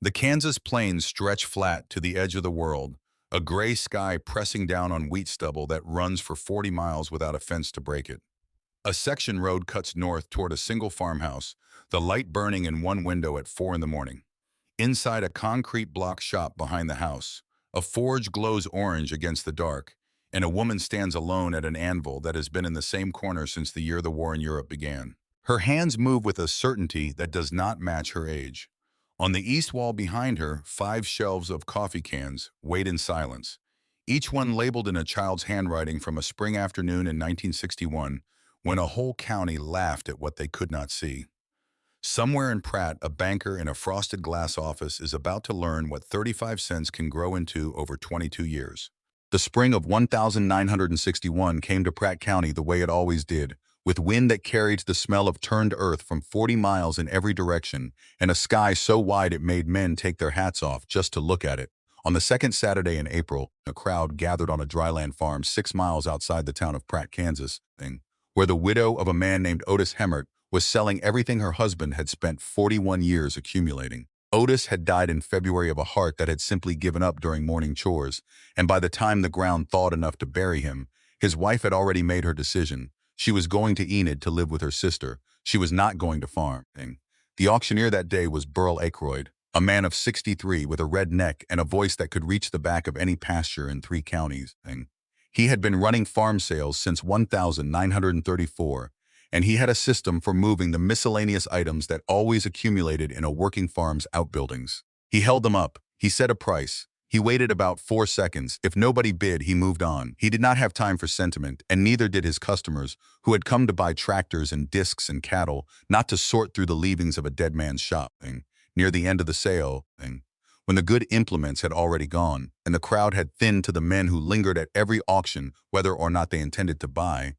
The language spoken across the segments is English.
The Kansas plains stretch flat to the edge of the world, a gray sky pressing down on wheat stubble that runs for 40 miles without a fence to break it. A section road cuts north toward a single farmhouse, the light burning in one window at 4 in the morning. Inside a concrete block shop behind the house, a forge glows orange against the dark, and a woman stands alone at an anvil that has been in the same corner since the year the war in Europe began. Her hands move with a certainty that does not match her age. On the east wall behind her, 5 shelves of coffee cans wait in silence, each one labeled in a child's handwriting from a spring afternoon in 1961 when a whole county laughed at what they could not see. Somewhere in Pratt, a banker in a frosted glass office is about to learn what 35 cents can grow into over 22 years. The spring of 1961 came to Pratt County the way it always did, with wind that carried the smell of turned earth from 40 miles in every direction, and a sky so wide it made men take their hats off just to look at it. On the second Saturday in April, a crowd gathered on a dryland farm 6 miles outside the town of Pratt, Kansas, where the widow of a man named Otis Hemmert was selling everything her husband had spent 41 years accumulating. Otis had died in February of a heart that had simply given up during morning chores, and by the time the ground thawed enough to bury him, his wife had already made her decision. She was going to Enid to live with her sister. She was not going to farm. The auctioneer that day was Burl Aykroyd, a man of 63 with a red neck and a voice that could reach the back of any pasture in 3 counties. He had been running farm sales since 1934, and he had a system for moving the miscellaneous items that always accumulated in a working farm's outbuildings. He held them up. He set a price. He waited about 4 seconds. If nobody bid, he moved on. He did not have time for sentiment, and neither did his customers, who had come to buy tractors and discs and cattle, not to sort through the leavings of a dead man's shop. Near the end of the sale, when the good implements had already gone, and the crowd had thinned to the men who lingered at every auction, whether or not they intended to buy,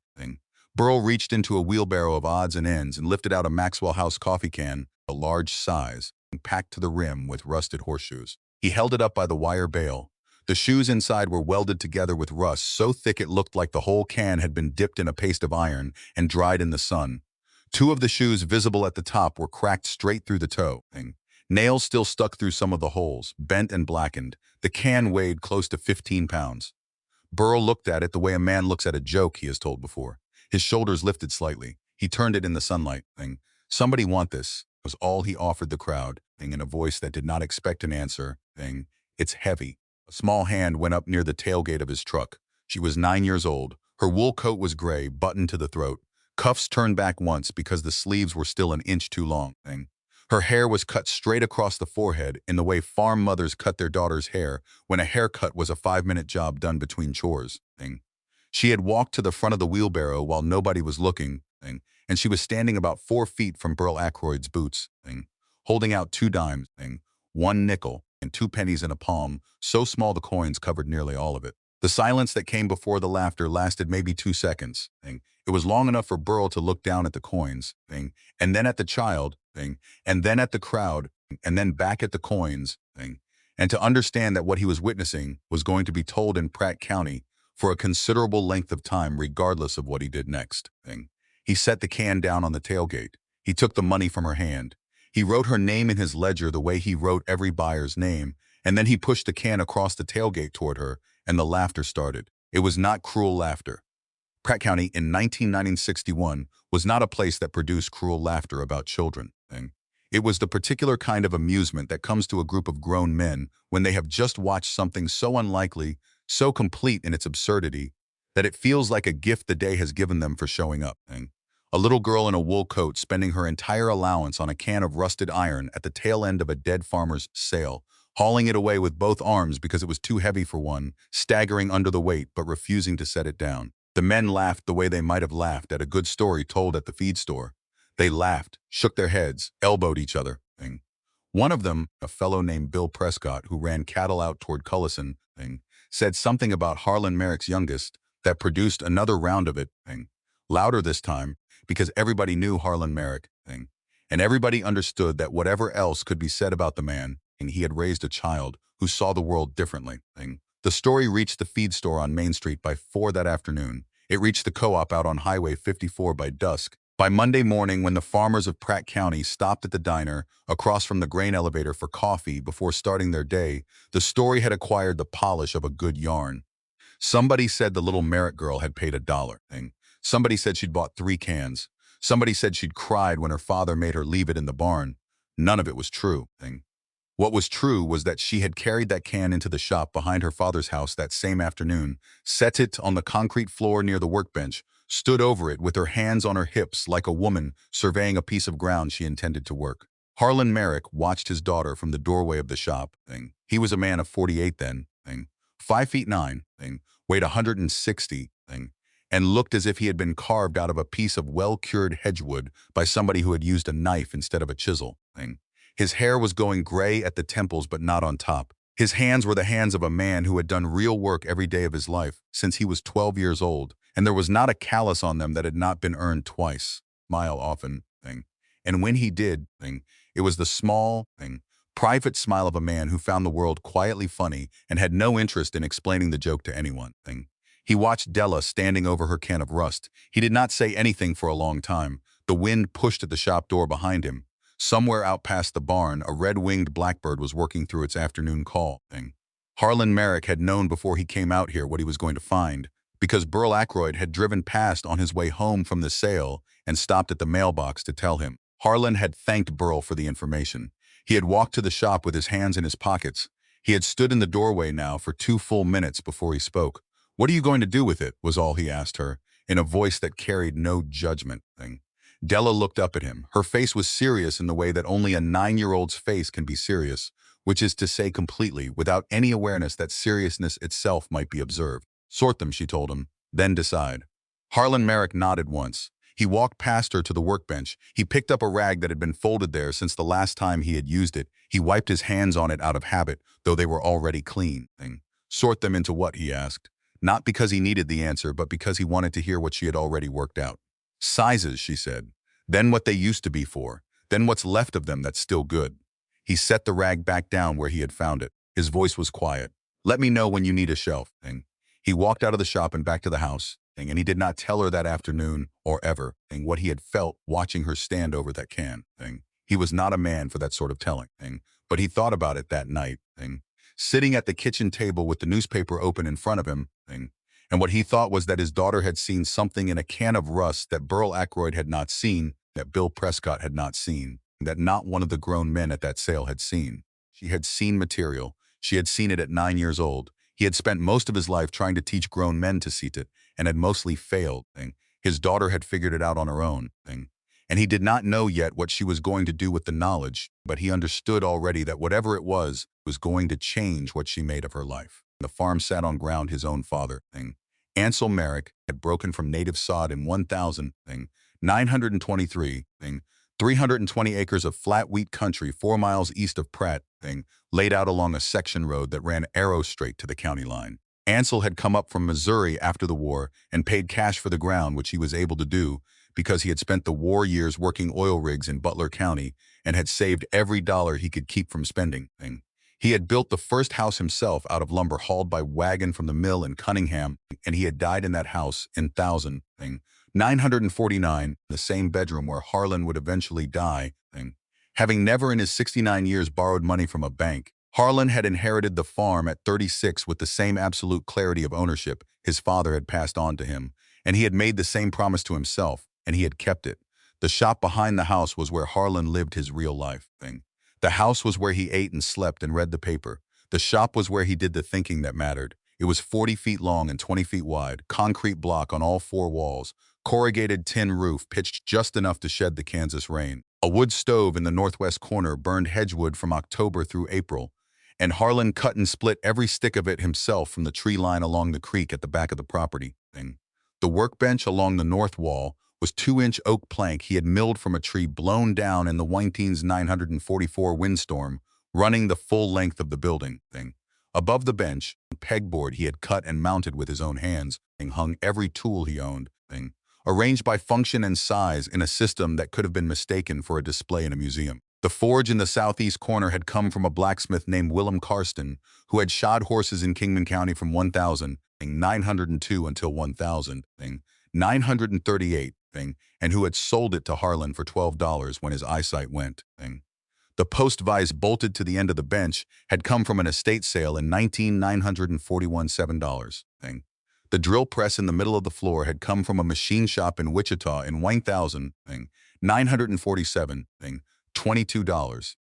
Burl reached into a wheelbarrow of odds and ends and lifted out a Maxwell House coffee can, a large size, packed to the rim with rusted horseshoes. He held it up by the wire bail. The shoes inside were welded together with rust so thick it looked like the whole can had been dipped in a paste of iron and dried in the sun. 2 of the shoes visible at the top were cracked straight through the toe. Nails still stuck through some of the holes, bent and blackened. The can weighed close to 15 pounds. Burl looked at it the way a man looks at a joke he has told before. His shoulders lifted slightly. He turned it in the sunlight. Somebody want this, was all he offered the crowd, in a voice that did not expect an answer. It's heavy. A small hand went up near the tailgate of his truck. She was 9 years old. Her wool coat was gray, buttoned to the throat. Cuffs turned back once because the sleeves were still an inch too long. Her hair was cut straight across the forehead in the way farm mothers cut their daughters' hair when a haircut was a 5-minute job done between chores. She had walked to the front of the wheelbarrow while nobody was looking, and she was standing about 4 feet from Burl Aykroyd's boots, holding out 2 dimes, 1 nickel, and 2 pennies in a palm, so small the coins covered nearly all of it. The silence that came before the laughter lasted maybe 2 seconds. It was long enough for Burl to look down at the coins, and then at the child, and then at the crowd, and then back at the coins, and to understand that what he was witnessing was going to be told in Pratt County for a considerable length of time regardless of what he did next. He set the can down on the tailgate. He took the money from her hand. He wrote her name in his ledger the way he wrote every buyer's name, and then he pushed the can across the tailgate toward her, and the laughter started. It was not cruel laughter. Pratt County in 1961 was not a place that produced cruel laughter about children. It was the particular kind of amusement that comes to a group of grown men when they have just watched something so unlikely, so complete in its absurdity, that it feels like a gift the day has given them for showing up. A little girl in a wool coat spending her entire allowance on a can of rusted iron at the tail end of a dead farmer's sale, hauling it away with both arms because it was too heavy for one, staggering under the weight but refusing to set it down. The men laughed the way they might have laughed at a good story told at the feed store. They laughed, shook their heads, elbowed each other. One of them, a fellow named Bill Prescott who ran cattle out toward Cullison, said something about Harlan Merrick's youngest that produced another round of it, louder this time, because everybody knew Harlan Merrick, and everybody understood that whatever else could be said about the man, he had raised a child who saw the world differently. The story reached the feed store on Main Street by 4 that afternoon. It reached the co-op out on Highway 54 by dusk, By Monday morning, when the farmers of Pratt County stopped at the diner across from the grain elevator for coffee before starting their day, the story had acquired the polish of a good yarn. Somebody said the little Merrick girl had paid $1. Somebody said she'd bought 3 cans. Somebody said she'd cried when her father made her leave it in the barn. None of it was true. What was true was that she had carried that can into the shop behind her father's house that same afternoon, set it on the concrete floor near the workbench, stood over it with her hands on her hips like a woman surveying a piece of ground she intended to work. Harlan Merrick watched his daughter from the doorway of the shop. He was a man of 48 then, 5'9", weighed 160, and looked as if he had been carved out of a piece of well-cured hedgewood by somebody who had used a knife instead of a chisel. His hair was going gray at the temples but not on top. His hands were the hands of a man who had done real work every day of his life since he was 12 years old, and there was not a callus on them that had not been earned twice, mile often. And when he did, it was the small, private smile of a man who found the world quietly funny and had no interest in explaining the joke to anyone. He watched Della standing over her can of rust. He did not say anything for a long time. The wind pushed at the shop door behind him. Somewhere out past the barn, a red-winged blackbird was working through its afternoon call. Harlan Merrick had known before he came out here what he was going to find, because Burl Ackroyd had driven past on his way home from the sale and stopped at the mailbox to tell him. Harlan had thanked Burl for the information. He had walked to the shop with his hands in his pockets. He had stood in the doorway now for 2 full minutes before he spoke. "What are you going to do with it?" was all he asked her, in a voice that carried no judgment. Della looked up at him. Her face was serious in the way that only a 9-year-old's face can be serious, which is to say completely, without any awareness that seriousness itself might be observed. "Sort them," she told him, "then decide." Harlan Merrick nodded once. He walked past her to the workbench. He picked up a rag that had been folded there since the last time he had used it. He wiped his hands on it out of habit, though they were already clean. "Sort them into what?" he asked. Not because he needed the answer, but because he wanted to hear what she had already worked out. "Sizes," she said. "Then what they used to be for. Then what's left of them that's still good." He set the rag back down where he had found it. His voice was quiet. "Let me know when you need a shelf." He walked out of the shop and back to the house, and he did not tell her that afternoon, or ever, what he had felt watching her stand over that can. He was not a man for that sort of telling, but he thought about it that night, sitting at the kitchen table with the newspaper open in front of him, and what he thought was that his daughter had seen something in a can of rust that Burl Ackroyd had not seen, that Bill Prescott had not seen, that not one of the grown men at that sale had seen. She had seen material. She had seen it at 9 years old. He had spent most of his life trying to teach grown men to see it, and had mostly failed. His daughter had figured it out on her own. And he did not know yet what she was going to do with the knowledge, but he understood already that whatever it was going to change what she made of her life. The farm sat on ground his own father. Ansel Merrick had broken from native sod in 1,923, 320 acres of flat wheat country 4 miles east of Pratt, laid out along a section road that ran arrow straight to the county line. Ansel had come up from Missouri after the war and paid cash for the ground, which he was able to do because he had spent the war years working oil rigs in Butler County and had saved every dollar he could keep from spending. He had built the first house himself out of lumber hauled by wagon from the mill in Cunningham, and he had died in that house in 949, the same bedroom where Harlan would eventually die. Having never in his 69 years borrowed money from a bank, Harlan had inherited the farm at 36 with the same absolute clarity of ownership his father had passed on to him, and he had made the same promise to himself, and he had kept it. The shop behind the house was where Harlan lived his real life. The house was where he ate and slept and read the paper. The shop was where he did the thinking that mattered. It was 40 feet long and 20 feet wide, concrete block on all 4 walls, corrugated tin roof pitched just enough to shed the Kansas rain. A wood stove in the northwest corner burned hedgewood from October through April, and Harlan cut and split every stick of it himself from the tree line along the creek at the back of the property. The workbench along the north wall was 2-inch oak plank he had milled from a tree blown down in the 1944 windstorm, running the full length of the building. Above the bench, a pegboard he had cut and mounted with his own hands, hung every tool he owned, arranged by function and size in a system that could have been mistaken for a display in a museum. The forge in the southeast corner had come from a blacksmith named Willem Karsten, who had shod horses in Kingman County from 1902 until 1938, and who had sold it to Harlan for $12 when his eyesight went. The post vise bolted to the end of the bench had come from an estate sale in 1941 $7. The drill press in the middle of the floor had come from a machine shop in Wichita in 1947 $22.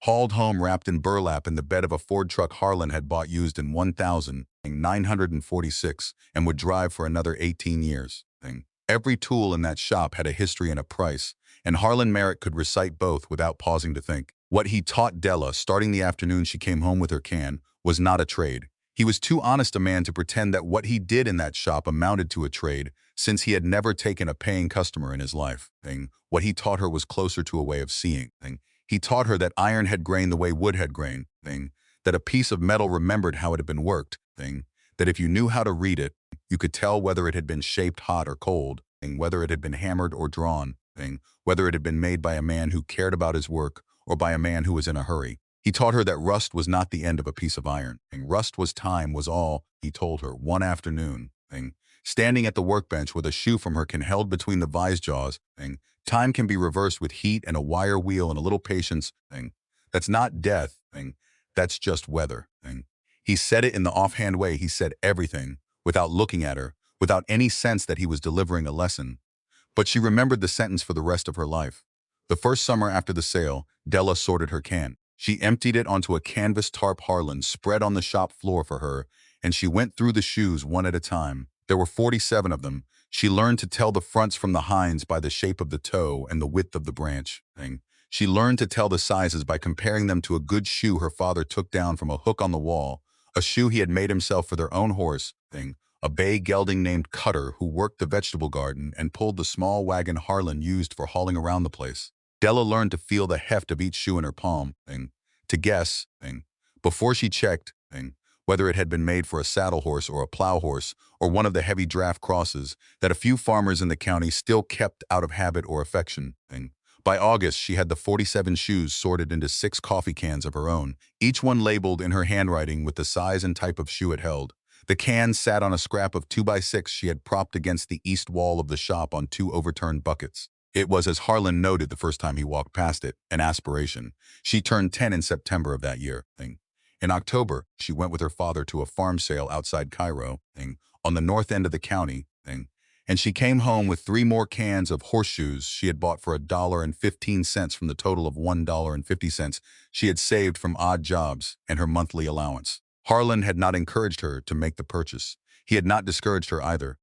Hauled home wrapped in burlap in the bed of a Ford truck Harlan had bought used in 1946 and would drive for another 18 years. Every tool in that shop had a history and a price, and Harlan Merrick could recite both without pausing to think. What he taught Della, starting the afternoon she came home with her can, was not a trade. He was too honest a man to pretend that what he did in that shop amounted to a trade, since he had never taken a paying customer in his life. What he taught her was closer to a way of seeing. He taught her that iron had grained the way wood had grained. That a piece of metal remembered how it had been worked. That if you knew how to read it, you could tell whether it had been shaped hot or cold, whether it had been hammered or drawn, whether it had been made by a man who cared about his work or by a man who was in a hurry. He taught her that rust was not the end of a piece of iron. Rust was time was all, he told her, one afternoon. Standing at the workbench with a shoe from her can held between the vise jaws. Time can be reversed with heat and a wire wheel and a little patience. That's not death. That's just weather. He said it in the offhand way he said everything, without looking at her, without any sense that he was delivering a lesson. But she remembered the sentence for the rest of her life. The first summer after the sale, Della sorted her can. She emptied it onto a canvas tarp Harlan spread on the shop floor for her, and she went through the shoes one at a time. There were 47 of them. She learned to tell the fronts from the hinds by the shape of the toe and the width of the branch. She learned to tell the sizes by comparing them to a good shoe her father took down from a hook on the wall, a shoe he had made himself for their own horse, a bay gelding named Cutter who worked the vegetable garden and pulled the small wagon Harlan used for hauling around the place. Della learned to feel the heft of each shoe in her palm, to guess, before she checked, whether it had been made for a saddle horse or a plow horse or one of the heavy draft crosses that a few farmers in the county still kept out of habit or affection. By August, she had the 47 shoes sorted into 6 coffee cans of her own, each one labeled in her handwriting with the size and type of shoe it held. The cans sat on a scrap of 2x6 she had propped against the east wall of the shop on 2 overturned buckets. It was, as Harlan noted the first time he walked past it, an aspiration. She turned 10 in September of that year. In October, she went with her father to a farm sale outside Cairo, on the north end of the county, and she came home with 3 more cans of Horseshoes she had bought for $1.15 from the total of $1.50 she had saved from odd jobs and her monthly allowance. Harlan had not encouraged her to make the purchase. He had not discouraged her either.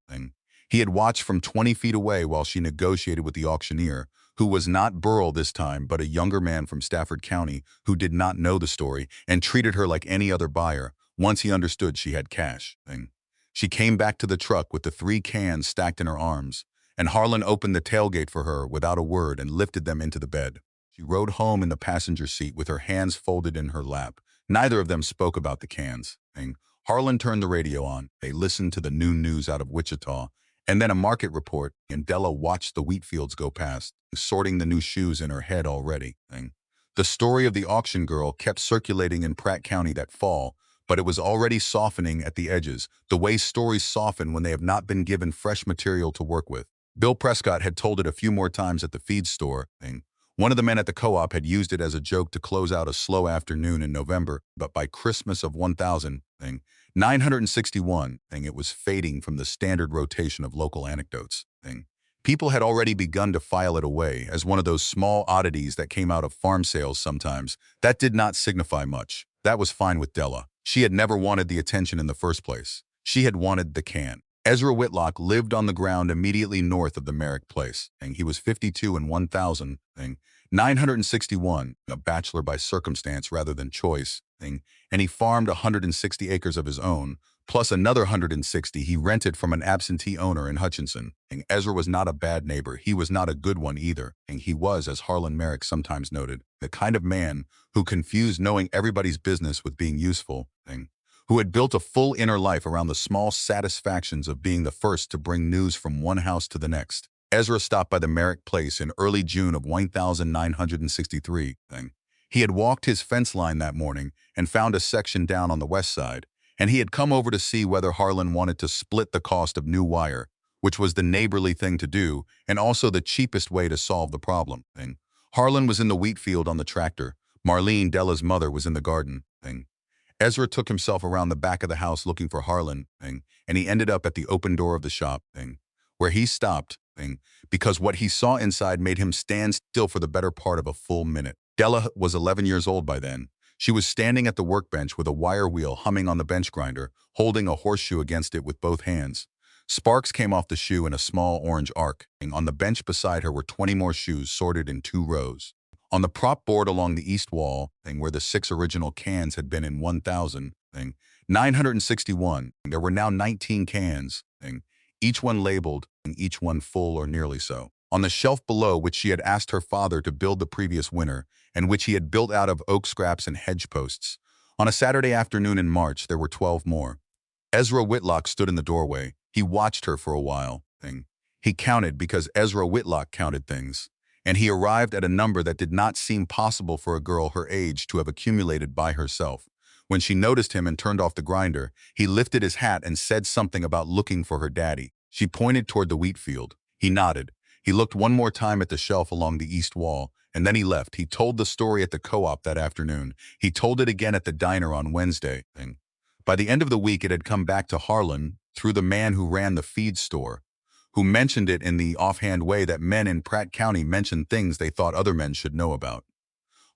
He had watched from 20 feet away while she negotiated with the auctioneer, who was not Burl this time but a younger man from Stafford County who did not know the story and treated her like any other buyer once he understood she had cash. She came back to the truck with the 3 cans stacked in her arms, and Harlan opened the tailgate for her without a word and lifted them into the bed. She rode home in the passenger seat with her hands folded in her lap. Neither of them spoke about the cans. Harlan turned the radio on. They listened to the noon news out of Wichita, and then a market report, and Della watched the wheat fields go past, sorting the new shoes in her head already. The story of the auction girl kept circulating in Pratt County that fall, but it was already softening at the edges, the way stories soften when they have not been given fresh material to work with. Bill Prescott had told it a few more times at the feed store. One of the men at the co-op had used it as a joke to close out a slow afternoon in November, but by Christmas of 1961, it was fading from the standard rotation of local anecdotes. People had already begun to file it away as one of those small oddities that came out of farm sales sometimes. That did not signify much. That was fine with Della. She had never wanted the attention in the first place. She had wanted the can. Ezra Whitlock lived on the ground immediately north of the Merrick place. He was 52 in 1961, a bachelor by circumstance rather than choice. And he farmed 160 acres of his own, plus another 160 he rented from an absentee owner in Hutchinson. Ezra was not a bad neighbor. He was not a good one either. He was, as Harlan Merrick sometimes noted, the kind of man who confused knowing everybody's business with being useful, who had built a full inner life around the small satisfactions of being the first to bring news from one house to the next. Ezra stopped by the Merrick place in early June of 1963. He had walked his fence line that morning and found a section down on the west side, and he had come over to see whether Harlan wanted to split the cost of new wire, which was the neighborly thing to do and also the cheapest way to solve the problem. Harlan was in the wheat field on the tractor. Marlene, Della's mother, was in the garden. Ezra took himself around the back of the house looking for Harlan, and he ended up at the open door of the shop, where he stopped, because what he saw inside made him stand still for the better part of a full minute. Della was 11 years old by then. She was standing at the workbench with a wire wheel humming on the bench grinder, holding a horseshoe against it with both hands. Sparks came off the shoe in a small orange arc. On the bench beside her were 20 more shoes sorted in 2 rows. On the prop board along the east wall, where the 6 original cans had been in 1,961, there were now 19 cans, each one labeled, and each one full or nearly so. On the shelf below, which she had asked her father to build the previous winter, and which he had built out of oak scraps and hedge posts. On a Saturday afternoon in March, there were 12 more. Ezra Whitlock stood in the doorway. He watched her for a while. He counted because Ezra Whitlock counted things. And he arrived at a number that did not seem possible for a girl her age to have accumulated by herself. When she noticed him and turned off the grinder, he lifted his hat and said something about looking for her daddy. She pointed toward the wheat field. He nodded. He looked one more time at the shelf along the east wall, and then he left. He told the story at the co-op that afternoon. He told it again at the diner on Wednesday. By the end of the week, it had come back to Harlan through the man who ran the feed store, who mentioned it in the offhand way that men in Pratt County mention things they thought other men should know about.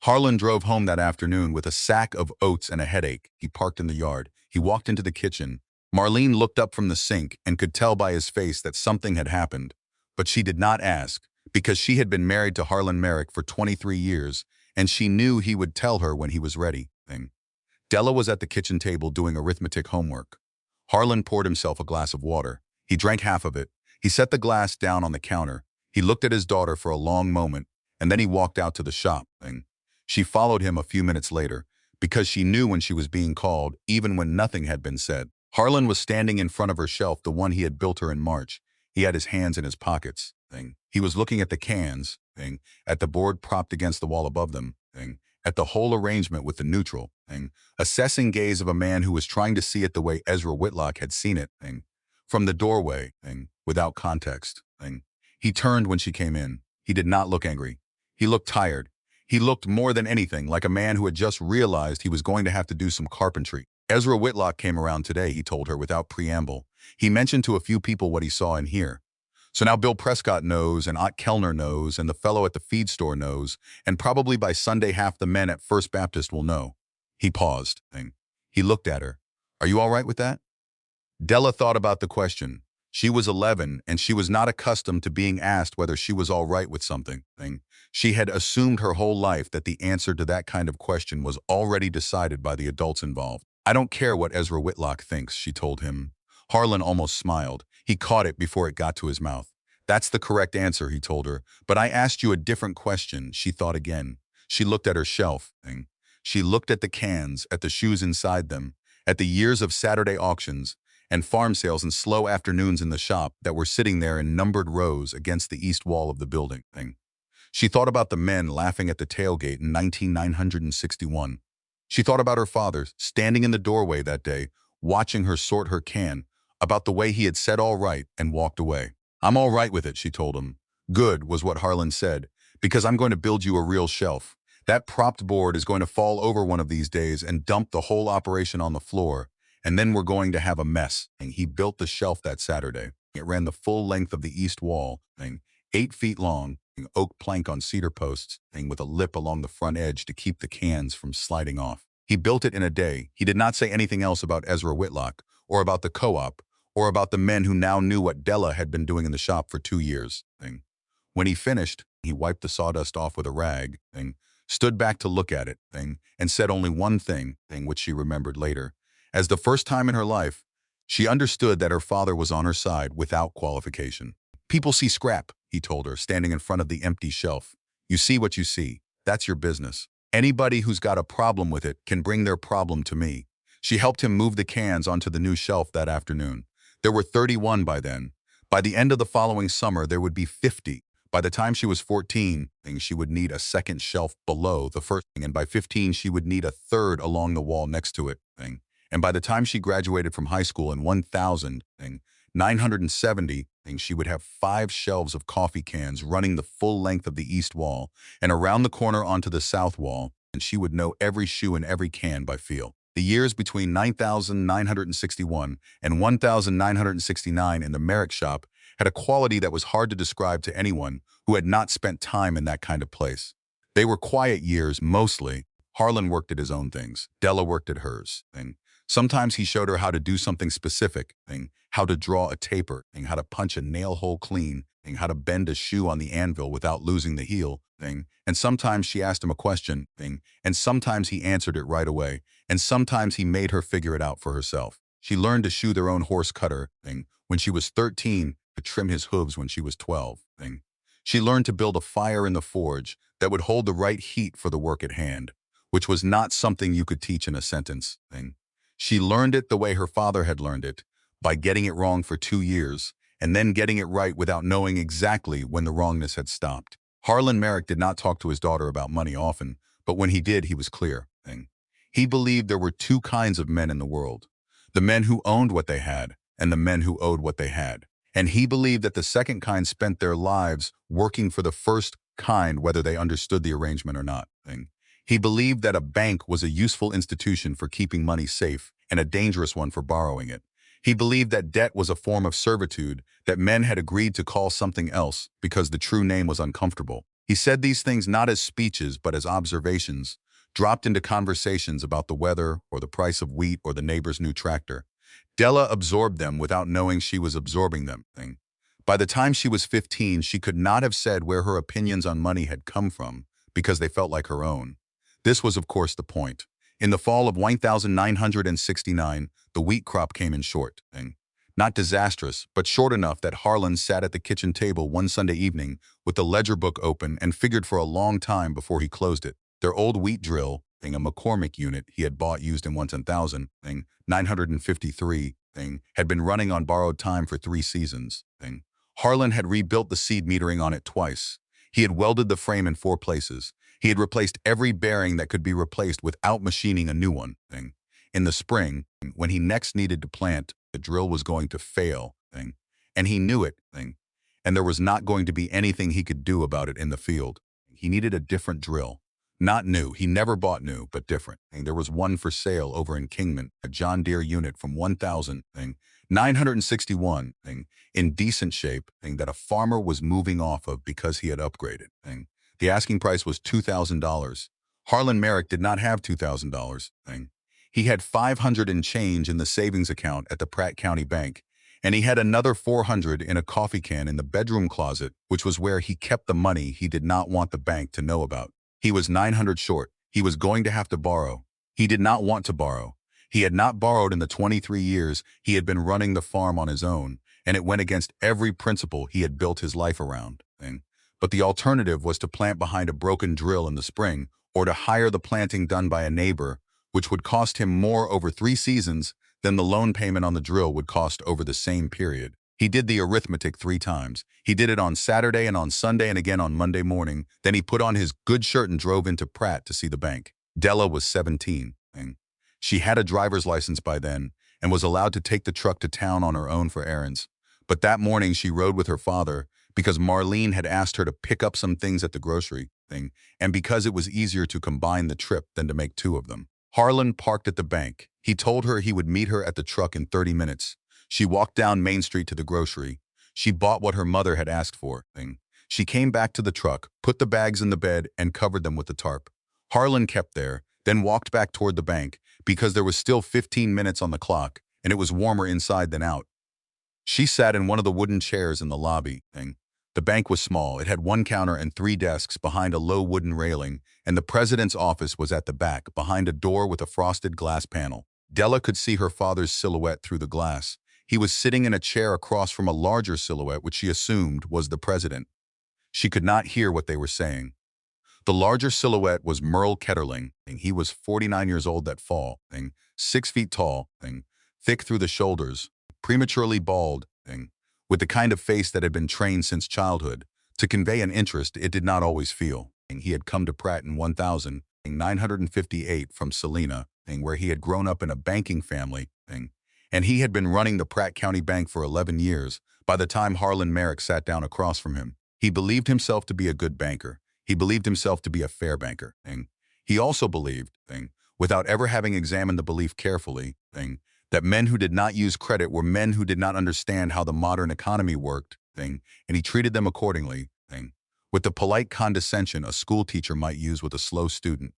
Harlan drove home that afternoon with a sack of oats and a headache. He parked in the yard. He walked into the kitchen. Marlene looked up from the sink and could tell by his face that something had happened. But she did not ask, because she had been married to Harlan Merrick for 23 years, and she knew he would tell her when he was ready. Della was at the kitchen table doing arithmetic homework. Harlan poured himself a glass of water. He drank half of it. He set the glass down on the counter. He looked at his daughter for a long moment, and then he walked out to the shop. She followed him a few minutes later, because she knew when she was being called, even when nothing had been said. Harlan was standing in front of her shelf, the one he had built her in March. He had his hands in his pockets. He was looking at the cans, at the board propped against the wall above them, at the whole arrangement with the neutral, assessing gaze of a man who was trying to see it the way Ezra Whitlock had seen it, from the doorway, without context. He turned when she came in. He did not look angry. He looked tired. He looked more than anything like a man who had just realized he was going to have to do some carpentry. Ezra Whitlock came around today, he told her without preamble. He mentioned to a few people what he saw in here. So now Bill Prescott knows, and Ott Kellner knows, and the fellow at the feed store knows, and probably by Sunday half the men at First Baptist will know. He paused. He looked at her. Are you all right with that? Della thought about the question. She was 11, and she was not accustomed to being asked whether she was all right with something. She had assumed her whole life that the answer to that kind of question was already decided by the adults involved. I don't care what Ezra Whitlock thinks, she told him. Harlan almost smiled. He caught it before it got to his mouth. That's the correct answer, he told her. But I asked you a different question, she thought again. She looked at her shelf. She looked at the cans, at the shoes inside them, at the years of Saturday auctions and farm sales and slow afternoons in the shop that were sitting there in numbered rows against the east wall of the building. She thought about the men laughing at the tailgate in 1961. She thought about her father standing in the doorway that day, watching her sort her can, about the way he had said all right and walked away. I'm all right with it, she told him. Good, was what Harlan said, because I'm going to build you a real shelf. That propped board is going to fall over one of these days and dump the whole operation on the floor, and then we're going to have a mess. And he built the shelf that Saturday. It ran the full length of the east wall, 8 feet long, oak plank on cedar posts, with a lip along the front edge to keep the cans from sliding off. He built it in a day. He did not say anything else about Ezra Whitlock, or about the co-op, or about the men who now knew what Della had been doing in the shop for 2 years. When he finished, he wiped the sawdust off with a rag, stood back to look at it, and said only one thing, which she remembered later. As the first time in her life, she understood that her father was on her side without qualification. People see scrap, he told her, standing in front of the empty shelf. You see what you see. That's your business. Anybody who's got a problem with it can bring their problem to me. She helped him move the cans onto the new shelf that afternoon. There were 31 by then. By the end of the following summer, there would be 50. By the time she was 14, she would need a second shelf below the first, and by 15, she would need a third along the wall next to it. And by the time she graduated from high school in 1970, she would have 5 shelves of coffee cans running the full length of the east wall and around the corner onto the south wall, and she would know every shoe in every can by feel. The years between 9,961 and 1,969 in the Merrick shop had a quality that was hard to describe to anyone who had not spent time in that kind of place. They were quiet years, mostly. Harlan worked at his own things. Della worked at hers. Sometimes he showed her how to do something specific, how to draw a taper, how to punch a nail hole clean, how to bend a shoe on the anvil without losing the heel, and sometimes she asked him a question, and sometimes he answered it right away, and sometimes he made her figure it out for herself. She learned to shoe their own horse cutter, when she was 13, to trim his hooves when she was 12, She learned to build a fire in the forge that would hold the right heat for the work at hand, which was not something you could teach in a sentence, She learned it the way her father had learned it, by getting it wrong for 2 years, and then getting it right without knowing exactly when the wrongness had stopped. Harlan Merrick did not talk to his daughter about money often, but when he did, he was clear. He believed there were 2 kinds of men in the world: the men who owned what they had, and the men who owed what they had. And he believed that the second kind spent their lives working for the first kind, whether they understood the arrangement or not. He believed that a bank was a useful institution for keeping money safe and a dangerous one for borrowing it. He believed that debt was a form of servitude that men had agreed to call something else because the true name was uncomfortable. He said these things not as speeches but as observations, dropped into conversations about the weather or the price of wheat or the neighbor's new tractor. Della absorbed them without knowing she was absorbing them. By the time she was 15, she could not have said where her opinions on money had come from because they felt like her own. This was, of course, the point. In the fall of 1969, the wheat crop came in short. Not disastrous, but short enough that Harlan sat at the kitchen table one Sunday evening with the ledger book open and figured for a long time before he closed it. Their old wheat drill, a McCormick unit he had bought used in 1000, 953, had been running on borrowed time for 3 seasons. Harlan had rebuilt the seed metering on it twice. He had welded the frame in 4 places. He had replaced every bearing that could be replaced without machining a new one. In the spring, when he next needed to plant, the drill was going to fail. And he knew it. And there was not going to be anything he could do about it in the field. He needed a different drill. Not new. He never bought new, but different. There was one for sale over in Kingman, a John Deere unit from 1961, in decent shape, that a farmer was moving off of because he had upgraded. The asking price was $2,000. Harlan Merrick did not have $2,000. He had 500 and change in the savings account at the Pratt County Bank, and he had another 400 in a coffee can in the bedroom closet, which was where he kept the money he did not want the bank to know about. He was 900 short. He was going to have to borrow. He did not want to borrow. He had not borrowed in the 23 years he had been running the farm on his own, and it went against every principle he had built his life around. But the alternative was to plant behind a broken drill in the spring, or to hire the planting done by a neighbor, which would cost him more over 3 seasons than the loan payment on the drill would cost over the same period. He did the arithmetic 3 times. He did it on Saturday and on Sunday and again on Monday morning. Then he put on his good shirt and drove into Pratt to see the bank. Della was 17. She had a driver's license by then and was allowed to take the truck to town on her own for errands. But that morning she rode with her father because Marlene had asked her to pick up some things at the grocery thing, and because it was easier to combine the trip than to make 2 of them. Harlan parked at the bank. He told her he would meet her at the truck in 30 minutes. She walked down Main Street to the grocery. She bought what her mother had asked for. She came back to the truck, put the bags in the bed, and covered them with the tarp. Harlan kept there, then walked back toward the bank because there was still 15 minutes on the clock, and it was warmer inside than out. She sat in one of the wooden chairs in the lobby. The bank was small. It had 1 counter and 3 desks behind a low wooden railing, and the president's office was at the back, behind a door with a frosted glass panel. Della could see her father's silhouette through the glass. He was sitting in a chair across from a larger silhouette, which she assumed was the president. She could not hear what they were saying. The larger silhouette was Merle Ketterling. He was 49 years old that fall, 6 feet tall, thick through the shoulders, prematurely bald, with the kind of face that had been trained since childhood to convey an interest it did not always feel. He had come to Pratt in 1958 from Salina, where he had grown up in a banking family, and he had been running the Pratt County Bank for 11 years, By the time Harlan Merrick sat down across from him, he believed himself to be a good banker. He believed himself to be a fair banker. He also believed, without ever having examined the belief carefully, that men who did not use credit were men who did not understand how the modern economy worked, and he treated them accordingly, with the polite condescension a school teacher might use with a slow student.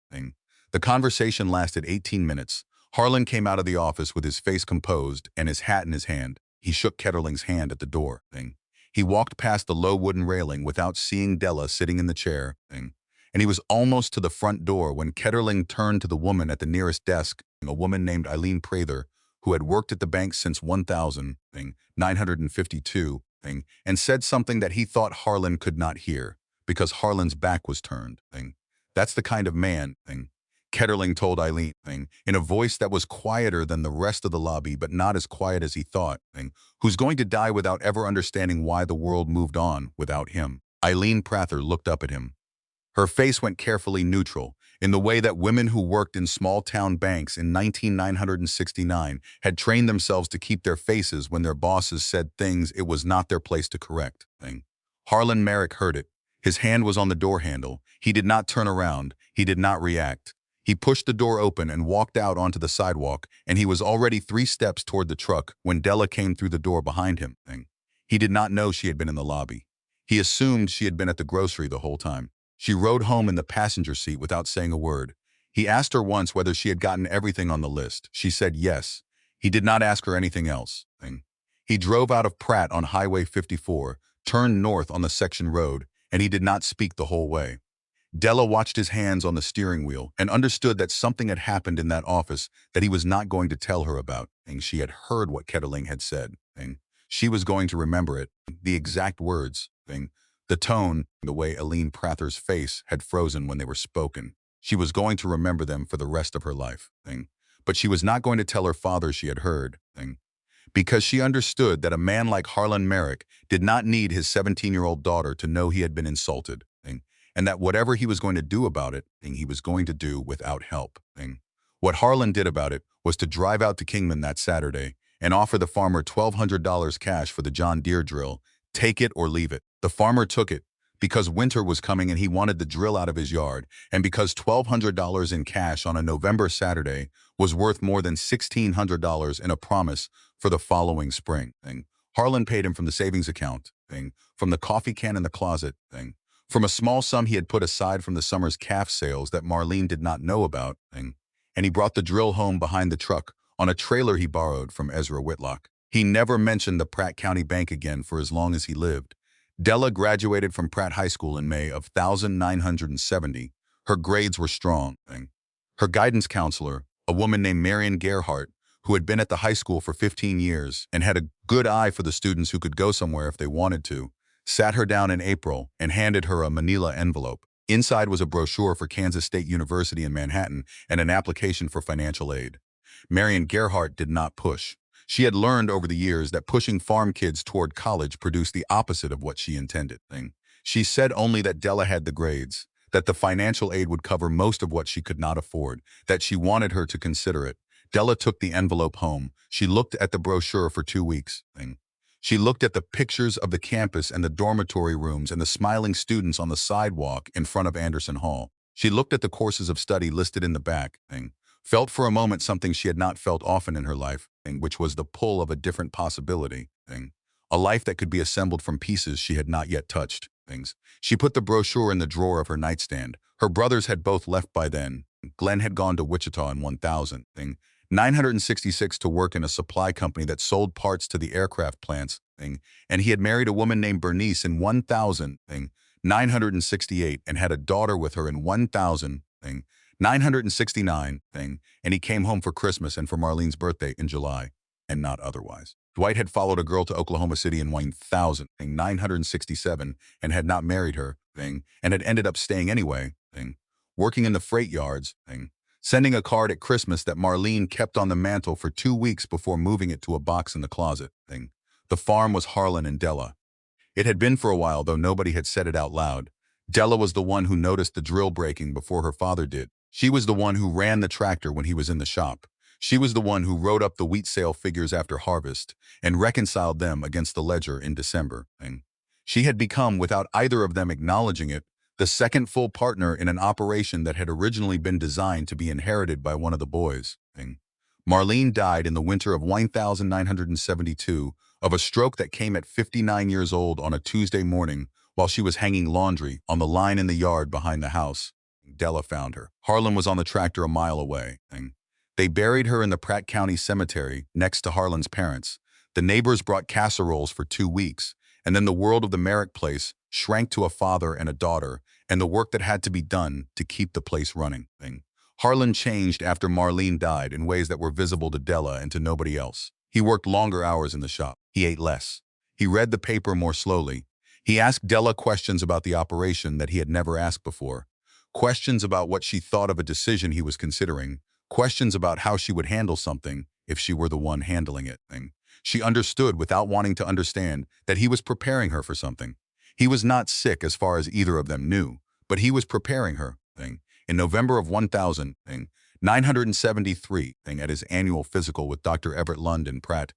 The conversation lasted 18 minutes. Harlan came out of the office with his face composed and his hat in his hand. He shook Ketterling's hand at the door. He walked past the low wooden railing without seeing Della sitting in the chair, and he was almost to the front door when Ketterling turned to the woman at the nearest desk, a woman named Eileen Prather, who had worked at the bank since 1952, and said something that he thought Harlan could not hear, because Harlan's back was turned. That's the kind of man, Ketterling told Eileen, in a voice that was quieter than the rest of the lobby but not as quiet as he thought, who's going to die without ever understanding why the world moved on without him. Eileen Prather looked up at him. Her face went carefully neutral, in the way that women who worked in small-town banks in 1969 had trained themselves to keep their faces when their bosses said things it was not their place to correct. Harlan Merrick heard it. His hand was on the door handle. He did not turn around. He did not react. He pushed the door open and walked out onto the sidewalk, and he was already 3 steps toward the truck when Della came through the door behind him. He did not know she had been in the lobby. He assumed she had been at the grocery the whole time. She rode home in the passenger seat without saying a word. He asked her once whether she had gotten everything on the list. She said yes. He did not ask her anything else. He drove out of Pratt on Highway 54, turned north on the section road, and he did not speak the whole way. Della watched his hands on the steering wheel and understood that something had happened in that office that he was not going to tell her about. She had heard what Ketterling had said. She was going to remember it, the exact words, the tone, the way Eileen Prather's face had frozen when they were spoken. She was going to remember them for the rest of her life. But she was not going to tell her father she had heard, because she understood that a man like Harlan Merrick did not need his 17-year-old daughter to know he had been insulted, and that whatever he was going to do about it, he was going to do without help. What Harlan did about it was to drive out to Kingman that Saturday and offer the farmer $1,200 cash for the John Deere drill. Take it or leave it. The farmer took it because winter was coming and he wanted the drill out of his yard, and because $1,200 in cash on a November Saturday was worth more than $1,600 in a promise for the following spring. Harlan paid him from the savings account, from the coffee can in the closet, from a small sum he had put aside from the summer's calf sales that Marlene did not know about, and he brought the drill home behind the truck on a trailer he borrowed from Ezra Whitlock. He never mentioned the Pratt County Bank again for as long as he lived. Della graduated from Pratt High School in May of 1970. Her grades were strong. Her guidance counselor, a woman named Marion Gerhardt, who had been at the high school for 15 years and had a good eye for the students who could go somewhere if they wanted to, sat her down in April and handed her a manila envelope. Inside was a brochure for Kansas State University in Manhattan and an application for financial aid. Marion Gerhardt did not push. She had learned over the years that pushing farm kids toward college produced the opposite of what she intended. She said only that Della had the grades, that the financial aid would cover most of what she could not afford, that she wanted her to consider it. Della took the envelope home. She looked at the brochure for 2 weeks. She looked at the pictures of the campus and the dormitory rooms and the smiling students on the sidewalk in front of Anderson Hall. She looked at the courses of study listed in the back, felt for a moment something she had not felt often in her life, which was the pull of a different possibility, a life that could be assembled from pieces she had not yet touched. She put the brochure in the drawer of her nightstand. Her brothers had both left by then. Glenn had gone to Wichita in 1966 to work in a supply company that sold parts to the aircraft plants, and he had married a woman named Bernice in 1968 and had a daughter with her in 1969, and he came home for Christmas and for Marlene's birthday in July, and not otherwise. Dwight had followed a girl to Oklahoma City in 1967 and had not married her, and had ended up staying anyway, working in the freight yards, sending a card at Christmas that Marlene kept on the mantle for 2 weeks before moving it to a box in the closet. The farm was Harlan and Della. It had been for a while, though nobody had said it out loud. Della was the one who noticed the drill breaking before her father did. She was the one who ran the tractor when he was in the shop. She was the one who wrote up the wheat sale figures after harvest and reconciled them against the ledger in December. She had become, without either of them acknowledging it, the second full partner in an operation that had originally been designed to be inherited by one of the boys. Marlene died in the winter of 1972 of a stroke that came at 59 years old on a Tuesday morning while she was hanging laundry on the line in the yard behind the house. Della found her. Harlan was on the tractor a mile away. They buried her in the Pratt County Cemetery next to Harlan's parents. The neighbors brought casseroles for 2 weeks, and then the world of the Merrick place shrank to a father and a daughter and the work that had to be done to keep the place running. Harlan changed after Marlene died in ways that were visible to Della and to nobody else. He worked longer hours in the shop. He ate less. He read the paper more slowly. He asked Della questions about the operation that he had never asked before. Questions about what she thought of a decision he was considering. Questions about how she would handle something if she were the one handling it. She understood without wanting to understand that he was preparing her for something. He was not sick as far as either of them knew, but he was preparing her. In November of 1973, at his annual physical with Dr. Everett Lund in Pratt,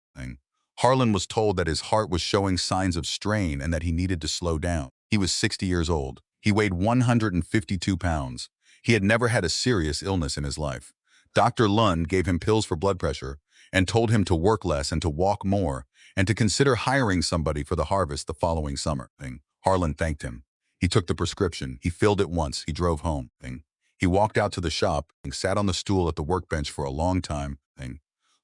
Harlan was told that his heart was showing signs of strain and that he needed to slow down. He was 60 years old. He weighed 152 pounds. He had never had a serious illness in his life. Dr. Lund gave him pills for blood pressure and told him to work less and to walk more and to consider hiring somebody for the harvest the following summer. Harlan thanked him. He took the prescription. He filled it once. He drove home. He walked out to the shop and sat on the stool at the workbench for a long time,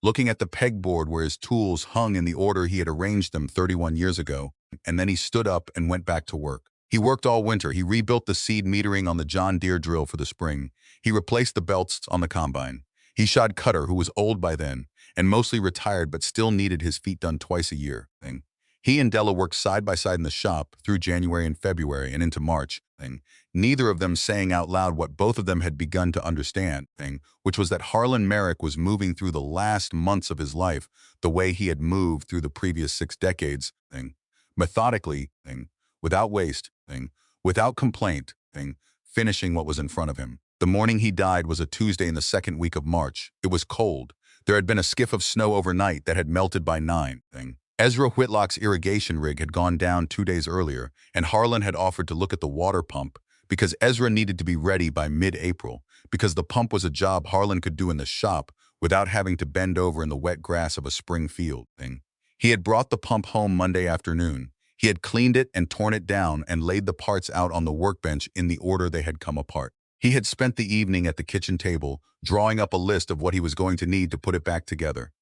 looking at the pegboard where his tools hung in the order he had arranged them 31 years ago, and then he stood up and went back to work. He worked all winter. He rebuilt the seed metering on the John Deere drill for the spring. He replaced the belts on the combine. He shod Cutter, who was old by then and mostly retired but still needed his feet done twice a year. He and Della worked side by side in the shop through January and February and into March, neither of them saying out loud what both of them had begun to understand, which was that Harlan Merrick was moving through the last months of his life the way he had moved through the previous 6 decades, methodically, without waste, without complaint, finishing what was in front of him. The morning he died was a Tuesday in the second week of March. It was cold. There had been a skiff of snow overnight that had melted by 9. Ezra Whitlock's irrigation rig had gone down 2 days earlier, and Harlan had offered to look at the water pump because Ezra needed to be ready by mid-April, because the pump was a job Harlan could do in the shop without having to bend over in the wet grass of a spring field. He had brought the pump home Monday afternoon. He had cleaned it and torn it down and laid the parts out on the workbench in the order they had come apart. He had spent the evening at the kitchen table, drawing up a list of what he was going to need to put it back together.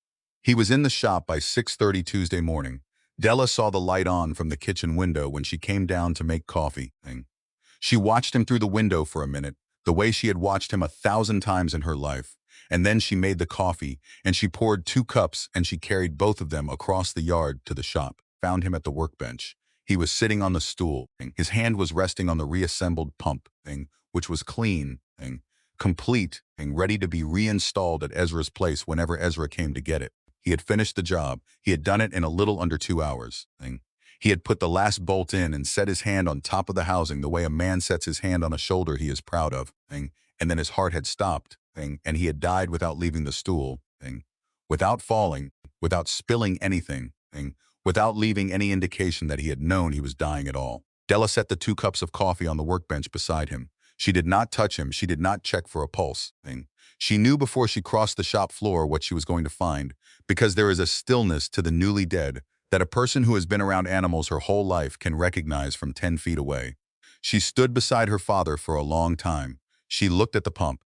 He was in the shop by 6:30 Tuesday morning. Della saw the light on from the kitchen window when she came down to make coffee. She watched him through the window for a minute, the way she had watched him 1,000 times in her life, and then she made the coffee, and she poured 2 cups, and she carried both of them across the yard to the shop, found him at the workbench. He was sitting on the stool. His hand was resting on the reassembled pump, which was clean, complete, and ready to be reinstalled at Ezra's place whenever Ezra came to get it. He had finished the job. He had done it in a little under 2 hours. He had put the last bolt in and set his hand on top of the housing the way a man sets his hand on a shoulder he is proud of. And then his heart had stopped, and he had died without leaving the stool, without falling, without spilling anything, without leaving any indication that he had known he was dying at all. Della set the 2 cups of coffee on the workbench beside him. She did not touch him. She did not check for a pulse. She knew before she crossed the shop floor what she was going to find, because there is a stillness to the newly dead that a person who has been around animals her whole life can recognize from 10 feet away. She stood beside her father for a long time. She looked at the pump.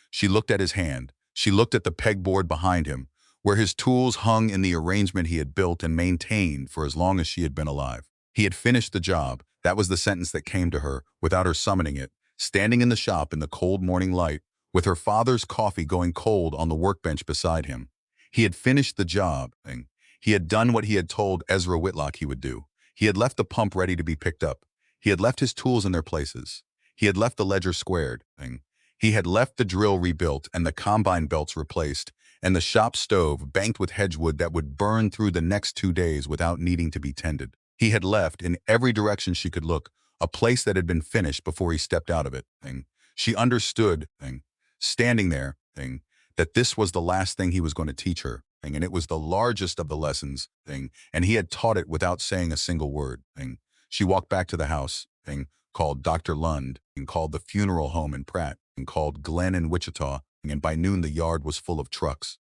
She looked at his hand. She looked at the pegboard behind him, where his tools hung in the arrangement he had built and maintained for as long as she had been alive. He had finished the job. That was the sentence that came to her, without her summoning it, standing in the shop in the cold morning light, with her father's coffee going cold on the workbench beside him. He had finished the job. He had done what he had told Ezra Whitlock he would do. He had left the pump ready to be picked up. He had left his tools in their places. He had left the ledger squared. He had left the drill rebuilt and the combine belts replaced, and the shop stove banked with hedgewood that would burn through the next 2 days without needing to be tended. He had left, in every direction she could look, a place that had been finished before he stepped out of it. She understood, standing there, that this was the last thing he was going to teach her, and it was the largest of the lessons, and he had taught it without saying a single word. She walked back to the house, called Dr. Lund, and called the funeral home in Pratt, and called Glenn in Wichita, and by noon the yard was full of trucks.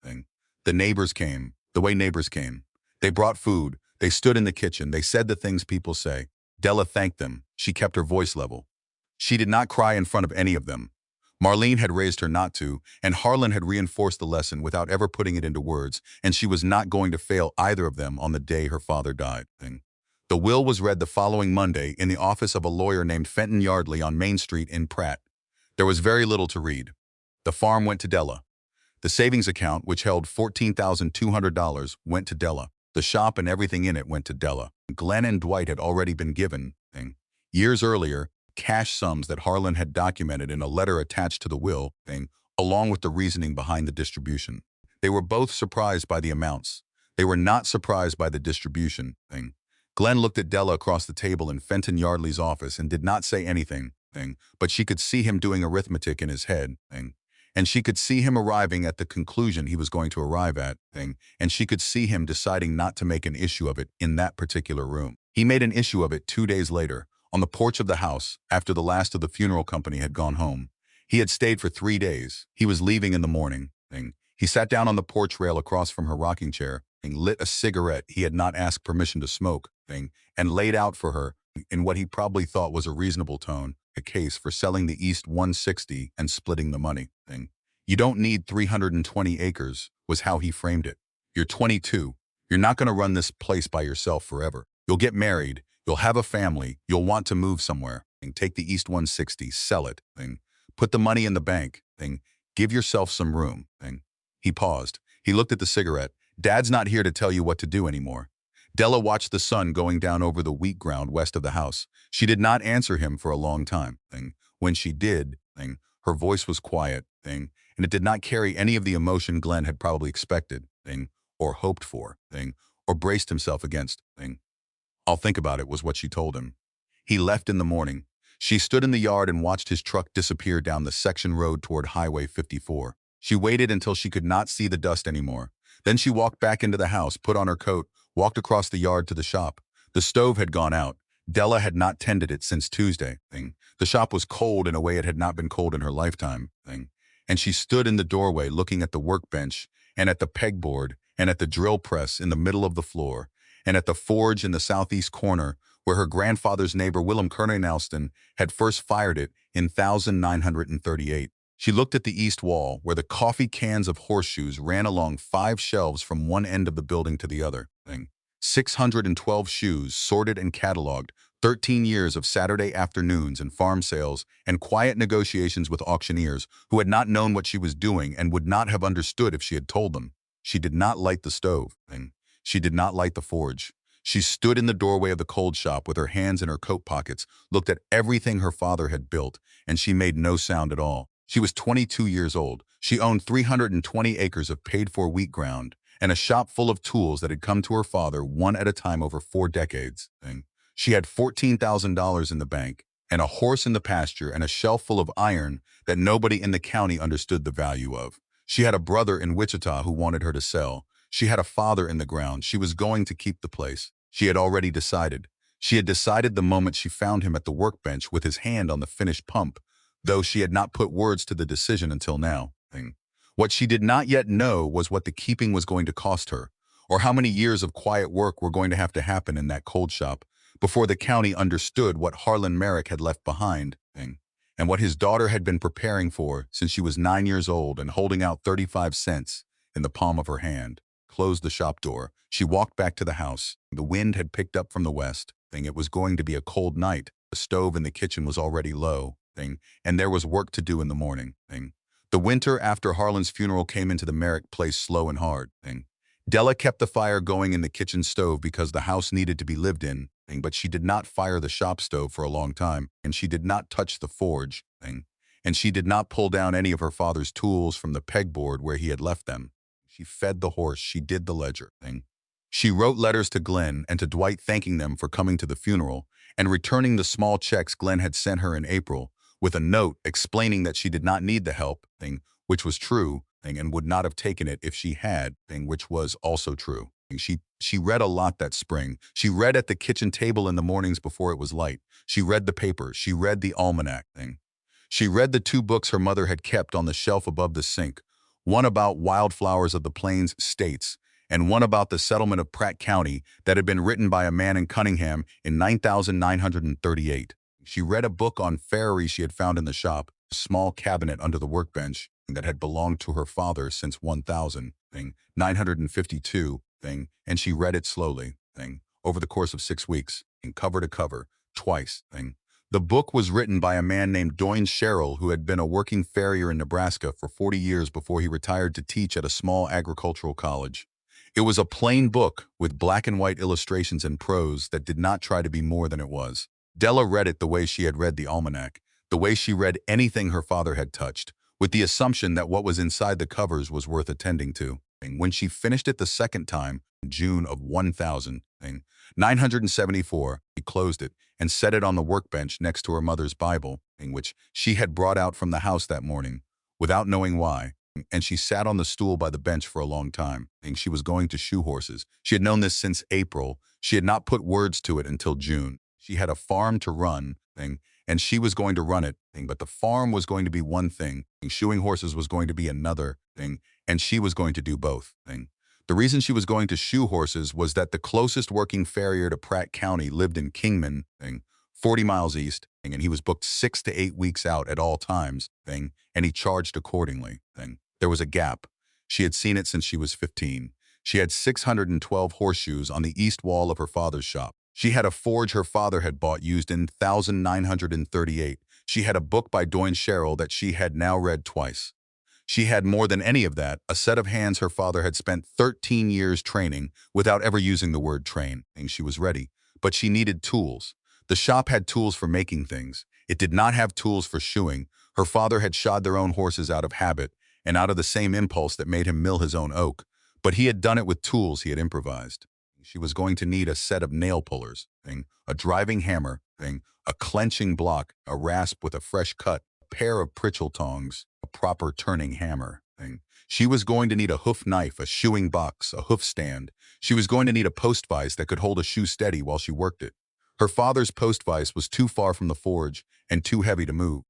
The neighbors came, the way neighbors came. They brought food, they stood in the kitchen, they said the things people say. Della thanked them. She kept her voice level. She did not cry in front of any of them. Marlene had raised her not to, and Harlan had reinforced the lesson without ever putting it into words, and she was not going to fail either of them on the day her father died. The will was read the following Monday in the office of a lawyer named Fenton Yardley on Main Street in Pratt. There was very little to read. The farm went to Della. The savings account, which held $14,200, went to Della. The shop and everything in it went to Della. Glenn and Dwight had already been given, years earlier, cash sums that Harlan had documented in a letter attached to the will, along with the reasoning behind the distribution. They were both surprised by the amounts. They were not surprised by the distribution. Glenn looked at Della across the table in Fenton Yardley's office and did not say anything, but she could see him doing arithmetic in his head, and she could see him arriving at the conclusion he was going to arrive at, and she could see him deciding not to make an issue of it in that particular room. He made an issue of it 2 days later, on the porch of the house, after the last of the funeral company had gone home. He had stayed for 3 days. He was leaving in the morning. He sat down on the porch rail across from her rocking chair and lit a cigarette he had not asked permission to smoke, and laid out for her, in what he probably thought was a reasonable tone, a case for selling the East 160 and splitting the money. You don't need 320 acres, was how he framed it. You're 22. You're not going to run this place by yourself forever. You'll get married. You'll have a family. You'll want to move somewhere. Take the East 160, sell it. Put the money in the bank. Give yourself some room. He paused. He looked at the cigarette. Dad's not here to tell you what to do anymore. Della watched the sun going down over the wheat ground west of the house. She did not answer him for a long time. When she did, her voice was quiet, and it did not carry any of the emotion Glenn had probably expected, or hoped for, or braced himself against. I'll think about it, was what she told him. He left in the morning. She stood in the yard and watched his truck disappear down the section road toward Highway 54. She waited until she could not see the dust anymore. Then she walked back into the house, put on her coat, walked across the yard to the shop. The stove had gone out. Della had not tended it since Tuesday. The shop was cold in a way it had not been cold in her lifetime. And she stood in the doorway looking at the workbench and at the pegboard and at the drill press in the middle of the floor and at the forge in the southeast corner where her grandfather's neighbor Willem Kernenelston had first fired it in 1938. She looked at the east wall where the coffee cans of Horseshoes ran along 5 shelves from one end of the building to the other. 612 shoes sorted and cataloged, 13 years of Saturday afternoons and farm sales and quiet negotiations with auctioneers who had not known what she was doing and would not have understood if she had told them. She did not light the stove. She did not light the forge. She stood in the doorway of the cold shop with her hands in her coat pockets, looked at everything her father had built, and she made no sound at all. She was 22 years old. She owned 320 acres of paid-for wheat ground and a shop full of tools that had come to her father one at a time over 4 decades. She had $14,000 in the bank and a horse in the pasture and a shelf full of iron that nobody in the county understood the value of. She had a brother in Wichita who wanted her to sell. She had a father in the ground. She was going to keep the place. She had already decided. She had decided the moment she found him at the workbench with his hand on the finished pump, though she had not put words to the decision until now. What she did not yet know was what the keeping was going to cost her, or how many years of quiet work were going to have to happen in that cold shop before the county understood what Harlan Merrick had left behind, and what his daughter had been preparing for since she was 9 years old and holding out 35 cents in the palm of her hand. Closed the shop door. She walked back to the house. The wind had picked up from the west. It was going to be a cold night. The stove in the kitchen was already low, and there was work to do in the morning. The winter after Harlan's funeral came into the Merrick place slow and hard. Della kept the fire going in the kitchen stove because the house needed to be lived in, but she did not fire the shop stove for a long time, and she did not touch the forge, and she did not pull down any of her father's tools from the pegboard where he had left them. She fed the horse. She did the ledger. She wrote letters to Glenn and to Dwight thanking them for coming to the funeral and returning the small checks Glenn had sent her in April with a note explaining that she did not need the help, which was true, and would not have taken it if she had, which was also true. She read a lot that spring. She read at the kitchen table in the mornings before it was light. She read the paper. She read the almanac. She read the two books her mother had kept on the shelf above the sink, one about wildflowers of the Plains States and one about the settlement of Pratt County that had been written by a man in Cunningham in 9938. She read a book on farriery she had found in the shop, a small cabinet under the workbench that had belonged to her father since 1952, and she read it slowly, over the course of 6 weeks, cover to cover, twice. The book was written by a man named Doyne Sherrill, who had been a working farrier in Nebraska for 40 years before he retired to teach at a small agricultural college. It was a plain book with black and white illustrations and prose that did not try to be more than it was. Della read it the way she had read the almanac, the way she read anything her father had touched, with the assumption that what was inside the covers was worth attending to. And when she finished it the second time, in June of 1974, she closed it and set it on the workbench next to her mother's Bible, which she had brought out from the house that morning, without knowing why. And she sat on the stool by the bench for a long time, and she was going to shoe horses. She had known this since April. She had not put words to it until June. She had a farm to run, and she was going to run it, but the farm was going to be one thing, and shoeing horses was going to be another thing, and she was going to do both. The reason she was going to shoe horses was that the closest working farrier to Pratt County lived in Kingman, 40 miles east, and he was booked 6 to 8 weeks out at all times, and he charged accordingly. There was a gap. She had seen it since she was 15. She had 612 horseshoes on the east wall of her father's shop. She had a forge her father had bought used in 1938. She had a book by Doyne Sherrill that she had now read twice. She had more than any of that, a set of hands her father had spent 13 years training without ever using the word train, and she was ready. But she needed tools. The shop had tools for making things. It did not have tools for shoeing. Her father had shod their own horses out of habit and out of the same impulse that made him mill his own oak, but he had done it with tools he had improvised. She was going to need a set of nail pullers, a driving hammer, a clenching block, a rasp with a fresh cut, a pair of pritchel tongs, a proper turning hammer. She was going to need a hoof knife, a shoeing box, a hoof stand. She was going to need a post vise that could hold a shoe steady while she worked it. Her father's post vise was too far from the forge and too heavy to move.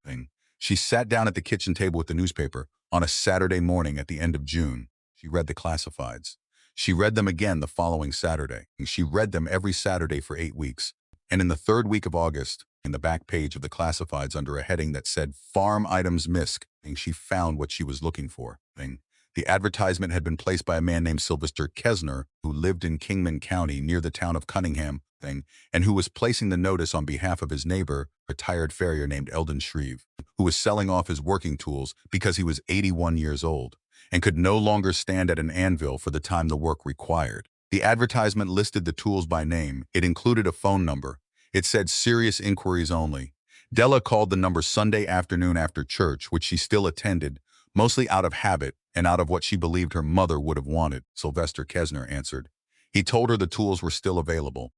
She sat down at the kitchen table with the newspaper on a Saturday morning at the end of June. She read the classifieds. She read them again the following Saturday. She read them every Saturday for 8 weeks. And in the third week of August, in the back page of the classifieds under a heading that said Farm Items Misc, she found what she was looking for. The advertisement had been placed by a man named Sylvester Kesner, who lived in Kingman County near the town of Cunningham, and who was placing the notice on behalf of his neighbor, a retired farrier named Eldon Shreve, who was selling off his working tools because he was 81 years old and could no longer stand at an anvil for the time the work required. The advertisement listed the tools by name. It included a phone number. It said serious inquiries only. Della called the number Sunday afternoon after church, which she still attended, mostly out of habit and out of what she believed her mother would have wanted. Sylvester Kesner answered. He told her the tools were still available.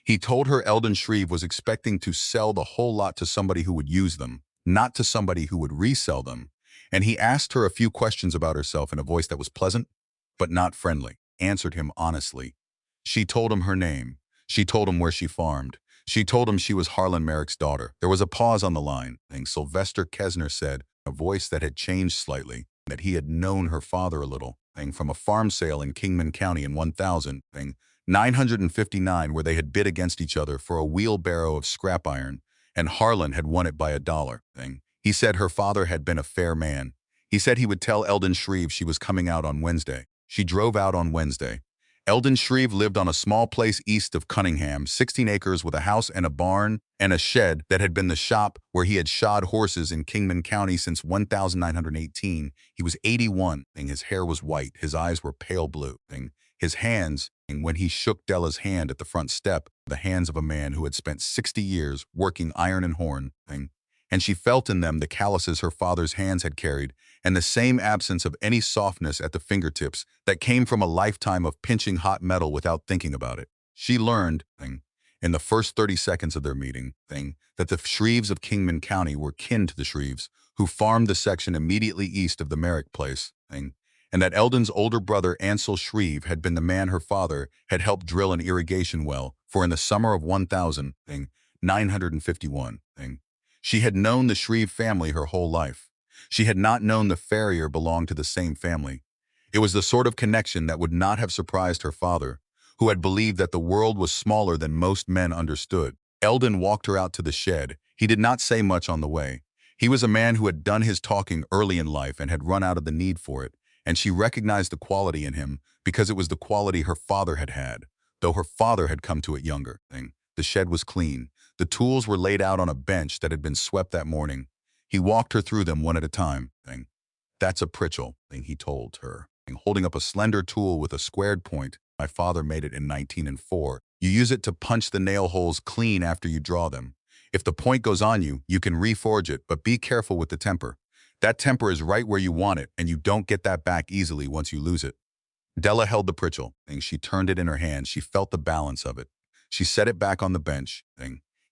He told her Eldon Shreve was expecting to sell the whole lot to somebody who would use them, not to somebody who would resell them. And he asked her a few questions about herself in a voice that was pleasant, but not friendly, answered him honestly. She told him her name. She told him where she farmed. She told him she was Harlan Merrick's daughter. There was a pause on the line, and Sylvester Kesner said, a voice that had changed slightly, that he had known her father a little, from a farm sale in Kingman County in 1959, where they had bid against each other for a wheelbarrow of scrap iron, and Harlan had won it by $1. He said her father had been a fair man. He said he would tell Eldon Shreve she was coming out on Wednesday. She drove out on Wednesday. Eldon Shreve lived on a small place east of Cunningham, 16 acres with a house and a barn and a shed that had been the shop where he had shod horses in Kingman County since 1918. He was 81, and his hair was white. His eyes were pale blue. His hands, when he shook Della's hand at the front step, the hands of a man who had spent 60 years working iron and horn, and she felt in them the calluses her father's hands had carried and the same absence of any softness at the fingertips that came from a lifetime of pinching hot metal without thinking about it. She learned, and in the first 30 seconds of their meeting that the Shreves of Kingman County were kin to the Shreves, who farmed the section immediately east of the Merrick place, and that Eldon's older brother Ansel Shreve had been the man her father had helped drill an irrigation well for in the summer of 1951. She had known the Shreve family her whole life. She had not known the farrier belonged to the same family. It was the sort of connection that would not have surprised her father, who had believed that the world was smaller than most men understood. Eldon walked her out to the shed. He did not say much on the way. He was a man who had done his talking early in life and had run out of the need for it, and she recognized the quality in him because it was the quality her father had had, though her father had come to it younger. The shed was clean. The tools were laid out on a bench that had been swept that morning. He walked her through them one at a time. That's a pritchel, he told her, holding up a slender tool with a squared point. My father made it in 1904. You use it to punch the nail holes clean after you draw them. If the point goes on you, you can reforge it, but be careful with the temper. That temper is right where you want it, and you don't get that back easily once you lose it. Della held the pritchel, and she turned it in her hand. She felt the balance of it. She set it back on the bench.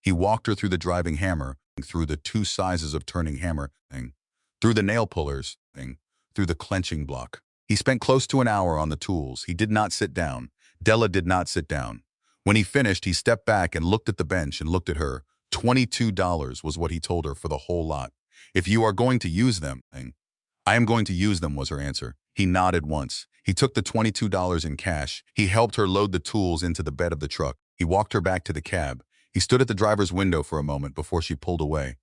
He walked her through the driving hammer, through the two sizes of turning hammer, through the nail pullers, through the clenching block. He spent close to an hour on the tools. He did not sit down. Della did not sit down. When he finished, he stepped back and looked at the bench and looked at her. $22 was what he told her for the whole lot. If you are going to use them, I am going to use them, was her answer. He nodded once. He took the $22 in cash. He helped her load the tools into the bed of the truck. He walked her back to the cab. He stood at the driver's window for a moment before she pulled away.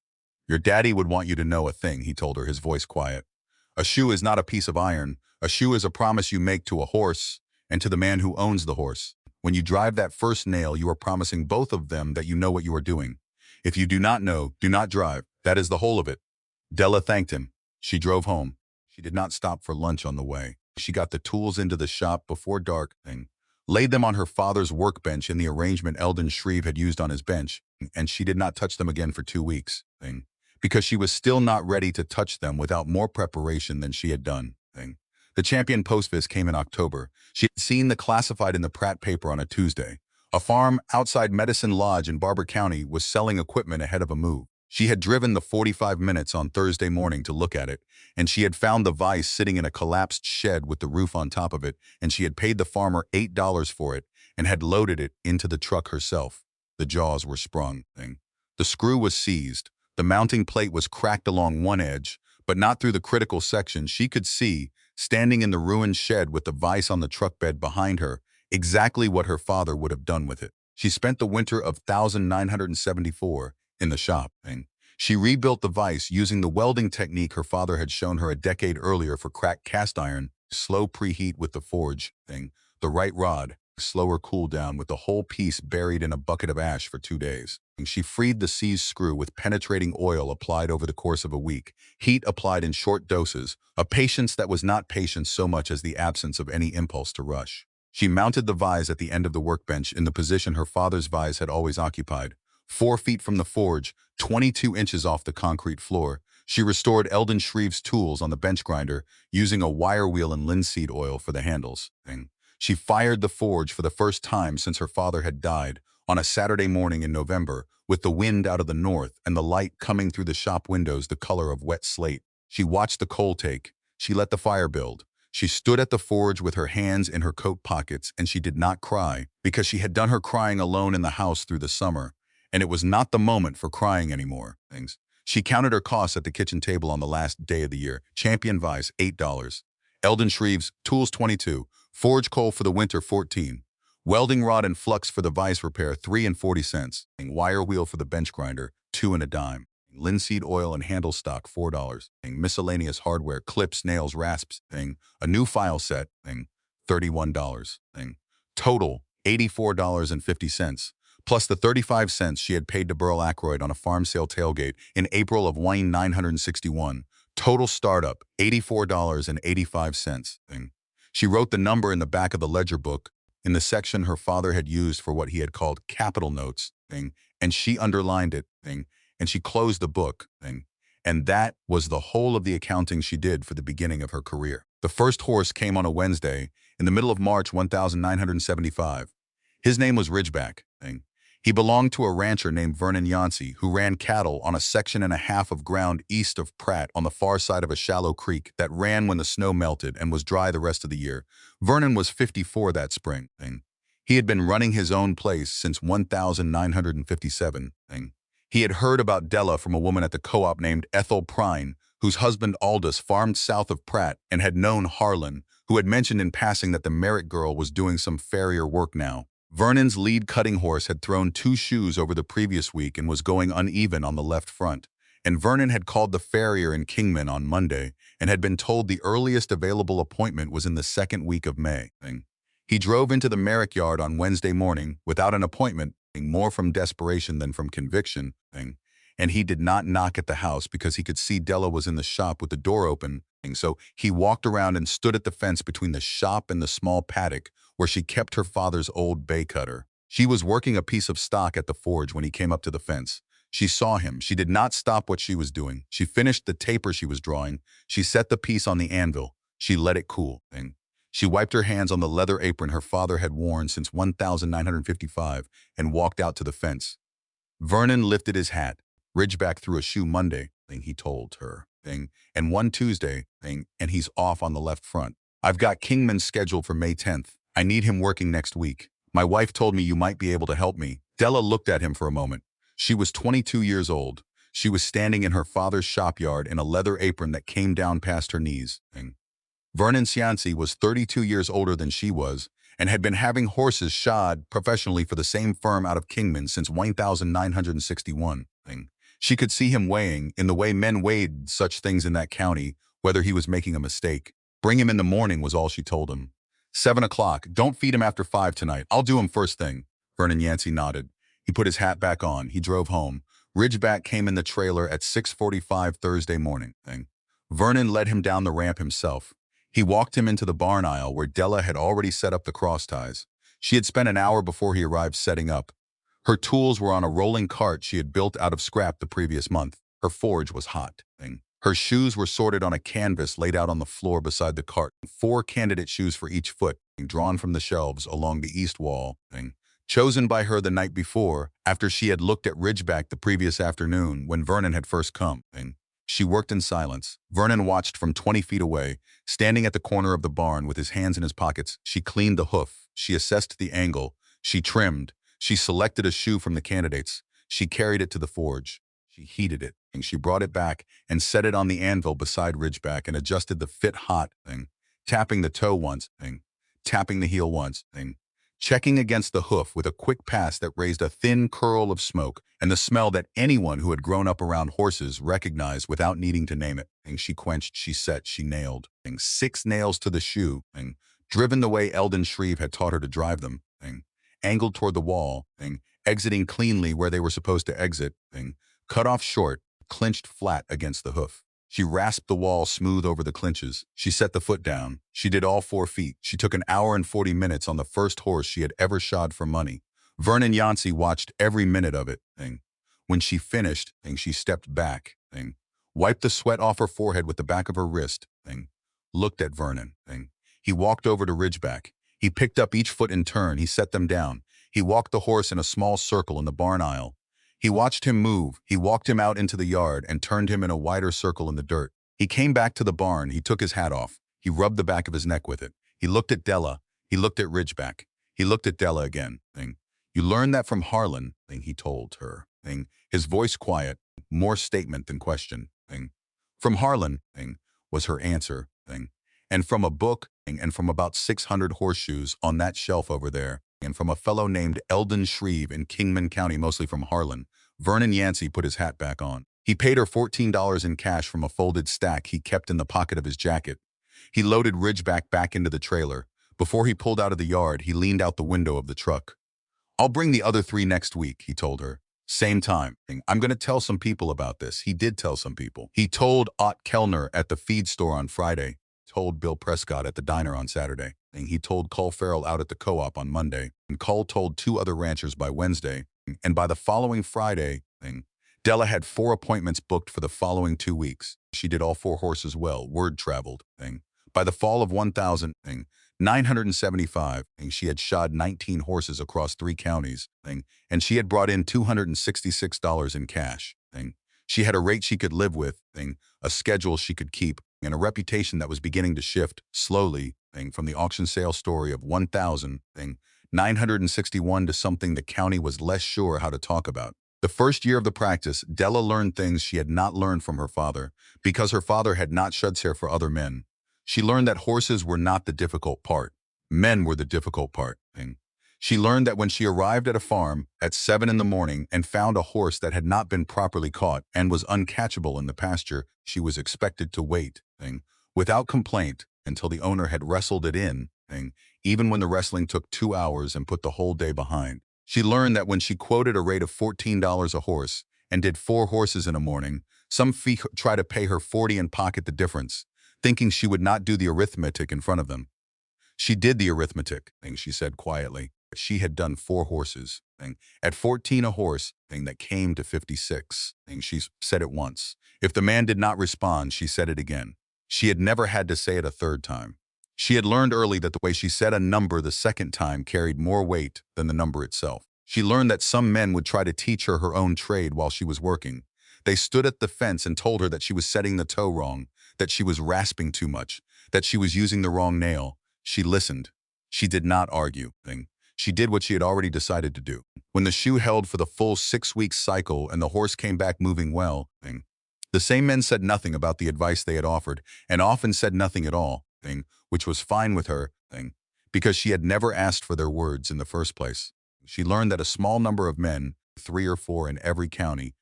Your daddy would want you to know a thing, he told her, his voice quiet. A shoe is not a piece of iron. A shoe is a promise you make to a horse and to the man who owns the horse. When you drive that first nail, you are promising both of them that you know what you are doing. If you do not know, do not drive. That is the whole of it. Della thanked him. She drove home. She did not stop for lunch on the way. She got the tools into the shop before dark, laid them on her father's workbench in the arrangement Eldon Shreve had used on his bench, and she did not touch them again for 2 weeks, because she was still not ready to touch them without more preparation than she had done. The Champion Postfist came in October. She had seen the classified in the Pratt paper on a Tuesday. A farm outside Medicine Lodge in Barber County was selling equipment ahead of a move. She had driven the 45 minutes on Thursday morning to look at it, and she had found the vise sitting in a collapsed shed with the roof on top of it, and she had paid the farmer $8 for it and had loaded it into the truck herself. The jaws were sprung. The screw was seized. The mounting plate was cracked along one edge, but not through the critical section. She could see, standing in the ruined shed with the vise on the truck bed behind her, exactly what her father would have done with it. She spent the winter of 1974 in the shop. She rebuilt the vise using the welding technique her father had shown her a decade earlier for cracked cast iron, slow preheat with the forge, the right rod, slower cool down with the whole piece buried in a bucket of ash for 2 days. She freed the seized screw with penetrating oil applied over the course of a week, heat applied in short doses, a patience that was not patience so much as the absence of any impulse to rush. She mounted the vise at the end of the workbench in the position her father's vise had always occupied, 4 feet from the forge, 22 inches off the concrete floor. She restored Eldon Shreve's tools on the bench grinder, using a wire wheel and linseed oil for the handles. She fired the forge for the first time since her father had died, on a Saturday morning in November, with the wind out of the north and the light coming through the shop windows the color of wet slate. She watched the coal take. She let the fire build. She stood at the forge with her hands in her coat pockets, and she did not cry, because she had done her crying alone in the house through the summer, and it was not the moment for crying anymore. She counted her costs at the kitchen table on the last day of the year. Champion vise, $8. Eldon Shreve's tools, $22. Forge coal for the winter, $14. Welding rod and flux for the vise repair, $3 and 40 cents. Wire wheel for the bench grinder, $2 and a dime. Linseed oil and handle stock, $4. Miscellaneous hardware, clips, nails, rasps, a new file set, $31. Total, $84.50. Plus the 35 cents she had paid to Burl Ackroyd on a farm sale tailgate in April of 1961. Total startup, $84.85. She wrote the number in the back of the ledger book, in the section her father had used for what he had called capital notes, and she underlined it, and she closed the book, and that was the whole of the accounting she did for the beginning of her career. The first horse came on a Wednesday, in the middle of March 1975. His name was Ridgeback. He belonged to a rancher named Vernon Yancey, who ran cattle on a section and a half of ground east of Pratt on the far side of a shallow creek that ran when the snow melted and was dry the rest of the year. Vernon was 54 that spring. He had been running his own place since 1957. He had heard about Della from a woman at the co-op named Ethel Prine, whose husband Aldous farmed south of Pratt, and had known Harlan, who had mentioned in passing that the Merrick girl was doing some farrier work now. Vernon's lead cutting horse had thrown 2 shoes over the previous week and was going uneven on the left front, and Vernon had called the farrier in Kingman on Monday and had been told the earliest available appointment was in the second week of May. He drove into the Merrick yard on Wednesday morning without an appointment, more from desperation than from conviction, and he did not knock at the house because he could see Della was in the shop with the door open, so he walked around and stood at the fence between the shop and the small paddock where she kept her father's old bay cutter. She was working a piece of stock at the forge when he came up to the fence. She saw him. She did not stop what she was doing. She finished the taper she was drawing. She set the piece on the anvil. She let it cool. She wiped her hands on the leather apron her father had worn since 1955 and walked out to the fence. Vernon lifted his hat. Ridgeback threw a shoe Monday, he told her, and one Tuesday, and he's off on the left front. I've got Kingman scheduled for May 10th. I need him working next week. My wife told me you might be able to help me. Della looked at him for a moment. She was 22 years old. She was standing in her father's shop yard in a leather apron that came down past her knees. Vernon Cianci was 32 years older than she was and had been having horses shod professionally for the same firm out of Kingman since 1961. She could see him weighing, in the way men weighed such things in that county, whether he was making a mistake. Bring him in the morning was all she told him. 7 o'clock. Don't feed him after 5 tonight. I'll do him first thing. Vernon Yancey nodded. He put his hat back on. He drove home. Ridgeback came in the trailer at 6:45 Thursday morning. Vernon led him down the ramp himself. He walked him into the barn aisle where Della had already set up the cross ties. She had spent an hour before he arrived setting up. Her tools were on a rolling cart she had built out of scrap the previous month. Her forge was hot. Her shoes were sorted on a canvas laid out on the floor beside the cart. 4 candidate shoes for each foot, drawn from the shelves along the east wall, chosen by her the night before, after she had looked at Ridgeback the previous afternoon when Vernon had first come. She worked in silence. Vernon watched from 20 feet away, standing at the corner of the barn with his hands in his pockets. She cleaned the hoof. She assessed the angle. She trimmed. She selected a shoe from the candidates. She carried it to the forge. She heated it, and she brought it back and set it on the anvil beside Ridgeback and adjusted the fit hot, tapping the toe once, tapping the heel once, checking against the hoof with a quick pass that raised a thin curl of smoke and the smell that anyone who had grown up around horses recognized without needing to name it. She quenched, she set, she nailed. 6 nails to the shoe, driven the way Eldon Shreve had taught her to drive them, angled toward the wall, exiting cleanly where they were supposed to exit, cut off short, clinched flat against the hoof. She rasped the wall smooth over the clinches. She set the foot down. She did all 4 feet. She took an hour and 40 minutes on the first horse she had ever shod for money. Vernon Yancey watched every minute of it. When she finished, she stepped back, wiped the sweat off her forehead with the back of her wrist, looked at Vernon. He walked over to Ridgeback. He picked up each foot in turn. He set them down. He walked the horse in a small circle in the barn aisle. He watched him move. He walked him out into the yard and turned him in a wider circle in the dirt. He came back to the barn. He took his hat off. He rubbed the back of his neck with it. He looked at Della. He looked at Ridgeback. He looked at Della again. You learned that from Harlan, he told her. His voice quiet, more statement than question. From Harlan, was her answer. And from a book, and from about 600 horseshoes on that shelf over there, and from a fellow named Eldon Shreve in Kingman County, mostly from Harlan. Vernon Yancey put his hat back on. He paid her $14 in cash from a folded stack he kept in the pocket of his jacket. He loaded Ridgeback back into the trailer. Before he pulled out of the yard, he leaned out the window of the truck. I'll bring the other 3 next week, he told her. Same time. I'm going to tell some people about this. He did tell some people. He told Ott Kellner at the feed store on Friday, told Bill Prescott at the diner on Saturday. He told Cull Farrell out at the co-op on Monday, and Cull told 2 other ranchers by Wednesday, and by the following Friday, Della had 4 appointments booked for the following 2 weeks. She did all 4 horses well. Word traveled. By the fall of 1000, 975. She had shod 19 horses across 3 counties, and she had brought in $266 in cash. She had a rate she could live with, a schedule she could keep, and a reputation that was beginning to shift slowly from the auction sale story of 1,961 to something the county was less sure how to talk about. The first year of the practice, Della learned things she had not learned from her father because her father had not shed hair for other men. She learned that horses were not the difficult part. Men were the difficult part. She learned that when she arrived at a farm at 7 in the morning and found a horse that had not been properly caught and was uncatchable in the pasture, she was expected to wait, without complaint until the owner had wrestled it in, even when the wrestling took 2 hours and put the whole day behind. She learned that when she quoted a rate of $14 a horse and did 4 horses in a morning, some fee tried to pay her 40 and pocket the difference, thinking she would not do the arithmetic in front of them. She did the arithmetic, she said quietly. She had done 4 horses. At 14 a horse, that came to 56. She said it once. If the man did not respond, she said it again. She had never had to say it a third time. She had learned early that the way she said a number the second time carried more weight than the number itself. She learned that some men would try to teach her her own trade while she was working. They stood at the fence and told her that she was setting the toe wrong, that she was rasping too much, that she was using the wrong nail. She listened. She did not argue. She did what she had already decided to do. When the shoe held for the full 6-week cycle and the horse came back moving well, the same men said nothing about the advice they had offered and often said nothing at all, which was fine with her, because she had never asked for their words in the first place. She learned that a small number of men, 3 or 4 in every county,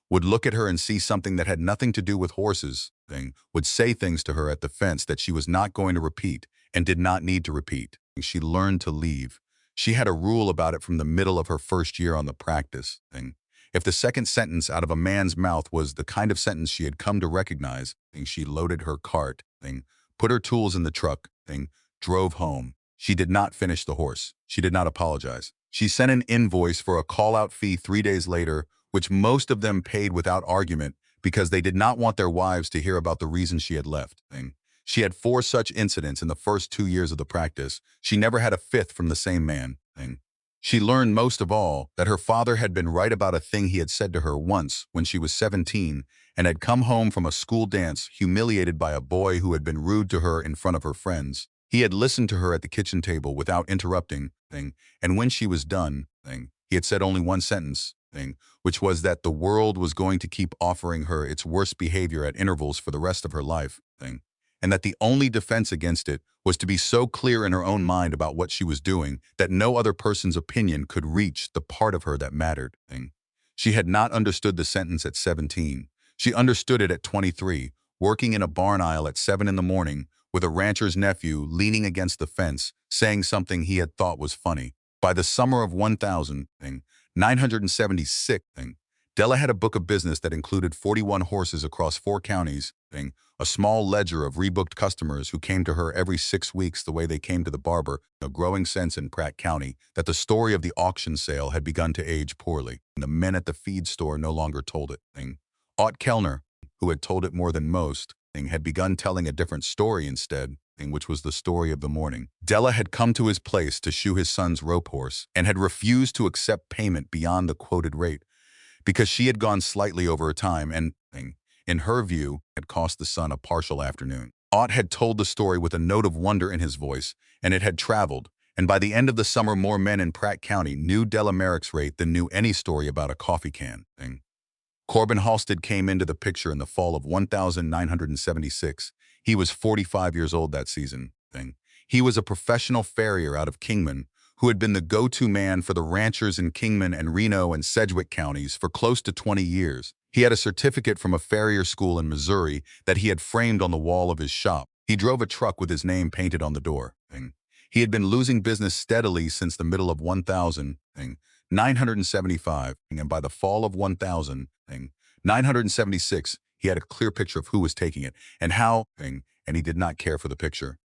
would look at her and see something that had nothing to do with horses, would say things to her at the fence that she was not going to repeat and did not need to repeat. She learned to leave. She had a rule about it from the middle of her first year on the practice. If the second sentence out of a man's mouth was the kind of sentence she had come to recognize, she loaded her cart, put her tools in the truck, drove home. She did not finish the horse. She did not apologize. She sent an invoice for a call-out fee 3 days later, which most of them paid without argument because they did not want their wives to hear about the reason she had left. She had 4 such incidents in the first 2 years of the practice. She never had a 5th from the same man. She learned most of all that her father had been right about a thing he had said to her once when she was 17 and had come home from a school dance humiliated by a boy who had been rude to her in front of her friends. He had listened to her at the kitchen table without interrupting, and when she was done, he had said only one sentence, which was that the world was going to keep offering her its worst behavior at intervals for the rest of her life, and that the only defense against it was to be so clear in her own mind about what she was doing that no other person's opinion could reach the part of her that mattered. She had not understood the sentence at 17. She understood it at 23, working in a barn aisle at 7 in the morning with a rancher's nephew leaning against the fence, saying something he had thought was funny. By the summer of 1976, Della had a book of business that included 41 horses across 4 counties, a small ledger of rebooked customers who came to her every 6 weeks the way they came to the barber, a growing sense in Pratt County that the story of the auction sale had begun to age poorly. The men at the feed store no longer told it. Ott Kellner, who had told it more than most, had begun telling a different story instead, which was the story of the morning. Della had come to his place to shoe his son's rope horse and had refused to accept payment beyond the quoted rate because she had gone slightly over her time and, in her view, had cost the son a partial afternoon. Ott had told the story with a note of wonder in his voice, and it had traveled, and by the end of the summer more men in Pratt County knew Della Merrick's rate than knew any story about a coffee can. Corbin Halstead came into the picture in the fall of 1976. He was 45 years old that season. He was a professional farrier out of Kingman who had been the go-to man for the ranchers in Kingman and Reno and Sedgwick counties for close to 20 years. He had a certificate from a farrier school in Missouri that he had framed on the wall of his shop. He drove a truck with his name painted on the door. He had been losing business steadily since the middle of 1975, and by the fall of 1976, he had a clear picture of who was taking it and how, and he did not care for the picture.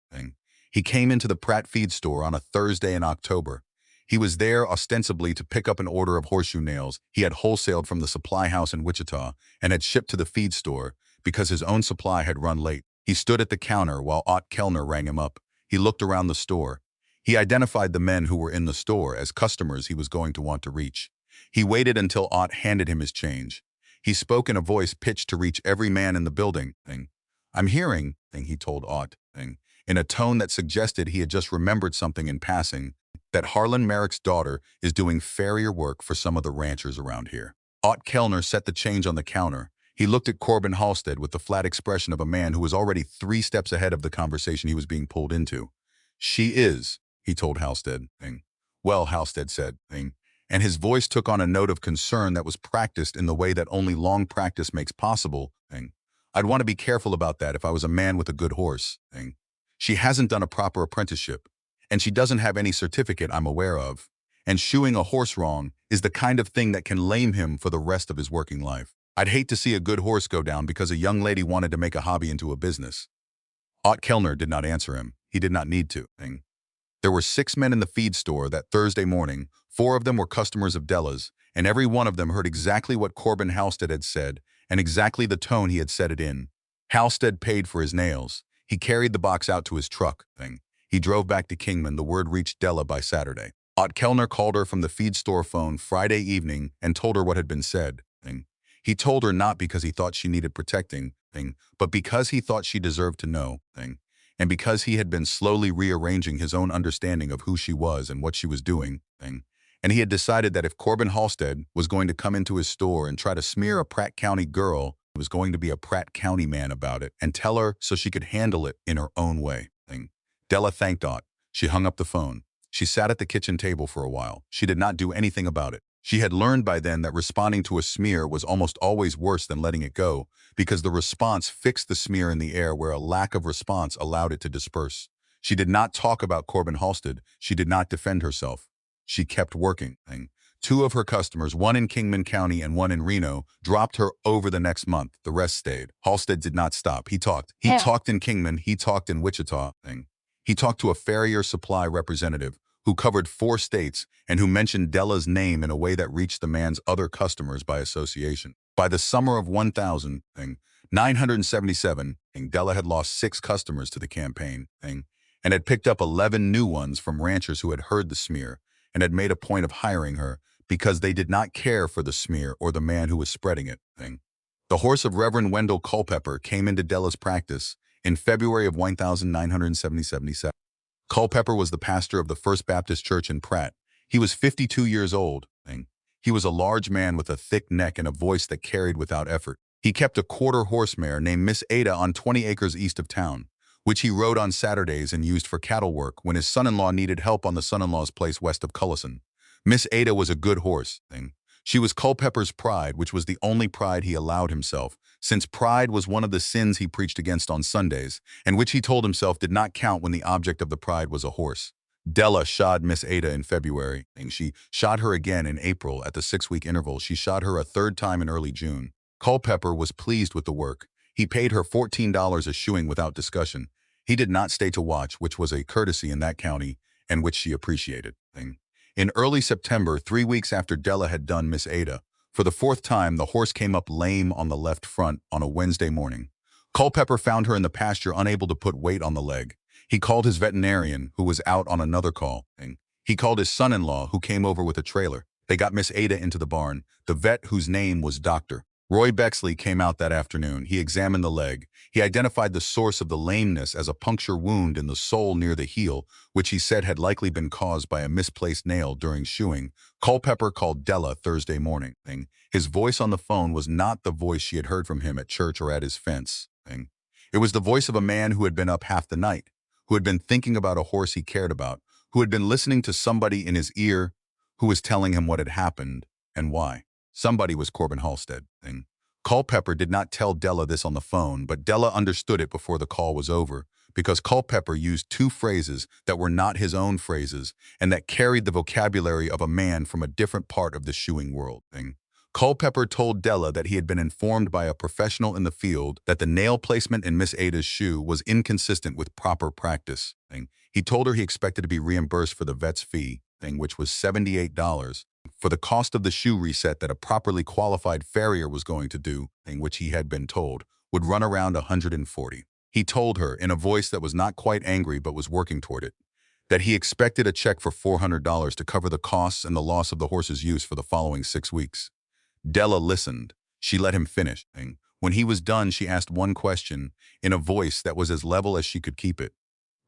He came into the Pratt feed store on a Thursday in October. He was there ostensibly to pick up an order of horseshoe nails he had wholesaled from the supply house in Wichita and had shipped to the feed store because his own supply had run late. He stood at the counter while Ott Kellner rang him up. He looked around the store. He identified the men who were in the store as customers he was going to want to reach. He waited until Ott handed him his change. He spoke in a voice pitched to reach every man in the building. I'm hearing, he told Ott, in a tone that suggested he had just remembered something in passing, that Harlan Merrick's daughter is doing farrier work for some of the ranchers around here. Ott Kellner set the change on the counter. He looked at Corbin Halstead with the flat expression of a man who was already 3 steps ahead of the conversation he was being pulled into. She is, he told Halstead. Well, Halstead said, and his voice took on a note of concern that was practiced in the way that only long practice makes possible. I'd want to be careful about that if I was a man with a good horse. She hasn't done a proper apprenticeship, and she doesn't have any certificate I'm aware of. And shoeing a horse wrong is the kind of thing that can lame him for the rest of his working life. I'd hate to see a good horse go down because a young lady wanted to make a hobby into a business. Ott Kellner did not answer him. He did not need to. There were 6 men in the feed store that Thursday morning. 4 of them were customers of Della's, and every one of them heard exactly what Corbin Halstead had said and exactly the tone he had said it in. Halstead paid for his nails. He carried the box out to his truck. He drove back to Kingman. The word reached Della by Saturday. Ott Kellner called her from the feed store phone Friday evening and told her what had been said. He told her not because he thought she needed protecting, but because he thought she deserved to know, and because he had been slowly rearranging his own understanding of who she was and what she was doing, and he had decided that if Corbin Halstead was going to come into his store and try to smear a Pratt County girl, he was going to be a Pratt County man about it and tell her so she could handle it in her own way. Della thanked Ott. She hung up the phone. She sat at the kitchen table for a while. She did not do anything about it. She had learned by then that responding to a smear was almost always worse than letting it go, because the response fixed the smear in the air where a lack of response allowed it to disperse. She did not talk about Corbin Halstead. She did not defend herself. She kept working. 2 of her customers, one in Kingman County and one in Reno, dropped her over the next month. The rest stayed. Halstead did not stop. He talked. He talked in Kingman. He talked in Wichita. He talked to a farrier supply representative who covered 4 states and who mentioned Della's name in a way that reached the man's other customers by association. By the summer of 1977, Della had lost 6 customers to the campaign and had picked up 11 new ones from ranchers who had heard the smear and had made a point of hiring her because they did not care for the smear or the man who was spreading it. The horse of Reverend Wendell Culpepper came into Della's practice in February of 1977. Culpepper was the pastor of the First Baptist Church in Pratt. He was 52 years old. He was a large man with a thick neck and a voice that carried without effort. He kept a quarter horse mare named Miss Ada on 20 acres east of town, which he rode on Saturdays and used for cattle work when his son-in-law needed help on the son-in-law's place west of Cullison. Miss Ada was a good horse. She was Culpepper's pride, which was the only pride he allowed himself, since pride was one of the sins he preached against on Sundays, and which he told himself did not count when the object of the pride was a horse. Della shod Miss Ada in February, and she shod her again in April. At the 6-week interval, she shod her a 3rd time in early June. Culpepper was pleased with the work. He paid her $14 a shoeing without discussion. He did not stay to watch, which was a courtesy in that county, and which she appreciated. In early September, 3 weeks after Della had done Miss Ada, for the 4th time, the horse came up lame on the left front on a Wednesday morning. Culpepper found her in the pasture unable to put weight on the leg. He called his veterinarian, who was out on another call. He called his son-in-law, who came over with a trailer. They got Miss Ada into the barn. The vet, whose name was Dr. Roy Bexley, came out that afternoon. He examined the leg. He identified the source of the lameness as a puncture wound in the sole near the heel, which he said had likely been caused by a misplaced nail during shoeing. Culpepper called Della Thursday morning. His voice on the phone was not the voice she had heard from him at church or at his fence. It was the voice of a man who had been up half the night, who had been thinking about a horse he cared about, who had been listening to somebody in his ear who was telling him what had happened and why. Somebody was Corbin Halstead. Culpepper did not tell Della this on the phone, but Della understood it before the call was over, because Culpepper used 2 phrases that were not his own phrases and that carried the vocabulary of a man from a different part of the shoeing world. Culpepper told Della that he had been informed by a professional in the field that the nail placement in Miss Ada's shoe was inconsistent with proper practice. He told her he expected to be reimbursed for the vet's fee, which was $78, for the cost of the shoe reset that a properly qualified farrier was going to do, which he had been told would run around $140. He told her, in a voice that was not quite angry but was working toward it, that he expected a check for $400 to cover the costs and the loss of the horse's use for the following 6 weeks. Della listened. She let him finish. When he was done, she asked one question, in a voice that was as level as she could keep it.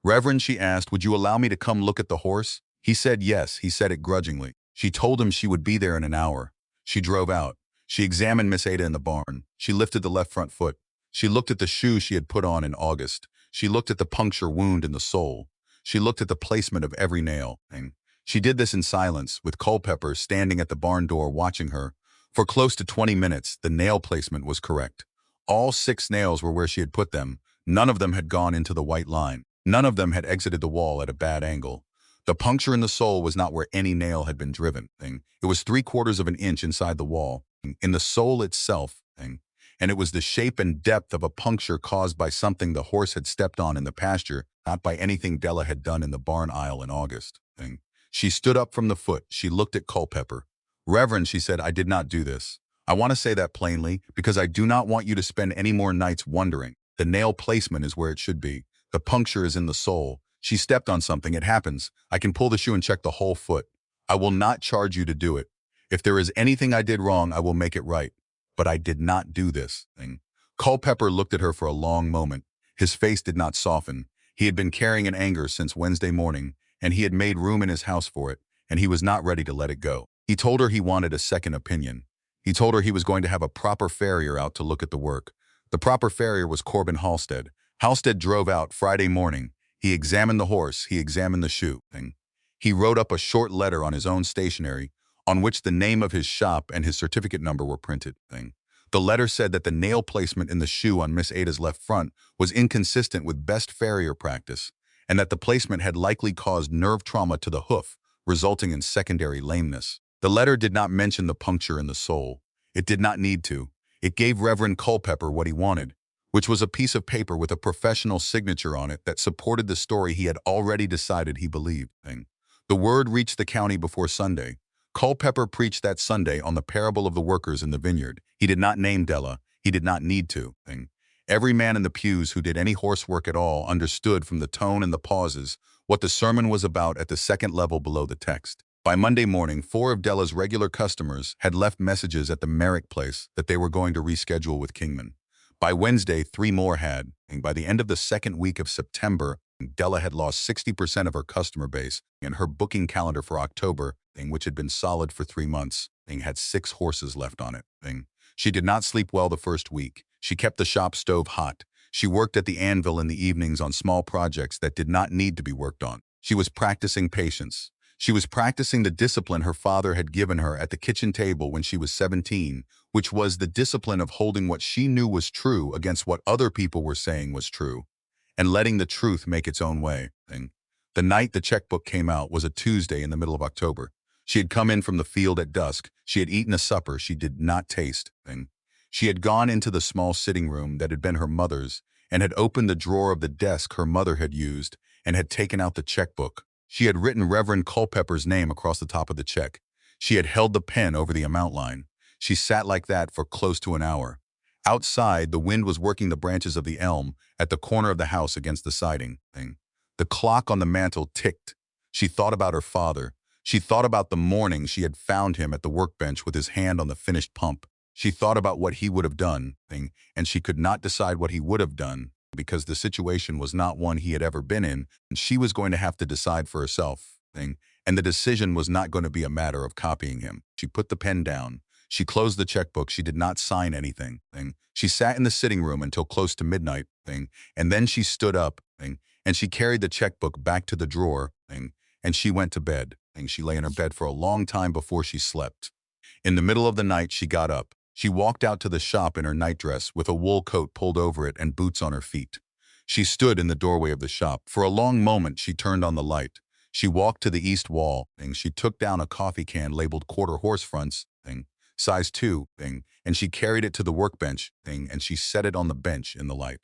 "Reverend," she asked, "would you allow me to come look at the horse?" He said yes. He said it grudgingly. She told him she would be there in an hour. She drove out. She examined Miss Ada in the barn. She lifted the left front foot. She looked at the shoe she had put on in August. She looked at the puncture wound in the sole. She looked at the placement of every nail. And she did this in silence, with Culpepper standing at the barn door watching her. For close to 20 minutes, the nail placement was correct. All 6 nails were where she had put them. None of them had gone into the white line. None of them had exited the wall at a bad angle. The puncture in the sole was not where any nail had been driven. It was 3/4 of an inch inside the wall, in the sole itself, and it was the shape and depth of a puncture caused by something the horse had stepped on in the pasture, not by anything Della had done in the barn aisle in August. She stood up from the foot. She looked at Culpepper. "Reverend," she said, "I did not do this. I want to say that plainly, because I do not want you to spend any more nights wondering. The nail placement is where it should be. The puncture is in the sole. She stepped on something. It happens. I can pull the shoe and check the whole foot. I will not charge you to do it. If there is anything I did wrong, I will make it right. But I did not do this." Culpepper looked at her for a long moment. His face did not soften. He had been carrying an anger since Wednesday morning, and he had made room in his house for it, and he was not ready to let it go. He told her he wanted a second opinion. He told her he was going to have a proper farrier out to look at the work. The proper farrier was Corbin Halstead. Halstead drove out Friday morning. He examined the horse. He examined the shoe. He wrote up a short letter on his own stationery, on which the name of his shop and his certificate number were printed. The letter said that the nail placement in the shoe on Miss Ada's left front was inconsistent with best farrier practice, and that the placement had likely caused nerve trauma to the hoof, resulting in secondary lameness. The letter did not mention the puncture in the sole. It did not need to. It gave Reverend Culpepper what he wanted, which was a piece of paper with a professional signature on it that supported the story he had already decided he believed. The word reached the county before Sunday. Culpepper preached that Sunday on the parable of the workers in the vineyard. He did not name Della. He did not need to. Every man in the pews who did any horse work at all understood from the tone and the pauses what the sermon was about at the second level below the text. By Monday morning, 4 of Della's regular customers had left messages at the Merrick place that they were going to reschedule with Kingman. By Wednesday, 3 more had, and by the end of the second week of September, Della had lost 60% of her customer base, and her booking calendar for October, which had been solid for 3 months, had 6 horses left on it. She did not sleep well the first week. She kept the shop stove hot. She worked at the anvil in the evenings on small projects that did not need to be worked on. She was practicing patience. She was practicing the discipline her father had given her at the kitchen table when she was 17, which was the discipline of holding what she knew was true against what other people were saying was true, and letting the truth make its own way. The night the checkbook came out was a Tuesday in the middle of October. She had come in from the field at dusk. She had eaten a supper she did not taste. She had gone into the small sitting room that had been her mother's and had opened the drawer of the desk her mother had used and had taken out the checkbook. She had written Reverend Culpepper's name across the top of the check. She had held the pen over the amount line. She sat like that for close to an hour. Outside, the wind was working the branches of the elm at the corner of the house against the siding. The clock on the mantel ticked. She thought about her father. She thought about the morning she had found him at the workbench with his hand on the finished pump. She thought about what he would have done, and she could not decide what he would have done because the situation was not one he had ever been in, and she was going to have to decide for herself, and the decision was not going to be a matter of copying him. She put the pen down. She closed the checkbook. She did not sign anything. She sat in the sitting room until close to midnight, and then she stood up, and she carried the checkbook back to the drawer, and she went to bed. She lay in her bed for a long time before she slept. In the middle of the night, she got up. She walked out to the shop in her nightdress with a wool coat pulled over it and boots on her feet. She stood in the doorway of the shop. For a long moment, she turned on the light. She walked to the east wall, she took down a coffee can labeled quarter horse fronts, size 2, and she carried it to the workbench, and she set it on the bench in the light,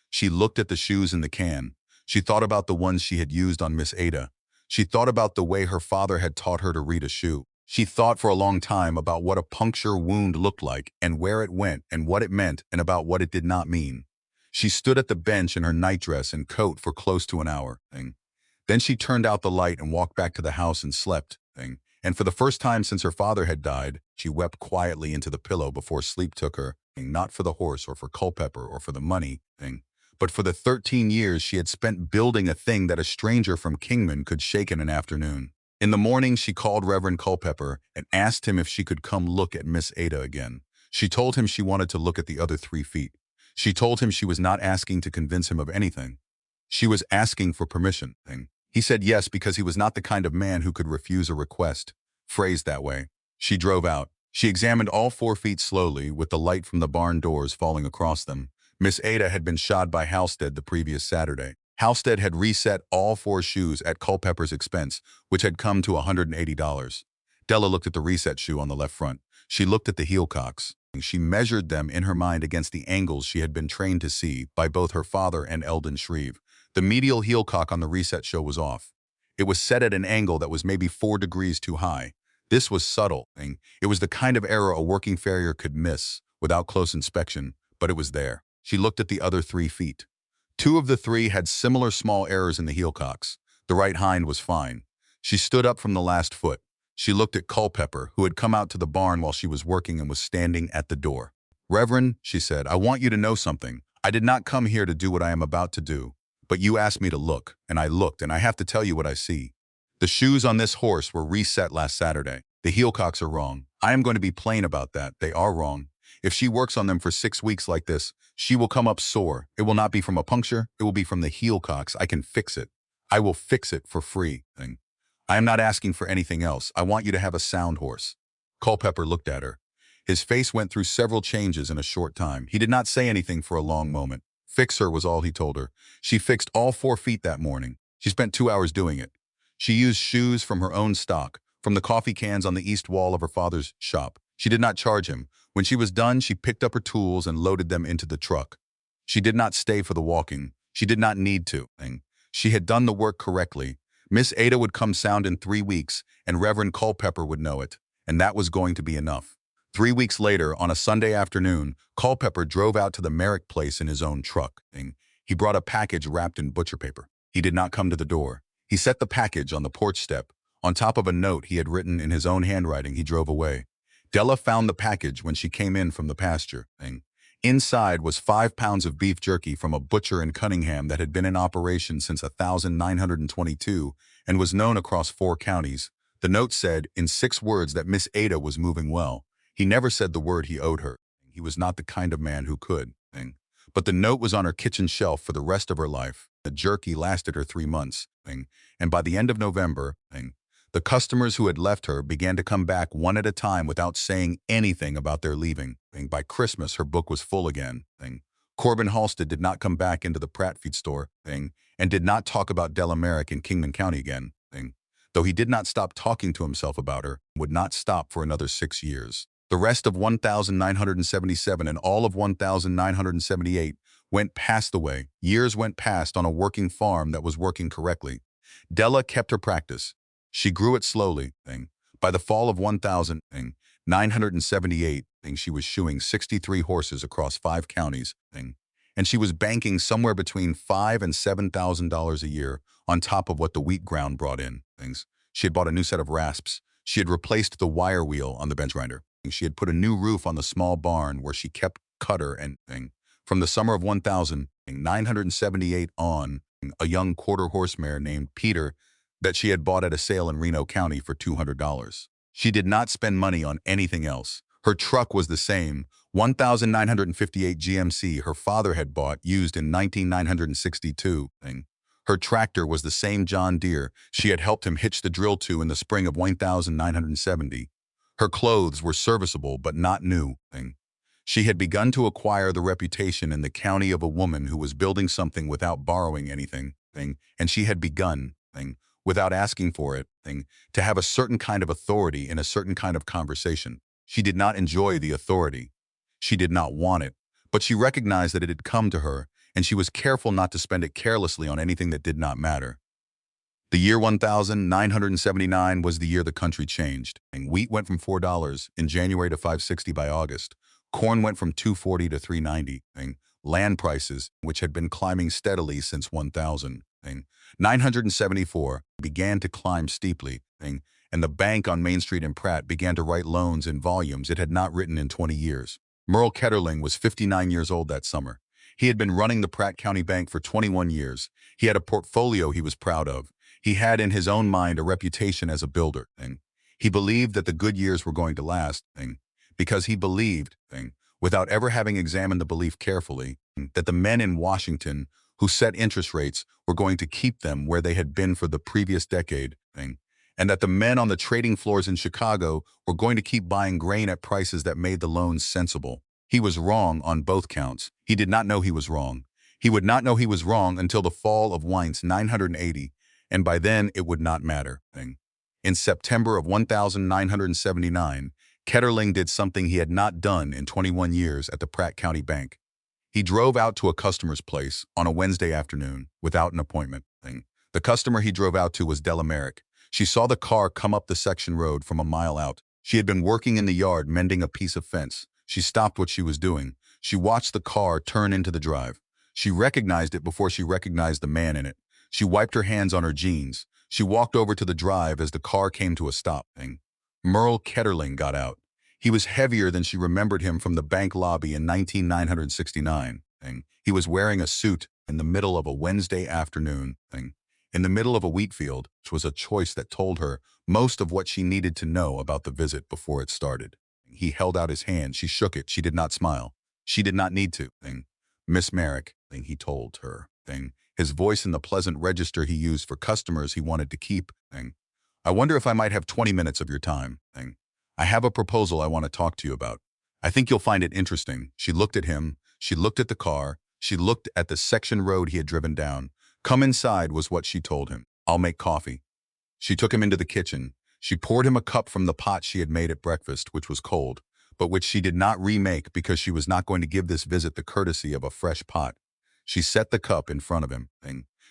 She looked at the shoes in the can. She thought about the ones she had used on Miss Ada. She thought about the way her father had taught her to read a shoe. She thought for a long time about what a puncture wound looked like and where it went and what it meant and about what it did not mean. She stood at the bench in her nightdress and coat for close to an hour. Then she turned out the light and walked back to the house and slept. And for the first time since her father had died, she wept quietly into the pillow before sleep took her, not for the horse or for Culpepper or for the money, but for the 13 years she had spent building a thing that a stranger from Kingman could shake in an afternoon. In the morning, she called Reverend Culpepper and asked him if she could come look at Miss Ada again. She told him she wanted to look at the other 3 feet. She told him she was not asking to convince him of anything. She was asking for permission. He said yes because he was not the kind of man who could refuse a request. Phrased that way. She drove out. She examined all 4 feet slowly, with the light from the barn doors falling across them. Miss Ada had been shod by Halstead the previous Saturday. Halstead had reset all 4 shoes at Culpepper's expense, which had come to $180. Della looked at the reset shoe on the left front. She looked at the heelcocks. She measured them in her mind against the angles she had been trained to see by both her father and Eldon Shreve. The medial heelcock on the reset shoe was off. It was set at an angle that was maybe 4 degrees too high. This was subtle. It was the kind of error a working farrier could miss without close inspection, but it was there. She looked at the other 3 feet. 2 of the 3 had similar small errors in the heelcocks. The right hind was fine. She stood up from the last foot. She looked at Culpepper, who had come out to the barn while she was working and was standing at the door. "Reverend," she said, "I want you to know something. I did not come here to do what I am about to do. But you asked me to look, and I looked, and I have to tell you what I see. The shoes on this horse were reset last Saturday. The heelcocks are wrong. I am going to be plain about that. They are wrong. If she works on them for 6 weeks like this, she will come up sore. It will not be from a puncture. It will be from the heelcocks. I can fix it. I will fix it for free. I am not asking for anything else. I want you to have a sound horse." Culpepper looked at her. His face went through several changes in a short time. He did not say anything for a long moment. Fix her was all he told her. She fixed all 4 feet that morning. She spent 2 hours doing it. She used shoes from her own stock, from the coffee cans on the east wall of her father's shop. She did not charge him. When she was done, she picked up her tools and loaded them into the truck. She did not stay for the walking. She did not need to. She had done the work correctly. Miss Ada would come sound in 3 weeks, and Reverend Culpepper would know it, and that was going to be enough. 3 weeks later, on a Sunday afternoon, Culpepper drove out to the Merrick place in his own truck. He brought a package wrapped in butcher paper. He did not come to the door. He set the package on the porch step. On top of a note he had written in his own handwriting, he drove away. Della found the package when she came in from the pasture. Inside was 5 pounds of beef jerky from a butcher in Cunningham that had been in operation since 1922 and was known across 4 counties. The note said, in 6 words, that Miss Ada was moving well. He never said the word he owed her. He was not the kind of man who could. But the note was on her kitchen shelf for the rest of her life. The jerky lasted her 3 months. And by the end of November, the customers who had left her began to come back one at a time without saying anything about their leaving. By Christmas, her book was full again. Corbin Halstead did not come back into the Pratt feed store, and did not talk about Della Merrick in Kingman County again. Though he did not stop talking to himself about her, would not stop for another 6 years. The rest of 1977 and all of 1978 went past the way. Years went past on a working farm that was working correctly. Della kept her practice. She grew it slowly. By the fall of 1978, she was shoeing 63 horses across 5 counties, and she was banking somewhere between $5,000 and $7,000 a year on top of what the wheat ground brought in. She had bought a new set of rasps. She had replaced the wire wheel on the bench grinder. She had put a new roof on the small barn where she kept Cutter and from the summer of 1978 on, a young quarter horse mare named Peter that she had bought at a sale in Reno County for $200. She did not spend money on anything else. Her truck was the same, 1958 GMC her father had bought, used in 1962. Her tractor was the same John Deere she had helped him hitch the drill to in the spring of 1970. Her clothes were serviceable but not new. She had begun to acquire the reputation in the county of a woman who was building something without borrowing anything, and she had begun, without asking for it, to have a certain kind of authority in a certain kind of conversation. She did not enjoy the authority. She did not want it, but she recognized that it had come to her, and she was careful not to spend it carelessly on anything that did not matter. The year 1979 was the year the country changed. Wheat went from $4 in January to $5.60 by August. Corn went from $2.40 to $3.90. land prices, which had been climbing steadily since 1974, began to climb steeply, and the bank on Main Street in Pratt began to write loans in volumes it had not written in 20 years. Merle Ketterling was 59 years old that summer. He had been running the Pratt County Bank for 21 years. He had a portfolio he was proud of. He had in his own mind a reputation as a builder. He believed that the good years were going to last, because he believed, without ever having examined the belief carefully, that the men in Washington who set interest rates were going to keep them where they had been for the previous decade, and that the men on the trading floors in Chicago were going to keep buying grain at prices that made the loans sensible. He was wrong on both counts. He did not know he was wrong. He would not know he was wrong until the fall of Weinz 980, and by then it would not matter. In September of 1979, Ketterling did something he had not done in 21 years at the Pratt County Bank. He drove out to a customer's place on a Wednesday afternoon without an appointment. The customer he drove out to was Della Merrick. She saw the car come up the section road from a mile out. She had been working in the yard mending a piece of fence. She stopped what she was doing. She watched the car turn into the drive. She recognized it before she recognized the man in it. She wiped her hands on her jeans. She walked over to the drive as the car came to a stop. Merle Ketterling got out. He was heavier than she remembered him from the bank lobby in 1969. He was wearing a suit in the middle of a Wednesday afternoon, in the middle of a wheat field, which was a choice that told her most of what she needed to know about the visit before it started. He held out his hand. She shook it. She did not smile. She did not need to. Miss Merrick, he told her. His voice in the pleasant register he used for customers he wanted to keep. I wonder if I might have 20 minutes of your time. I have a proposal I want to talk to you about. I think you'll find it interesting. She looked at him. She looked at the car. She looked at the section road he had driven down. Come inside was what she told him. I'll make coffee. She took him into the kitchen. She poured him a cup from the pot she had made at breakfast, which was cold, but which she did not remake because she was not going to give this visit the courtesy of a fresh pot. She set the cup in front of him.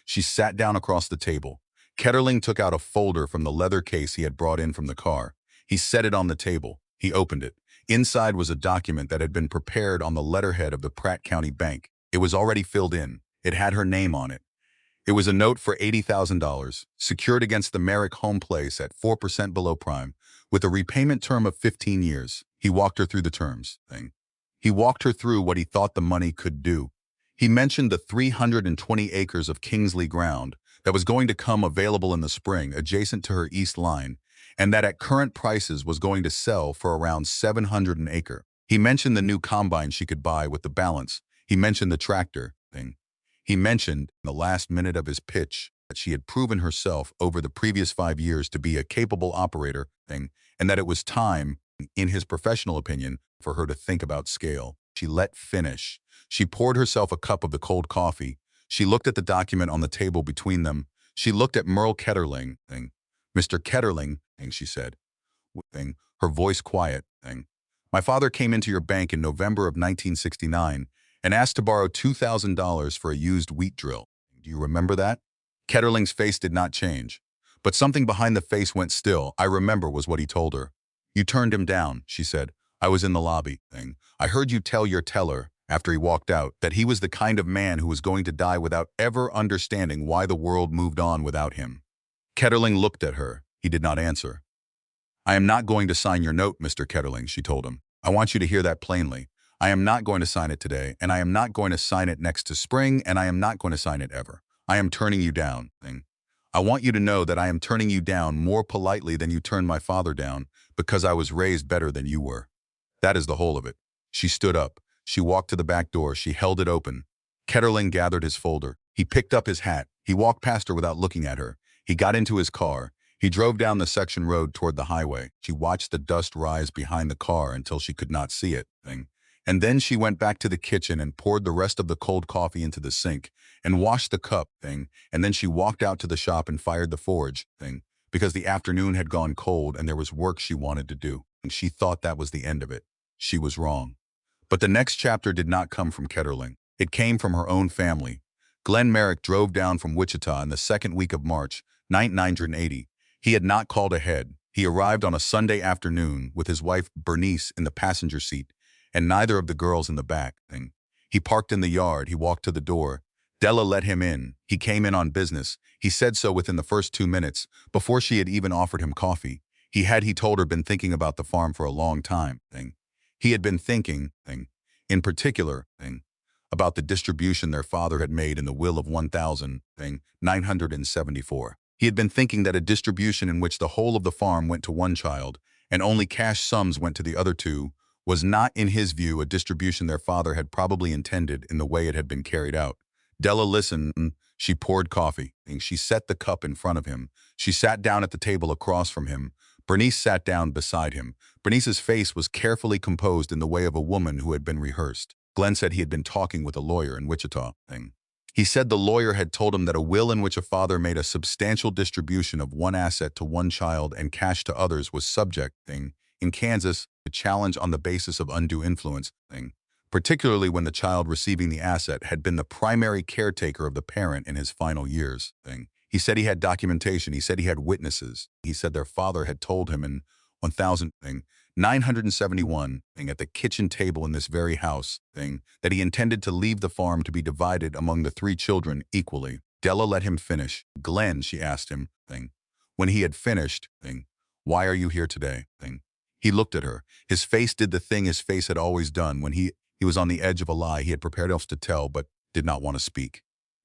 She sat down across the table. Ketterling took out a folder from the leather case he had brought in from the car. He set it on the table. He opened it. Inside was a document that had been prepared on the letterhead of the Pratt County Bank. It was already filled in. It had her name on it. It was a note for $80,000, secured against the Merrick home place at 4% below prime, with a repayment term of 15 years. He walked her through the terms. He walked her through what he thought the money could do. He mentioned the 320 acres of Kingsley ground that was going to come available in the spring adjacent to her east line, and that at current prices was going to sell for around $700 an acre. He mentioned the new combine she could buy with the balance. He mentioned the tractor. He mentioned in the last minute of his pitch that she had proven herself over the previous 5 years to be a capable operator, and that it was time, in his professional opinion, for her to think about scale. She let finish. She poured herself a cup of the cold coffee. She looked at the document on the table between them. She looked at Merle Ketterling. Mr. Ketterling, she said, her voice quiet. My father came into your bank in November of 1969 and asked to borrow $2,000 for a used wheat drill. Do you remember that? Ketterling's face did not change, but something behind the face went still. I remember was what he told her. You turned him down, she said. I was in the lobby. I heard you tell your teller, after he walked out, that he was the kind of man who was going to die without ever understanding why the world moved on without him. Ketterling looked at her. He did not answer. I am not going to sign your note, Mr. Ketterling, she told him. I want you to hear that plainly. I am not going to sign it today, and I am not going to sign it next to spring, and I am not going to sign it ever. I am turning you down. I want you to know that I am turning you down more politely than you turned my father down, because I was raised better than you were. That is the whole of it. She stood up. She walked to the back door. She held it open. Ketterling gathered his folder. He picked up his hat. He walked past her without looking at her. He got into his car. He drove down the section road toward the highway. She watched the dust rise behind the car until she could not see it. And then she went back to the kitchen and poured the rest of the cold coffee into the sink and washed the cup, and then she walked out to the shop and fired the forge, because the afternoon had gone cold and there was work she wanted to do, and she thought that was the end of it. She was wrong. But the next chapter did not come from Ketterling. It came from her own family. Glenn Merrick drove down from Wichita in the second week of March, 1980. He had not called ahead. He arrived on a Sunday afternoon with his wife Bernice in the passenger seat, and neither of the girls in the back. He parked in the yard. He walked to the door. Della let him in. He came in on business. He said so within the first 2 minutes, before she had even offered him coffee. He told her, been thinking about the farm for a long time. He had been thinking, in particular, about the distribution their father had made in the will of 1,974. He had been thinking that a distribution in which the whole of the farm went to one child, and only cash sums went to the other two, was not, in his view, a distribution their father had probably intended in the way it had been carried out. Della listened. She poured coffee. She set the cup in front of him. She sat down at the table across from him. Bernice sat down beside him. Bernice's face was carefully composed in the way of a woman who had been rehearsed. Glenn said he had been talking with a lawyer in Wichita. He said the lawyer had told him that a will in which a father made a substantial distribution of one asset to one child and cash to others was subject, in Kansas, to challenge on the basis of undue influence, particularly when the child receiving the asset had been the primary caretaker of the parent in his final years. He said he had documentation. He said he had witnesses. He said their father had told him in 1971 at the kitchen table in this very house that he intended to leave the farm to be divided among the three children equally. Della let him finish. Glenn, she asked him, when he had finished, why are you here today? He looked at her. His face did the thing his face had always done when he was on the edge of a lie he had prepared else to tell but did not want to speak.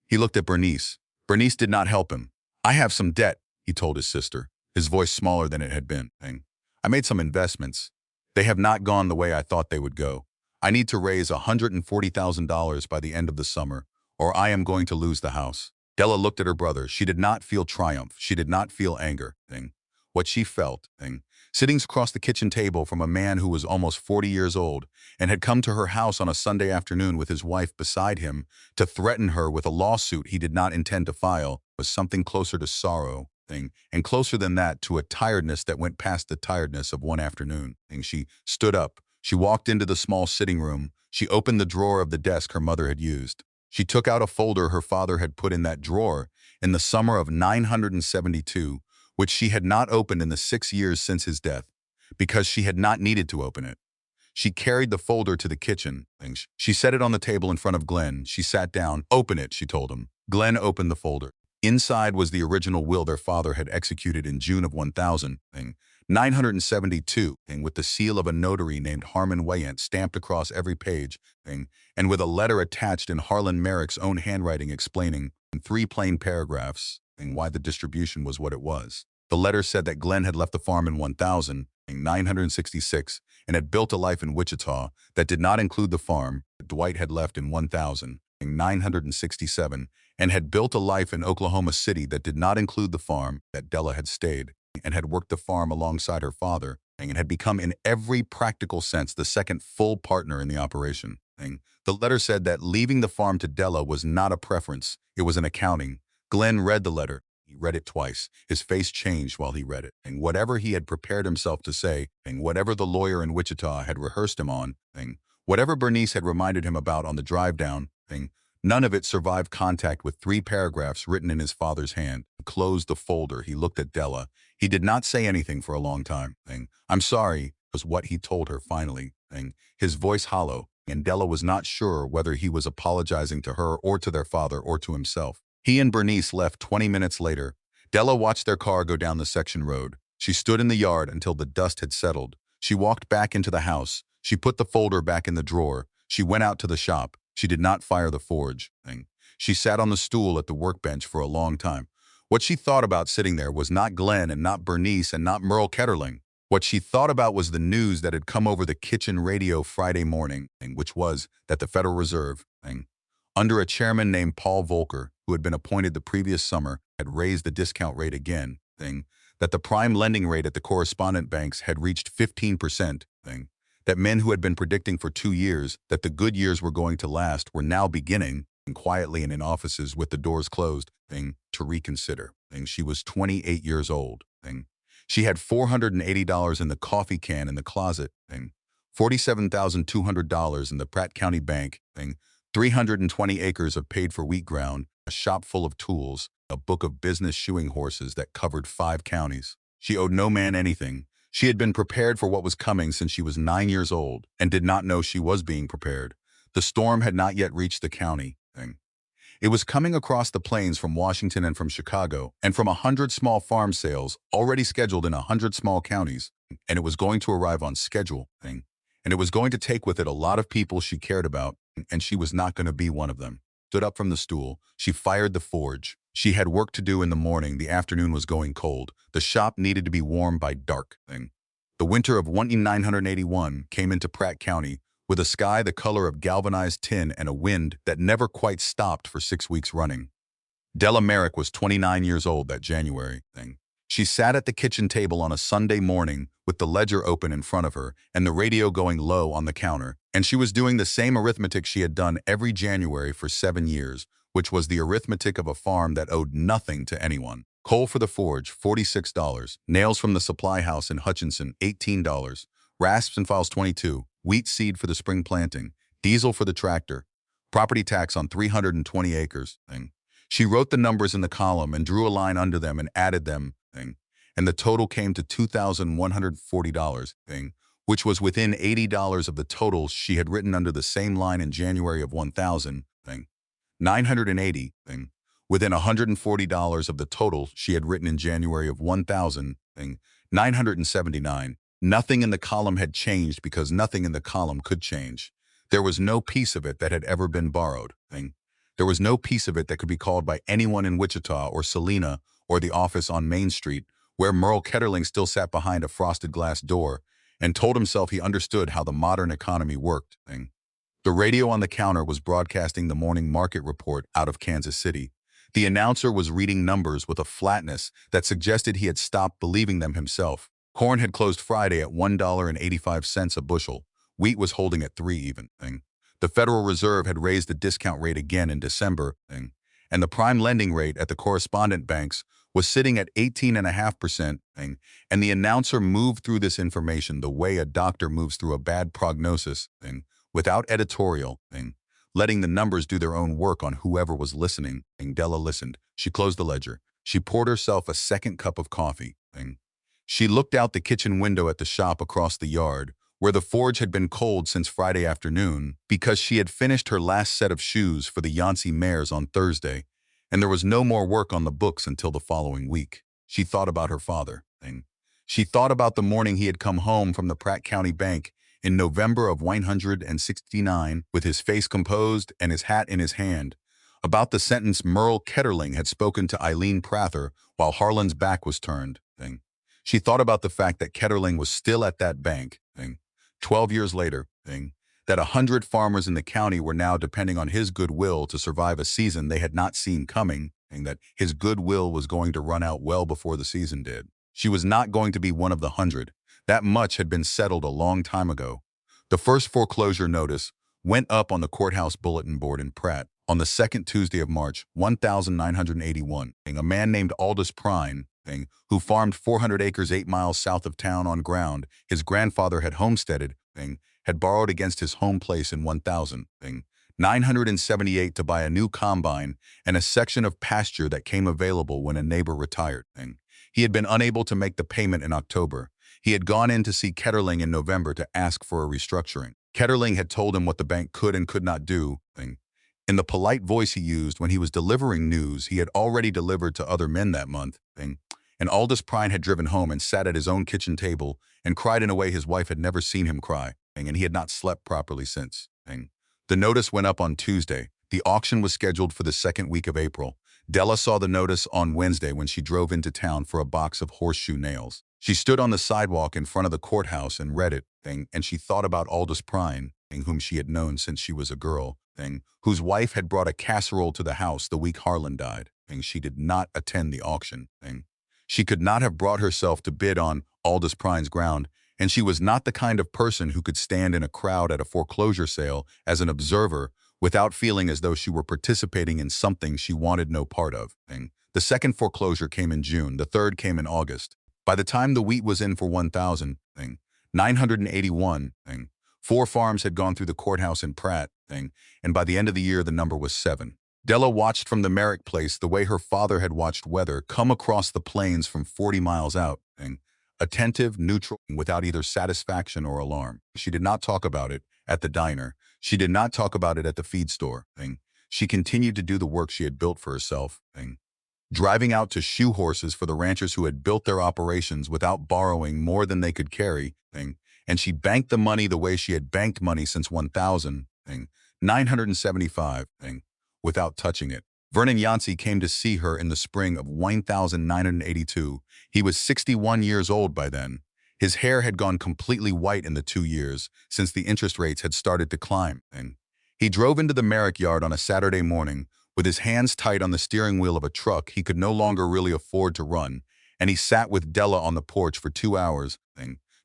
He looked at Bernice. Bernice did not help him. I have some debt, he told his sister, his voice smaller than it had been. I made some investments. They have not gone the way I thought they would go. I need to raise $140,000 by the end of the summer, or I am going to lose the house. Della looked at her brother. She did not feel triumph. She did not feel anger. What she felt, sitting across the kitchen table from a man who was almost 40 years old and had come to her house on a Sunday afternoon with his wife beside him to threaten her with a lawsuit he did not intend to file, was something closer to sorrow, and closer than that to a tiredness that went past the tiredness of one afternoon. She stood up. She walked into the small sitting room. She opened the drawer of the desk her mother had used. She took out a folder her father had put in that drawer in the summer of 972, which she had not opened in the 6 years since his death, because she had not needed to open it. She carried the folder to the kitchen. She set it on the table in front of Glenn. She sat down. Open it, she told him. Glenn opened the folder. Inside was the original will their father had executed in June of 1972, with the seal of a notary named Harmon Wayant stamped across every page, and with a letter attached in Harlan Merrick's own handwriting explaining, in 3 plain paragraphs, why the distribution was what it was. The letter said that Glenn had left the farm in 1966 and had built a life in Wichita that did not include the farm that Dwight had left in 1967 and had built a life in Oklahoma City that did not include the farm that Della had stayed and had worked the farm alongside her father and had become in every practical sense the second full partner in the operation. The letter said that leaving the farm to Della was not a preference, it was an accounting. Glenn read the letter. He read it twice. His face changed while he read it. And whatever he had prepared himself to say, and whatever the lawyer in Wichita had rehearsed him on, whatever Bernice had reminded him about on the drive down, none of it survived contact with 3 paragraphs written in his father's hand. He closed the folder. He looked at Della. He did not say anything for a long time. I'm sorry, was what he told her finally, his voice hollow, and Della was not sure whether he was apologizing to her or to their father or to himself. He and Bernice left 20 minutes later. Della watched their car go down the section road. She stood in the yard until the dust had settled. She walked back into the house. She put the folder back in the drawer. She went out to the shop. She did not fire the forge. She sat on the stool at the workbench for a long time. What she thought about sitting there was not Glenn and not Bernice and not Merle Ketterling. What she thought about was the news that had come over the kitchen radio Friday morning, which was that the Federal Reserve, under a chairman named Paul Volcker, who had been appointed the previous summer, had raised the discount rate again, that the prime lending rate at the correspondent banks had reached 15%, that men who had been predicting for 2 years that the good years were going to last were now beginning, quietly and in offices with the doors closed, to reconsider. She was 28 years old. She had $480 in the coffee can in the closet, $47,200 in the Pratt County Bank, 320 acres of paid-for wheat ground, a shop full of tools, a book of business shoeing horses that covered 5 counties. She owed no man anything. She had been prepared for what was coming since she was 9 years old and did not know she was being prepared. The storm had not yet reached the county. It was coming across the plains from Washington and from Chicago, and from 100 small farm sales already scheduled in 100 small counties, and it was going to arrive on schedule. And it was going to take with it a lot of people she cared about, and she was not going to be one of them. Stood up from the stool, she fired the forge. She had work to do in the morning. The afternoon was going cold. The shop needed to be warm by dark. The winter of 1981 came into Pratt County with a sky the color of galvanized tin and a wind that never quite stopped for 6 weeks running. Della Merrick was 29 years old that January. She sat at the kitchen table on a Sunday morning with the ledger open in front of her and the radio going low on the counter, and she was doing the same arithmetic she had done every January for 7 years, which was the arithmetic of a farm that owed nothing to anyone. Coal for the forge, $46. Nails from the supply house in Hutchinson, $18. Rasps and files, $22. Wheat seed for the spring planting. Diesel for the tractor. Property tax on 320 acres. She wrote the numbers in the column and drew a line under them and added them. And the total came to $2,140, which was within $80 of the total she had written under the same line in January of 1,000. 980, within $140 of the total she had written in January of 1,000, 979. Nothing in the column had changed because nothing in the column could change. There was no piece of it that had ever been borrowed. There was no piece of it that could be called by anyone in Wichita or Salina or the office on Main Street, where Merle Ketterling still sat behind a frosted glass door and told himself he understood how the modern economy worked. The radio on the counter was broadcasting the morning market report out of Kansas City. The announcer was reading numbers with a flatness that suggested he had stopped believing them himself. Corn had closed Friday at $1.85 a bushel. Wheat was holding at $3 even. The Federal Reserve had raised the discount rate again in December, and the prime lending rate at the correspondent banks was sitting at 18.5%, and the announcer moved through this information the way a doctor moves through a bad prognosis, without editorial, letting the numbers do their own work on whoever was listening. Della listened. She closed the ledger. She poured herself a second cup of coffee. She looked out the kitchen window at the shop across the yard, where the forge had been cold since Friday afternoon because she had finished her last set of shoes for the Yancey mares on Thursday, and there was no more work on the books until the following week. She thought about her father. She thought about the morning he had come home from the Pratt County Bank in November of 1969 with his face composed and his hat in his hand, about the sentence Merle Ketterling had spoken to Eileen Prather while Harlan's back was turned. She thought about the fact that Ketterling was still at that bank, 12 years later, that 100 farmers in the county were now depending on his goodwill to survive a season they had not seen coming, and that his goodwill was going to run out well before the season did. She was not going to be one of the 100. That much had been settled a long time ago. The first foreclosure notice went up on the courthouse bulletin board in Pratt on the second Tuesday of March, 1981. A man named Aldous Prine, who farmed 400 acres 8 miles south of town on ground his grandfather had homesteaded, had borrowed against his home place in 1978 to buy a new combine and a section of pasture that came available when a neighbor retired. He had been unable to make the payment in October. He had gone in to see Ketterling in November to ask for a restructuring. Ketterling had told him what the bank could and could not do. In the polite voice he used when he was delivering news he had already delivered to other men that month. And Aldous Prine had driven home and sat at his own kitchen table and cried in a way his wife had never seen him cry, and he had not slept properly since. The notice went up on Tuesday. The auction was scheduled for the second week of April. Della saw the notice on Wednesday when she drove into town for a box of horseshoe nails. She stood on the sidewalk in front of the courthouse and read it, and she thought about Aldous Prine, whom she had known since she was a girl, whose wife had brought a casserole to the house the week Harlan died. She did not attend the auction. She could not have brought herself to bid on Aldous Prine's ground, and she was not the kind of person who could stand in a crowd at a foreclosure sale as an observer without feeling as though she were participating in something she wanted no part of. The second foreclosure came in June. The third came in August. By the time the wheat was in for 1,981, 4 farms had gone through the courthouse in Pratt, and by the end of the year the number was 7. Della watched from the Merrick place the way her father had watched weather come across the plains from 40 miles out, attentive, neutral, without either satisfaction or alarm. She did not talk about it at the diner. She did not talk about it at the feed store. She continued to do the work she had built for herself. Driving out to shoe horses for the ranchers who had built their operations without borrowing more than they could carry. And she banked the money the way she had banked money since 1975, without touching it. Vernon Yancey came to see her in the spring of 1982. He was 61 years old by then. His hair had gone completely white in the 2 years since the interest rates had started to climb. He drove into the Merrick yard on a Saturday morning with his hands tight on the steering wheel of a truck he could no longer really afford to run, and he sat with Della on the porch for 2 hours,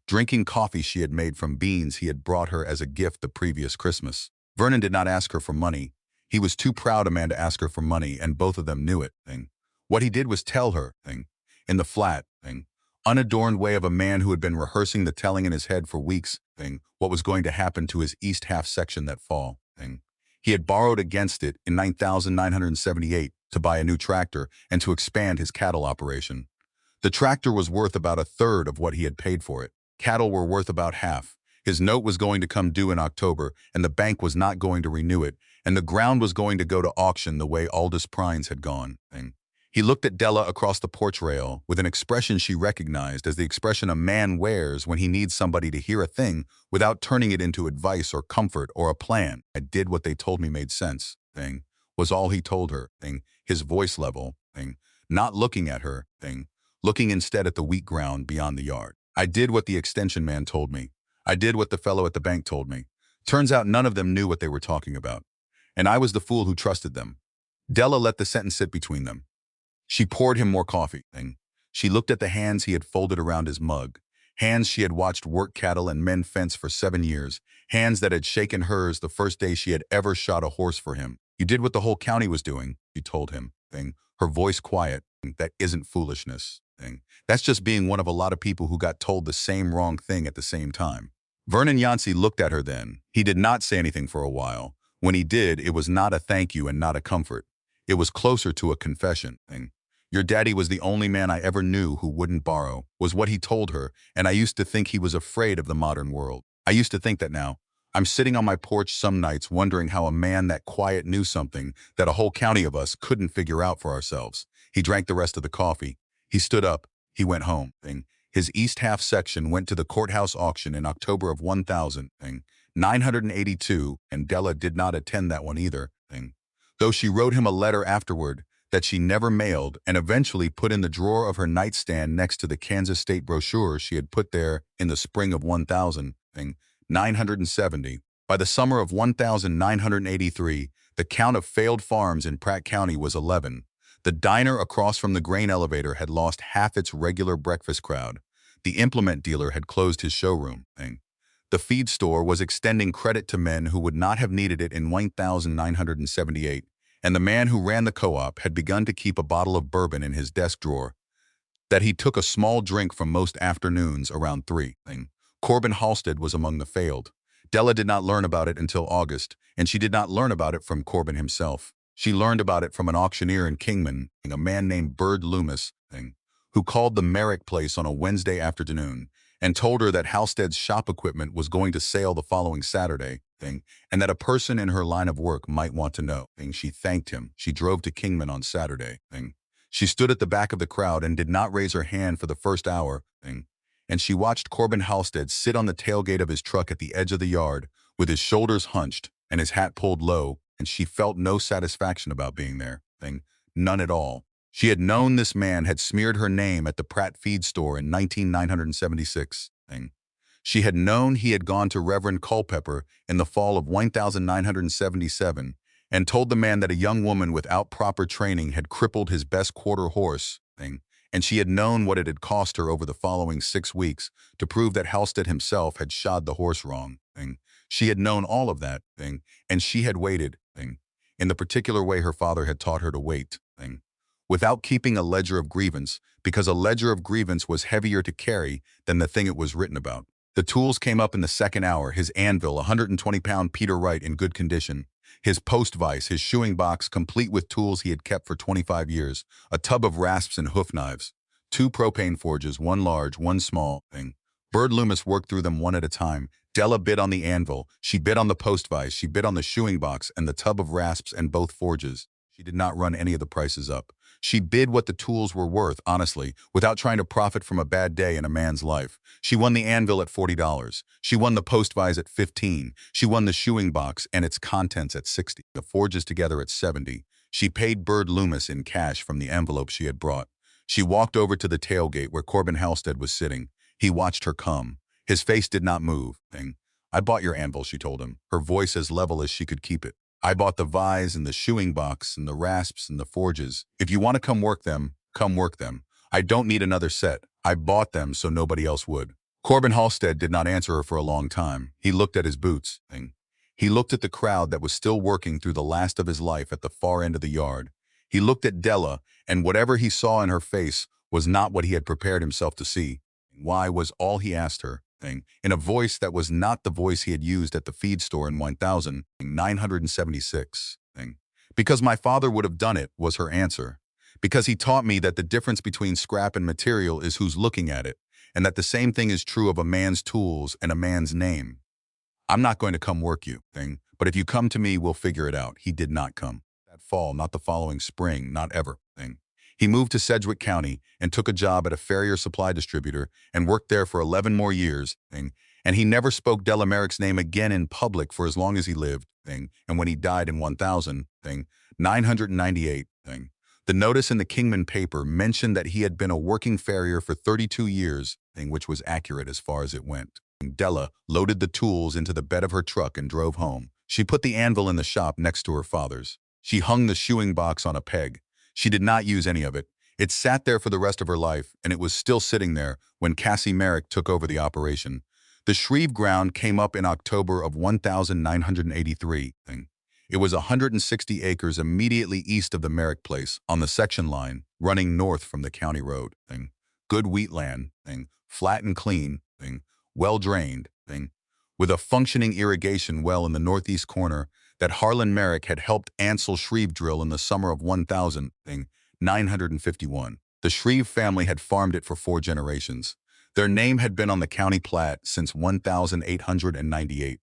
drinking coffee she had made from beans he had brought her as a gift the previous Christmas. Vernon did not ask her for money. He was too proud a man to ask her for money, and both of them knew it. What he did was tell her, in the flat, unadorned way of a man who had been rehearsing the telling in his head for weeks, what was going to happen to his east half section that fall. He had borrowed against it in 9,978 to buy a new tractor and to expand his cattle operation. The tractor was worth about a third of what he had paid for it. Cattle were worth about half. His note was going to come due in October, and the bank was not going to renew it, and the ground was going to go to auction the way Aldous Prines had gone. He looked at Della across the porch rail with an expression she recognized as the expression a man wears when he needs somebody to hear a thing without turning it into advice or comfort or a plan. I did what they told me made sense, was all he told her, his voice level, not looking at her, looking instead at the wheat ground beyond the yard. I did what the extension man told me. I did what the fellow at the bank told me. Turns out none of them knew what they were talking about. And I was the fool who trusted them. Della let the sentence sit between them. She poured him more coffee. She looked at the hands he had folded around his mug, hands she had watched work cattle and men fence for 7 years, hands that had shaken hers the first day she had ever shot a horse for him. You did what the whole county was doing, she told him, her voice quiet. That isn't foolishness. That's just being one of a lot of people who got told the same wrong thing at the same time. Vernon Yancey looked at her then. He did not say anything for a while. When he did, it was not a thank you and not a comfort. It was closer to a confession. Your daddy was the only man I ever knew who wouldn't borrow, was what he told her, and I used to think he was afraid of the modern world. I used to think that now. I'm sitting on my porch some nights wondering how a man that quiet knew something that a whole county of us couldn't figure out for ourselves. He drank the rest of the coffee. He stood up. He went home. His east half section went to the courthouse auction in October of 1982, and Della did not attend that one either. Though she wrote him a letter afterward that she never mailed and eventually put in the drawer of her nightstand next to the Kansas State brochure she had put there in the spring of 1970. By the summer of 1983, the count of failed farms in Pratt County was 11. The diner across from the grain elevator had lost half its regular breakfast crowd. The implement dealer had closed his showroom. The feed store was extending credit to men who would not have needed it in 1978. And the man who ran the co-op had begun to keep a bottle of bourbon in his desk drawer that he took a small drink from most afternoons around 3. Corbin Halstead was among the failed. Della did not learn about it until August, and she did not learn about it from Corbin himself. She learned about it from an auctioneer in Kingman, a man named Bird Loomis, who called the Merrick place on a Wednesday afternoon and told her that Halstead's shop equipment was going to sale the following Saturday, and that a person in her line of work might want to know. She thanked him. She drove to Kingman on Saturday. She stood at the back of the crowd and did not raise her hand for the first hour. And she watched Corbin Halstead sit on the tailgate of his truck at the edge of the yard with his shoulders hunched and his hat pulled low, and she felt no satisfaction about being there. None at all. She had known this man had smeared her name at the Pratt feed store in 1976. She had known he had gone to Reverend Culpepper in the fall of 1977 and told the man that a young woman without proper training had crippled his best quarter horse, and she had known what it had cost her over the following 6 weeks to prove that Halstead himself had shod the horse wrong. She had known all of that, and she had waited, in the particular way her father had taught her to wait, without keeping a ledger of grievance, because a ledger of grievance was heavier to carry than the thing it was written about. The tools came up in the second hour, his anvil, a 120-pound Peter Wright in good condition, his post vise, his shoeing box complete with tools he had kept for 25 years, a tub of rasps and hoof knives, 2 propane forges, 1 large, 1 small, Bird Loomis worked through them one at a time. Della bid on the anvil, she bid on the post vise, she bid on the shoeing box and the tub of rasps and both forges. She did not run any of the prices up. She bid what the tools were worth, honestly, without trying to profit from a bad day in a man's life. She won the anvil at $40. She won the post vise at $15. She won the shoeing box and its contents at $60. The forges together at $70. She paid Bird Loomis in cash from the envelope she had brought. She walked over to the tailgate where Corbin Halstead was sitting. He watched her come. His face did not move. I bought your anvil, she told him, her voice as level as she could keep it. I bought the vise and the shoeing box and the rasps and the forges. If you want to come work them, come work them. I don't need another set. I bought them so nobody else would. Corbin Halstead did not answer her for a long time. He looked at his boots. He looked at the crowd that was still working through the last of his life at the far end of the yard. He looked at Della, and whatever he saw in her face was not what he had prepared himself to see. Why was all he asked her, in a voice that was not the voice he had used at the feed store in 1976. Because my father would have done it, was her answer. Because he taught me that the difference between scrap and material is who's looking at it, and that the same thing is true of a man's tools and a man's name. I'm not going to come work you, but if you come to me, we'll figure it out. He did not come. That fall, not the following spring, not ever. He moved to Sedgwick County and took a job at a farrier supply distributor and worked there for 11 more years, and he never spoke Della Merrick's name again in public for as long as he lived, and when he died in 1998. The notice in the Kingman paper mentioned that he had been a working farrier for 32 years, which was accurate as far as it went. Della loaded the tools into the bed of her truck and drove home. She put the anvil in the shop next to her father's. She hung the shoeing box on a peg. She did not use any of it. It sat there for the rest of her life, and it was still sitting there when Cassie Merrick took over the operation. The Shreve ground came up in October of 1983. It was 160 acres immediately east of the Merrick place, on the section line, running north from the county road. Good wheat land, flat and clean, well-drained, with a functioning irrigation well in the northeast corner that Harlan Merrick had helped Ansel Shreve drill in the summer of 1951. The Shreve family had farmed it for 4 generations. Their name had been on the county plat since 1898.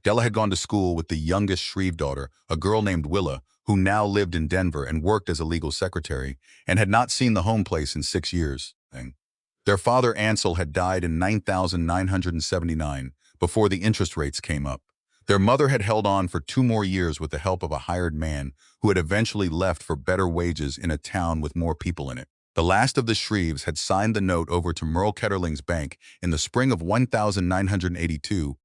Della had gone to school with the youngest Shreve daughter, a girl named Willa, who now lived in Denver and worked as a legal secretary, and had not seen the home place in 6 years. Their father Ansel had died in 1979, before the interest rates came up. Their mother had held on for 2 more years with the help of a hired man who had eventually left for better wages in a town with more people in it. The last of the Shreves had signed the note over to Merle Ketterling's bank in the spring of 1982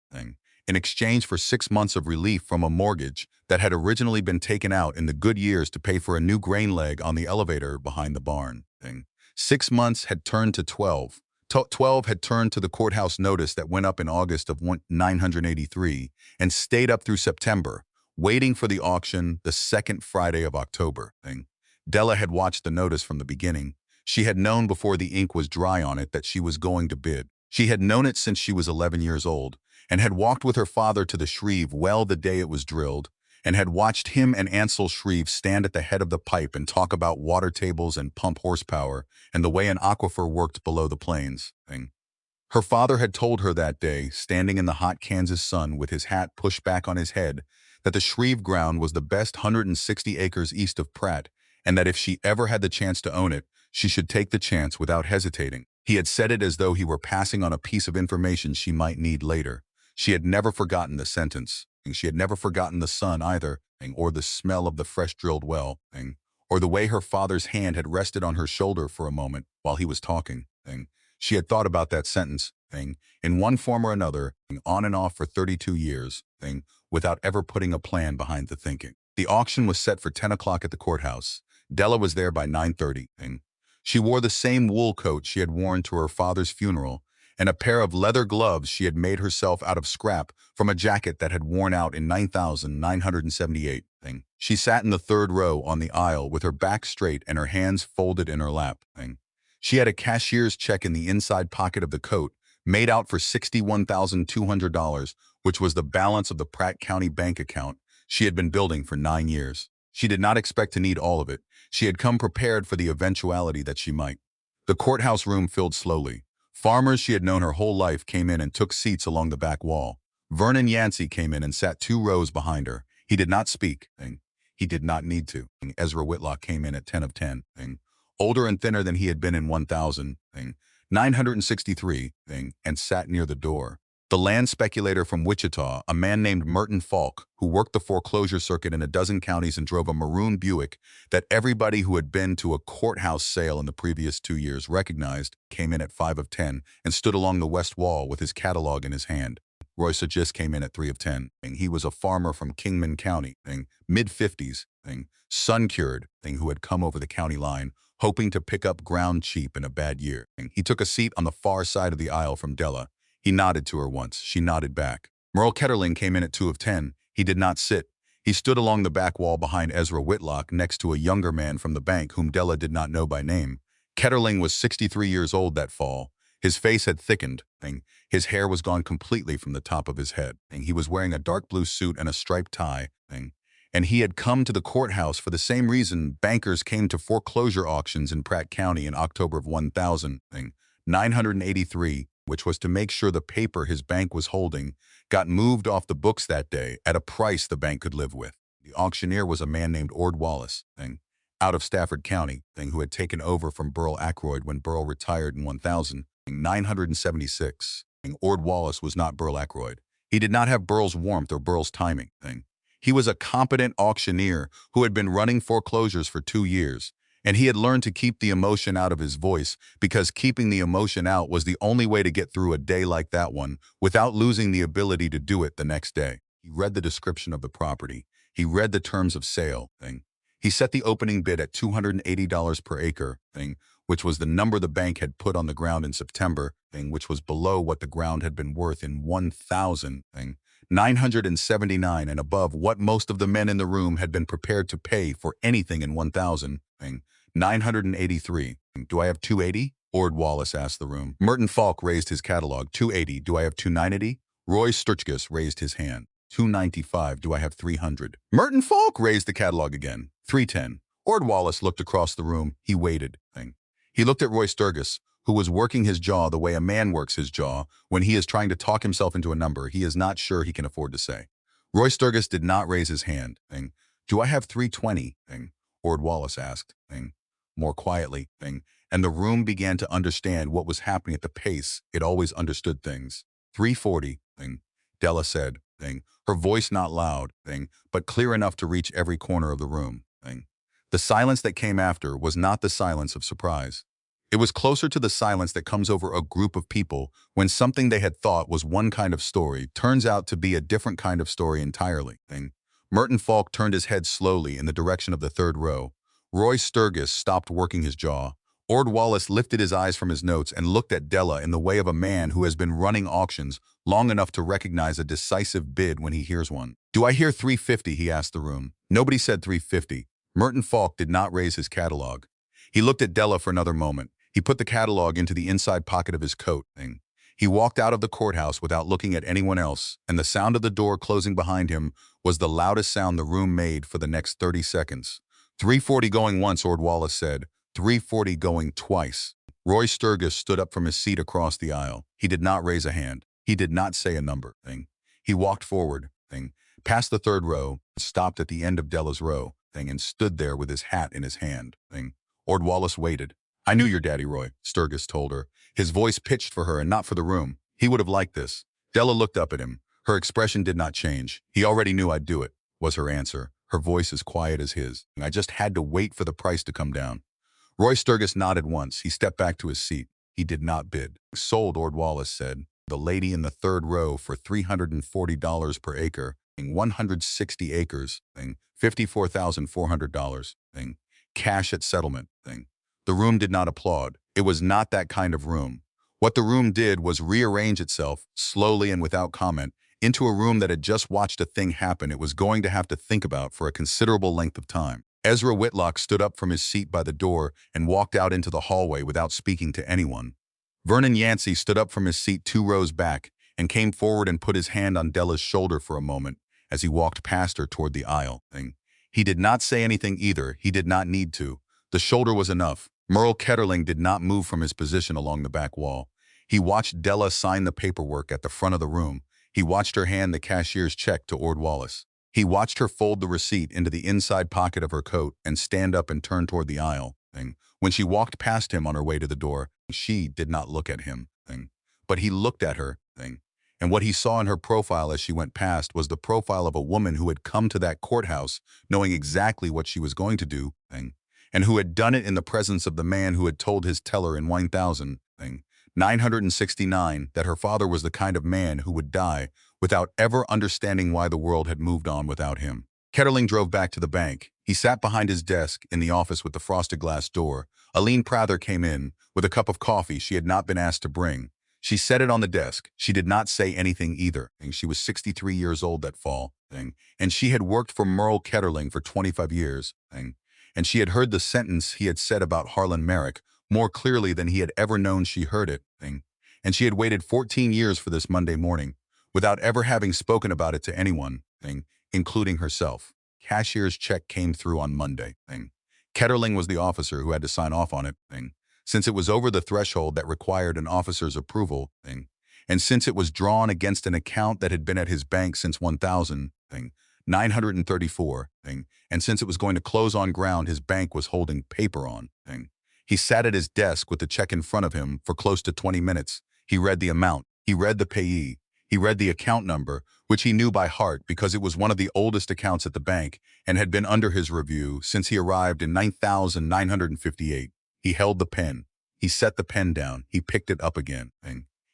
in exchange for 6 months of relief from a mortgage that had originally been taken out in the good years to pay for a new grain leg on the elevator behind the barn. 6 months had turned to 12. 12 had turned to the courthouse notice that went up in August of 1983 and stayed up through September, waiting for the auction the second Friday of October. Della had watched the notice from the beginning. She had known before the ink was dry on it that she was going to bid. She had known it since she was 11 years old and had walked with her father to the Shreve well the day it was drilled, and had watched him and Ansel Shreve stand at the head of the pipe and talk about water tables and pump horsepower and the way an aquifer worked below the plains. Her father had told her that day, standing in the hot Kansas sun with his hat pushed back on his head, that the Shreve ground was the best 160 acres east of Pratt, and that if she ever had the chance to own it, she should take the chance without hesitating. He had said it as though he were passing on a piece of information she might need later. She had never forgotten the sentence. She had never forgotten the sun either, or the smell of the fresh drilled well, or the way her father's hand had rested on her shoulder for a moment while he was talking. She had thought about that sentence, in one form or another, on and off for 32 years, without ever putting a plan behind the thinking. The auction was set for 10 o'clock at the courthouse. Della was there by 9:30. She wore the same wool coat she had worn to her father's funeral, and a pair of leather gloves she had made herself out of scrap from a jacket that had worn out in 1978. She sat in the third row on the aisle with her back straight and her hands folded in her lap. She had a cashier's check in the inside pocket of the coat, made out for $61,200, which was the balance of the Pratt County bank account she had been building for 9 years. She did not expect to need all of it. She had come prepared for the eventuality that she might. The courthouse room filled slowly. Farmers she had known her whole life came in and took seats along the back wall. Vernon Yancey came in and sat 2 rows behind her. He did not speak. He did not need to. Ezra Whitlock came in at 10 of 10. Older and thinner than he had been in 1963, and sat near the door. The land speculator from Wichita, a man named Merton Falk, who worked the foreclosure circuit in a dozen counties and drove a maroon Buick that everybody who had been to a courthouse sale in the previous 2 years recognized, came in at 5 of 10 and stood along the west wall with his catalog in his hand. Roy Sagis came in at 3 of 10. He was a farmer from Kingman County, mid-50s, sun-cured, who had come over the county line, hoping to pick up ground cheap in a bad year. He took a seat on the far side of the aisle from Della. He nodded to her once. She nodded back. Merle Ketterling came in at 2 of 10. He did not sit. He stood along the back wall behind Ezra Whitlock next to a younger man from the bank whom Della did not know by name. Ketterling was 63 years old that fall. His face had thickened. His hair was gone completely from the top of his head. He was wearing a dark blue suit and a striped tie. And he had come to the courthouse for the same reason bankers came to foreclosure auctions in Pratt County in October of 1983, which was to make sure the paper his bank was holding got moved off the books that day at a price the bank could live with. The auctioneer was a man named Ord Wallace, out of Stafford County, who had taken over from Burl Ackroyd when Burl retired in 1976. Ord Wallace was not Burl Ackroyd. He did not have Burl's warmth or Burl's timing. He was a competent auctioneer who had been running foreclosures for 2 years, and he had learned to keep the emotion out of his voice because keeping the emotion out was the only way to get through a day like that one without losing the ability to do it the next day. He read the description of the property. He read the terms of sale. He set the opening bid at $280 per acre, which was the number the bank had put on the ground in September, which was below what the ground had been worth in 1979 and above what most of the men in the room had been prepared to pay for anything in 1983. Do I have 280? Ord Wallace asked the room. Merton Falk raised his catalog. 280. Do I have 290? Roy Sturgis raised his hand. 295. Do I have 300? Merton Falk raised the catalog again. 310. Ord Wallace looked across the room. He waited. He looked at Roy Sturgis, who was working his jaw the way a man works his jaw when he is trying to talk himself into a number he is not sure he can afford to say. Roy Sturgis did not raise his hand. Do I have 320? Ord Wallace asked, more quietly, and the room began to understand what was happening at the pace it always understood things. 340, Della said, her voice not loud, but clear enough to reach every corner of the room. The silence that came after was not the silence of surprise. It was closer to the silence that comes over a group of people when something they had thought was one kind of story turns out to be a different kind of story entirely. Merton Falk turned his head slowly in the direction of the third row. Roy Sturgis stopped working his jaw. Ord Wallace lifted his eyes from his notes and looked at Della in the way of a man who has been running auctions long enough to recognize a decisive bid when he hears one. Do I hear 350? He asked the room. Nobody said 350. Merton Falk did not raise his catalog. He looked at Della for another moment. He put the catalog into the inside pocket of his coat. He walked out of the courthouse without looking at anyone else, and the sound of the door closing behind him was the loudest sound the room made for the next 30 seconds. 340 going once, Ord Wallace said. 340 going twice. Roy Sturgis stood up from his seat across the aisle. He did not raise a hand. He did not say a number. He walked forward, past the third row, stopped at the end of Della's row, and stood there with his hat in his hand. Ord Wallace waited. I knew your daddy, Roy, Sturgis told her. His voice pitched for her and not for the room. He would have liked this. Della looked up at him. Her expression did not change. He already knew I'd do it, was her answer, her voice as quiet as his. I just had to wait for the price to come down. Roy Sturgis nodded once. He stepped back to his seat. He did not bid. Sold, Ord Wallace said. The lady in the third row for $340 per acre, 160 acres, $54,400, cash at settlement. The room did not applaud. It was not that kind of room. What the room did was rearrange itself, slowly and without comment, into a room that had just watched a thing happen it was going to have to think about for a considerable length of time. Ezra Whitlock stood up from his seat by the door and walked out into the hallway without speaking to anyone. Vernon Yancey stood up from his seat 2 rows back and came forward and put his hand on Della's shoulder for a moment as he walked past her toward the aisle. He did not say anything either. He did not need to. The shoulder was enough. Merle Ketterling did not move from his position along the back wall. He watched Della sign the paperwork at the front of the room. He watched her hand the cashier's check to Ord Wallace. He watched her fold the receipt into the inside pocket of her coat and stand up and turn toward the aisle. When she walked past him on her way to the door, she did not look at him. But he looked at her. And what he saw in her profile as she went past was the profile of a woman who had come to that courthouse knowing exactly what she was going to do, and who had done it in the presence of the man who had told his teller in 1969 that her father was the kind of man who would die without ever understanding why the world had moved on without him. Ketterling drove back to the bank. He sat behind his desk in the office with the frosted glass door. Aline Prather came in with a cup of coffee she had not been asked to bring. She set it on the desk. She did not say anything either. She was 63 years old that fall, and she had worked for Merle Ketterling for 25 years, and she had heard the sentence he had said about Harlan Merrick more clearly than he had ever known she heard it, and she had waited 14 years for this Monday morning, without ever having spoken about it to anyone, including herself. Cashier's check came through on Monday. Ketterling was the officer who had to sign off on it, since it was over the threshold that required an officer's approval, and since it was drawn against an account that had been at his bank since 1934, and since it was going to close on ground his bank was holding paper on. He sat at his desk with the check in front of him for close to 20 minutes. He read the amount. He read the payee. He read the account number, which he knew by heart because it was one of the oldest accounts at the bank and had been under his review since he arrived in 9958. He held the pen. He set the pen down. He picked it up again.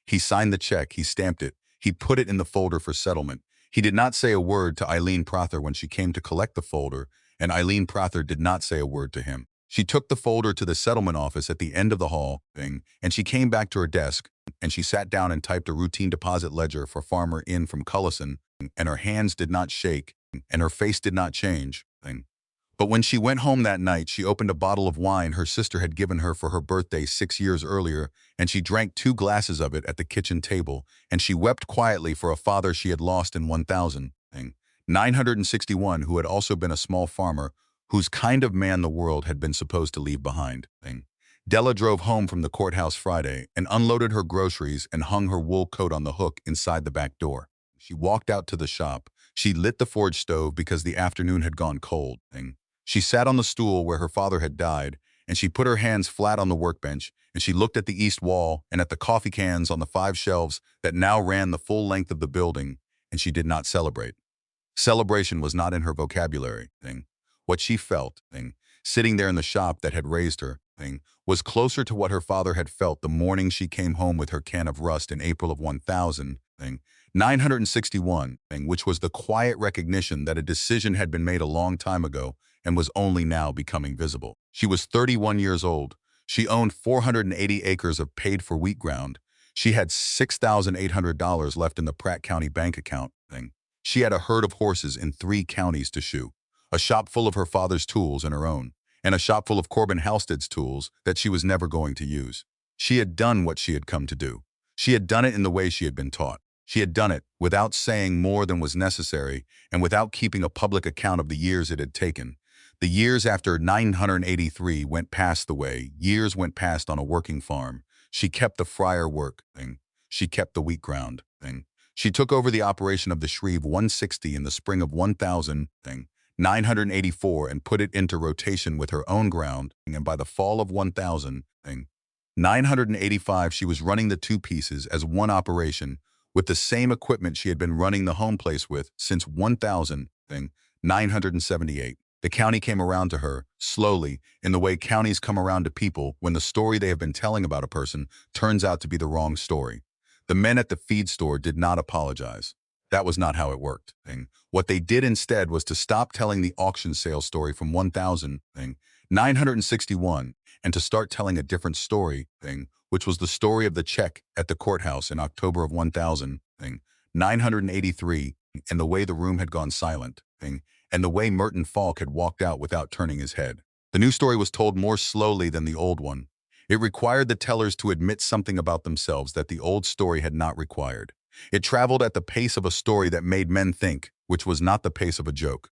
He signed the check. He stamped it. He put it in the folder for settlement. He did not say a word to Eileen Prather when she came to collect the folder, and Eileen Prather did not say a word to him. She took the folder to the settlement office at the end of the hall, and she came back to her desk, and she sat down and typed a routine deposit ledger for Farmer in from Cullison, and her hands did not shake, and her face did not change. But when she went home that night, she opened a bottle of wine her sister had given her for her birthday 6 years earlier, and she drank 2 glasses of it at the kitchen table, and she wept quietly for a father she had lost in 1961, who had also been a small farmer, whose kind of man the world had been supposed to leave behind. Della drove home from the courthouse Friday and unloaded her groceries and hung her wool coat on the hook inside the back door. She walked out to the shop. She lit the forge stove because the afternoon had gone cold. She sat on the stool where her father had died, and she put her hands flat on the workbench, and she looked at the east wall and at the coffee cans on the 5 shelves that now ran the full length of the building, and she did not celebrate. Celebration was not in her vocabulary. What she felt, sitting there in the shop that had raised her, was closer to what her father had felt the morning she came home with her can of rust in April of 1961, which was the quiet recognition that a decision had been made a long time ago and was only now becoming visible. She was 31 years old. She owned 480 acres of paid-for wheat ground. She had $6,800 left in the Pratt County bank account. She had a herd of horses in 3 counties to shoe, a shop full of her father's tools and her own, and a shop full of Corbin Halstead's tools that she was never going to use. She had done what she had come to do. She had done it in the way she had been taught. She had done it without saying more than was necessary and without keeping a public account of the years it had taken. The years after 983 went past the way years went past on a working farm. She kept the Friar work. She kept the wheat ground. She took over the operation of the Shreve 160 in the spring of 1984 and put it into rotation with her own ground, and by the fall of 1985 she was running the 2 pieces as one operation with the same equipment she had been running the home place with since 1978. The county came around to her, slowly, in the way counties come around to people when the story they have been telling about a person turns out to be the wrong story. The men at the feed store did not apologize. That was not how it worked. What they did instead was to stop telling the auction sale story from 1961 and to start telling a different story, which was the story of the check at the courthouse in October of 1983, and the way the room had gone silent, and the way Merton Falk had walked out without turning his head. The new story was told more slowly than the old one. It required the tellers to admit something about themselves that the old story had not required. It traveled at the pace of a story that made men think, which was not the pace of a joke.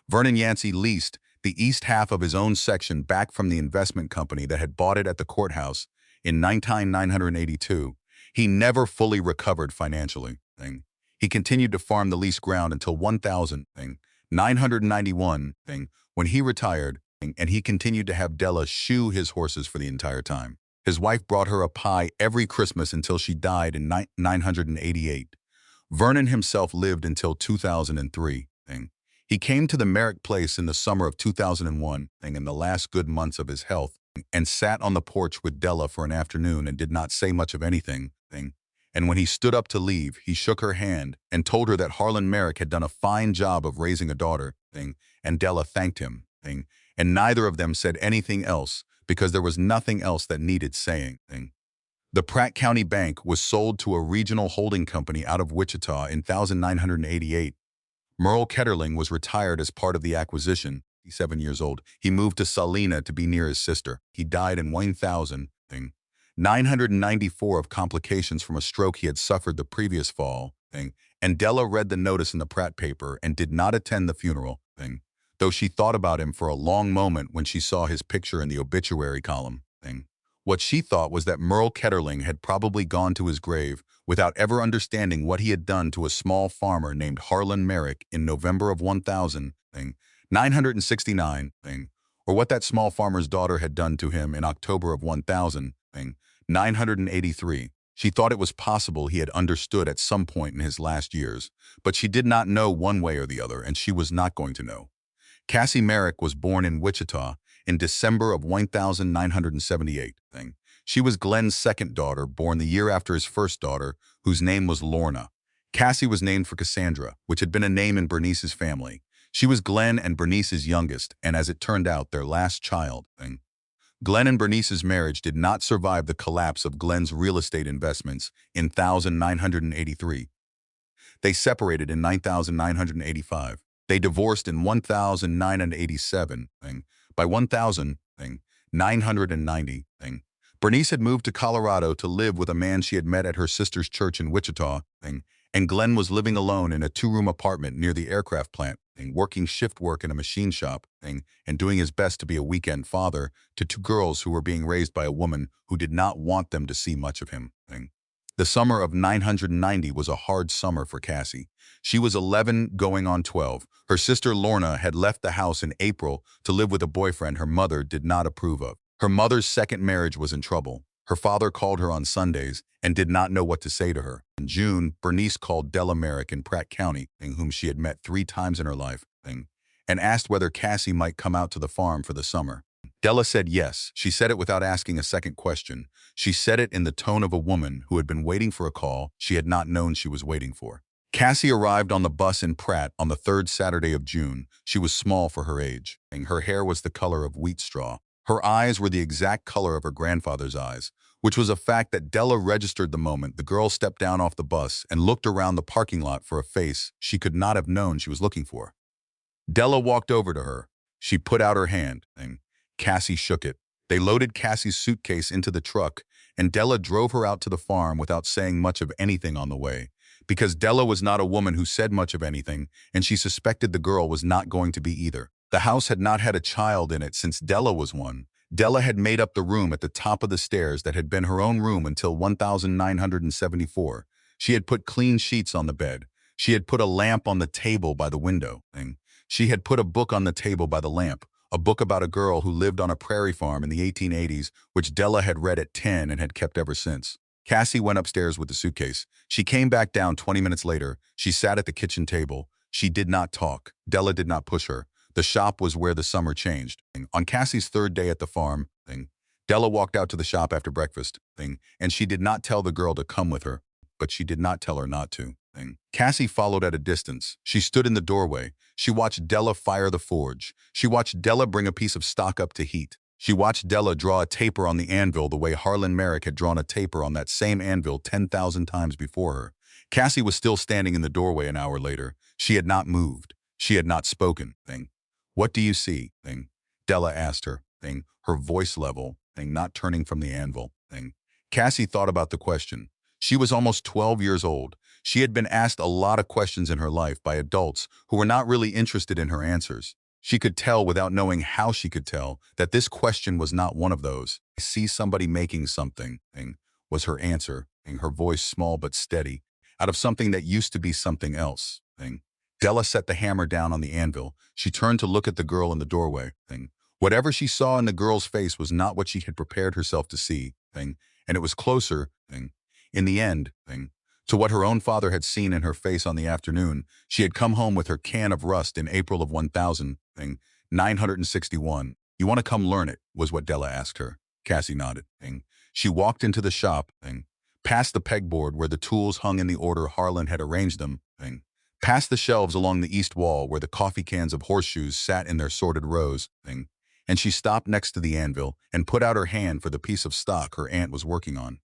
Vernon Yancey leased the east half of his own section back from the investment company that had bought it at the courthouse in 1982, He never fully recovered financially. He continued to farm the leased ground until 1991, when he retired, and he continued to have Della shoe his horses for the entire time. His wife brought her a pie every Christmas until she died in 988. Vernon himself lived until 2003. He came to the Merrick place in the summer of 2001, in the last good months of his health, and sat on the porch with Della for an afternoon and did not say much of anything. And when he stood up to leave, he shook her hand and told her that Harlan Merrick had done a fine job of raising a daughter, and Della thanked him. And neither of them said anything else because there was nothing else that needed saying. The Pratt County Bank was sold to a regional holding company out of Wichita in 1988. Merle Ketterling was retired as part of the acquisition. He's 7 years old. He moved to Salina to be near his sister. He died in 1994 of complications from a stroke he had suffered the previous fall. And Della read the notice in the Pratt paper and did not attend the funeral. Though she thought about him for a long moment when she saw his picture in the obituary column. What she thought was that Merle Ketterling had probably gone to his grave without ever understanding what he had done to a small farmer named Harlan Merrick in November of 1969, or what that small farmer's daughter had done to him in October of 1983. She thought it was possible he had understood at some point in his last years, but she did not know one way or the other, and she was not going to know. Cassie Merrick was born in Wichita in December of 1978. She was Glenn's second daughter, born the year after his first daughter, whose name was Lorna. Cassie was named for Cassandra, which had been a name in Bernice's family. She was Glenn and Bernice's youngest, and as it turned out, their last child. Glenn and Bernice's marriage did not survive the collapse of Glenn's real estate investments in 1983. They separated in 1985. They divorced in 1987. By 1990, Bernice had moved to Colorado to live with a man she had met at her sister's church in Wichita, and Glenn was living alone in a 2-room apartment near the aircraft plant, working shift work in a machine shop, and doing his best to be a weekend father to 2 girls who were being raised by a woman who did not want them to see much of him. The summer of 990 was a hard summer for Cassie. She was 11 going on 12. Her sister Lorna had left the house in April to live with a boyfriend her mother did not approve of. Her mother's second marriage was in trouble. Her father called her on Sundays and did not know what to say to her. In June, Bernice called Della Merrick in Pratt County, whom she had met 3 times in her life, and asked whether Cassie might come out to the farm for the summer. Della said yes. She said it without asking a second question. She said it in the tone of a woman who had been waiting for a call she had not known she was waiting for. Cassie arrived on the bus in Pratt on the 3rd Saturday of June. She was small for her age. Her hair was the color of wheat straw. Her eyes were the exact color of her grandfather's eyes, which was a fact that Della registered the moment the girl stepped down off the bus and looked around the parking lot for a face she could not have known she was looking for. Della walked over to her. She put out her hand, and Cassie shook it. They loaded Cassie's suitcase into the truck, and Della drove her out to the farm without saying much of anything on the way, because Della was not a woman who said much of anything, and she suspected the girl was not going to be either. The house had not had a child in it since Della was one. Della had made up the room at the top of the stairs that had been her own room until 1974. She had put clean sheets on the bed. She had put a lamp on the table by the window. She had put a book on the table by the lamp, a book about a girl who lived on a prairie farm in the 1880s, which Della had read at 10 and had kept ever since. Cassie went upstairs with the suitcase. She came back down 20 minutes later. She sat at the kitchen table. She did not talk. Della did not push her. The shop was where the summer changed. On Cassie's 3rd day at the farm, Della walked out to the shop after breakfast, and she did not tell the girl to come with her, but she did not tell her not to. Cassie followed at a distance. She stood in the doorway. She watched Della fire the forge. She watched Della bring a piece of stock up to heat. She watched Della draw a taper on the anvil the way Harlan Merrick had drawn a taper on that same anvil 10,000 times before her. Cassie was still standing in the doorway an hour later. She had not moved. She had not spoken. "What do you see?" Della asked her, her voice level, not turning from the anvil. Cassie thought about the question. She was almost 12 years old. She had been asked a lot of questions in her life by adults who were not really interested in her answers. She could tell without knowing how she could tell that this question was not one of those. "I see somebody making something. was her answer, her voice small but steady, out of something that used to be something else. Della set the hammer down on the anvil. She turned to look at the girl in the doorway. Whatever she saw in the girl's face was not what she had prepared herself to see, and it was closer, in the end, to what her own father had seen in her face on the afternoon. She had come home with her can of rust in April of 1961. "You want to come learn it?" was what Della asked her. Cassie nodded. She walked into the shop, past the pegboard where the tools hung in the order Harlan had arranged them, past the shelves along the east wall where the coffee cans of Horseshoes sat in their sorted rows, and she stopped next to the anvil and put out her hand for the piece of stock her aunt was working on.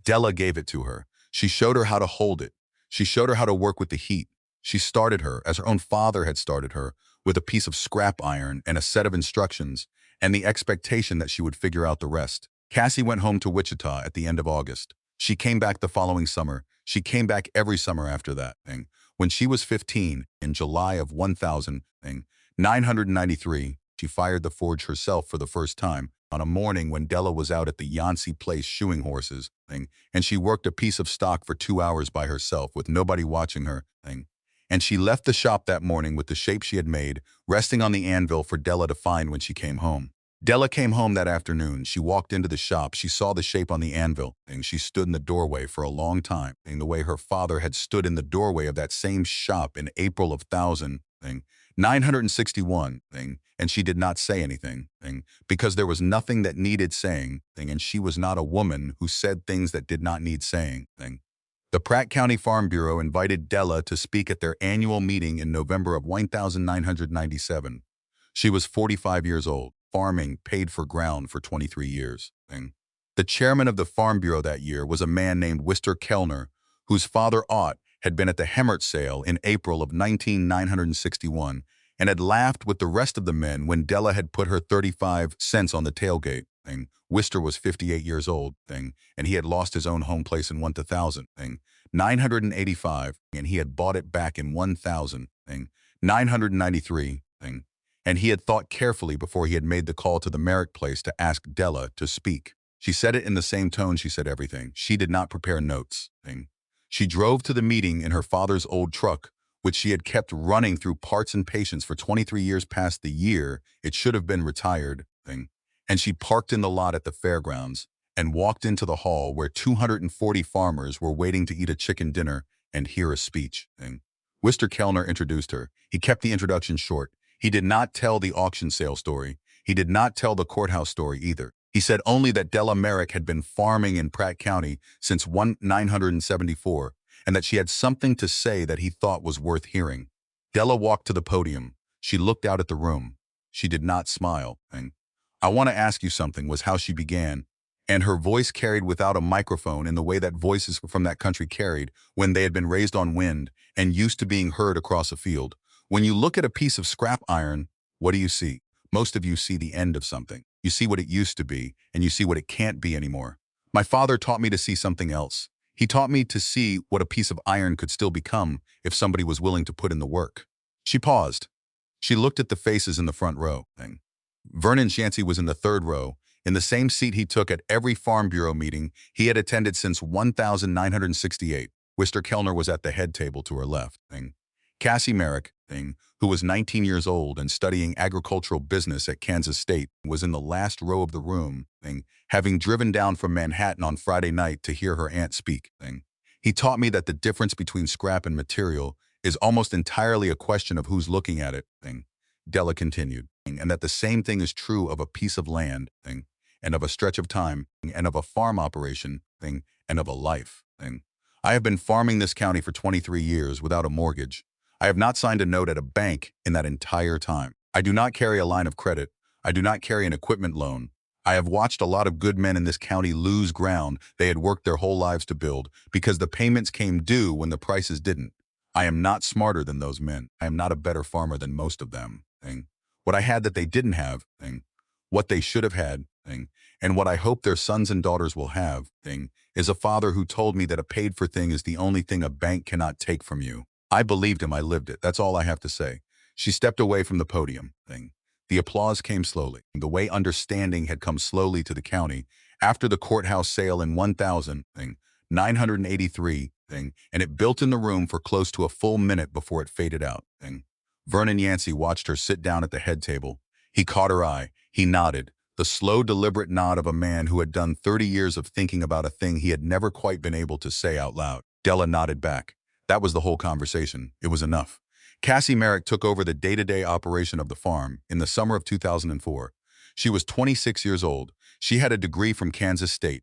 Della gave it to her. She showed her how to hold it. She showed her how to work with the heat. She started her, as her own father had started her, with a piece of scrap iron and a set of instructions, and the expectation that she would figure out the rest. Cassie went home to Wichita at the end of August. She came back the following summer. She came back every summer after that. When she was 15, in July of 1993, she fired the forge herself for the first time, on a morning when Della was out at the Yancey place shoeing horses, and she worked a piece of stock for 2 hours by herself with nobody watching her. And she left the shop that morning with the shape she had made, resting on the anvil for Della to find when she came home. Della came home that afternoon. She walked into the shop. She saw the shape on the anvil, and she stood in the doorway for a long time, the way her father had stood in the doorway of that same shop in April of 1961, and she did not say anything, because there was nothing that needed saying, and she was not a woman who said things that did not need saying. The Pratt County Farm Bureau invited Della to speak at their annual meeting in November of 1997. She was 45 years old, farming paid for ground for 23 years. The chairman of the Farm Bureau that year was a man named Wister Kellner, whose father Ott had been at the Hemmert sale in April of 1961 and had laughed with the rest of the men when Della had put her 35 cents on the tailgate. Wister was 58 years old, and he had lost his own home place in 1985, and he had bought it back in 1993, and he had thought carefully before he had made the call to the Merrick place to ask Della to speak. She said it in the same tone she said everything. She did not prepare notes. She drove to the meeting in her father's old truck, which she had kept running through parts and patience for 23 years past the year it should have been retired. And she parked in the lot at the fairgrounds and walked into the hall where 240 farmers were waiting to eat a chicken dinner and hear a speech. Wister Kellner introduced her. He kept the introduction short. He did not tell the auction sale story. He did not tell the courthouse story either. He said only that Della Merrick had been farming in Pratt County since 1974, and that she had something to say that he thought was worth hearing. Della walked to the podium. She looked out at the room. She did not smile. "I want to ask you something," was how she began, and her voice carried without a microphone in the way that voices from that country carried when they had been raised on wind and used to being heard across a field. "When you look at a piece of scrap iron, what do you see? Most of you see the end of something. You see what it used to be, and you see what it can't be anymore. My father taught me to see something else. He taught me to see what a piece of iron could still become if somebody was willing to put in the work." She paused. She looked at the faces in the front row. Vernon Yancey was in the third row, in the same seat he took at every Farm Bureau meeting he had attended since 1968. Wister Kellner was at the head table to her left. Cassie Merrick, who was 19 years old and studying agricultural business at Kansas State, was in the last row of the room, having driven down from Manhattan on Friday night to hear her aunt speak. "He taught me that the difference between scrap and material is almost entirely a question of who's looking at it," Della continued, "and that the same thing is true of a piece of land, and of a stretch of time, and of a farm operation, and of a life. I have been farming this county for 23 years without a mortgage. I have not signed a note at a bank in that entire time. I do not carry a line of credit. I do not carry an equipment loan. I have watched a lot of good men in this county lose ground they had worked their whole lives to build because the payments came due when the prices didn't. I am not smarter than those men. I am not a better farmer than most of them. What I had that they didn't have, what they should have had, and what I hope their sons and daughters will have, is a father who told me that a paid-for thing is the only thing a bank cannot take from you. I believed him. I lived it. That's all I have to say." She stepped away from the podium. The applause came slowly, the way understanding had come slowly to the county, after the courthouse sale in 1983, and it built in the room for close to a full minute before it faded out. Vernon Yancey watched her sit down at the head table. He caught her eye. He nodded, the slow, deliberate nod of a man who had done 30 years of thinking about a thing he had never quite been able to say out loud. Della nodded back. That was the whole conversation. It was enough. Cassie Merrick took over the day-to-day operation of the farm in the summer of 2004. She was 26 years old. She had a degree from Kansas State.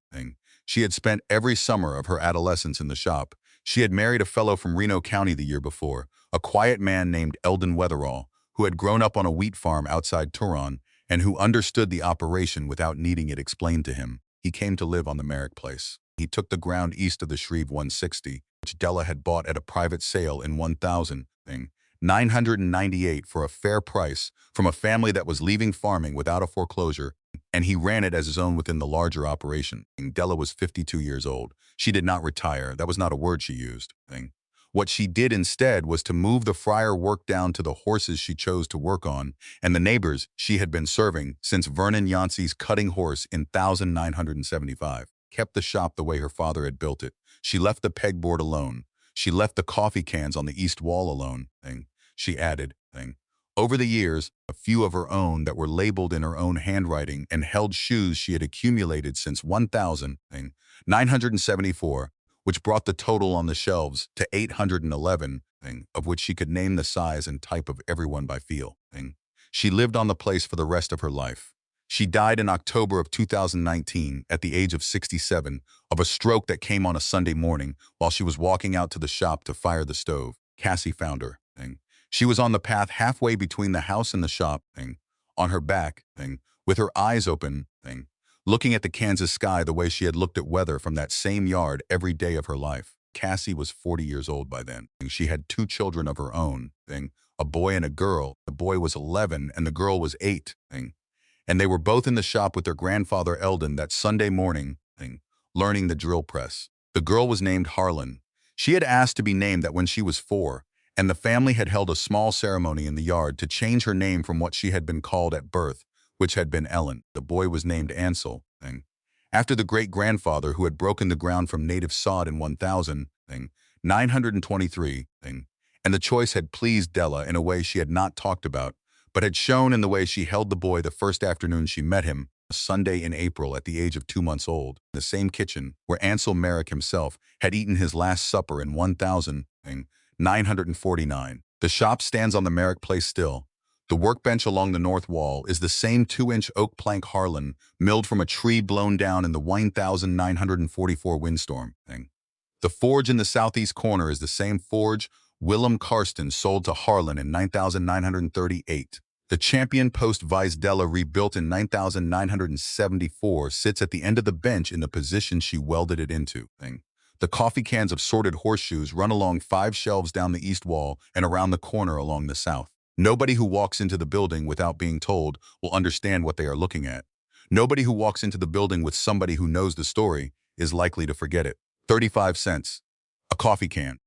She had spent every summer of her adolescence in the shop. She had married a fellow from Reno County the year before, a quiet man named Eldon Weatherall, who had grown up on a wheat farm outside Turon and who understood the operation without needing it explained to him. He came to live on the Merrick place. He took the ground east of the Shreve 160, which Della had bought at a private sale in 1998 for a fair price from a family that was leaving farming without a foreclosure, and he ran it as his own within the larger operation. Della was 52 years old. She did not retire. That was not a word she used. What she did instead was to move the fryer work down to the horses she chose to work on, and the neighbors she had been serving since Vernon Yancey's cutting horse in 1975. Kept the shop the way her father had built it. She left the pegboard alone. She left the coffee cans on the east wall alone. She added, over the years, a few of her own that were labeled in her own handwriting and held shoes she had accumulated since 1974, which brought the total on the shelves to 811, of which she could name the size and type of everyone by feel. She lived on the place for the rest of her life. She died in October of 2019 at the age of 67 of a stroke that came on a Sunday morning while she was walking out to the shop to fire the stove. Cassie found her. She was on the path halfway between the house and the shop, on her back, with her eyes open, looking at the Kansas sky the way she had looked at weather from that same yard every day of her life. Cassie was 40 years old by then. She had 2 children of her own, a boy and a girl. The boy was 11 and the girl was 8. And they were both in the shop with their grandfather Eldon that Sunday morning, learning the drill press. The girl was named Harlan. She had asked to be named that when she was 4, and the family had held a small ceremony in the yard to change her name from what she had been called at birth, which had been Ellen. The boy was named Ansel, after the great-grandfather who had broken the ground from native sod in 1923, and the choice had pleased Della in a way she had not talked about, but had shown in the way she held the boy the first afternoon she met him, a Sunday in April at the age of 2 months old, in the same kitchen where Ansel Merrick himself had eaten his last supper in 1949. The shop stands on the Merrick place still. The workbench along the north wall is the same 2-inch oak plank Harlan milled from a tree blown down in the 1944 windstorm. The forge in the southeast corner is the same forge Willem Karsten sold to Harlan in 1938. The champion post Vice Della rebuilt in 1974 sits at the end of the bench in the position she welded it into. The coffee cans of sorted horseshoes run along 5 shelves down the east wall and around the corner along the south. Nobody who walks into the building without being told will understand what they are looking at. Nobody who walks into the building with somebody who knows the story is likely to forget it. 35 cents. A coffee can.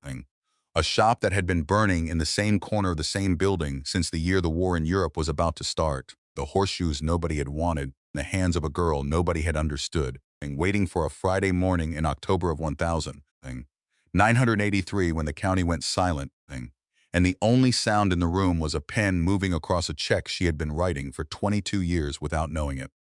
A shop that had been burning in the same corner of the same building since the year the war in Europe was about to start. The horseshoes nobody had wanted, in the hands of a girl nobody had understood, and waiting for a Friday morning in October of 1983 when the county went silent, and the only sound in the room was a pen moving across a check she had been writing for 22 years without knowing it.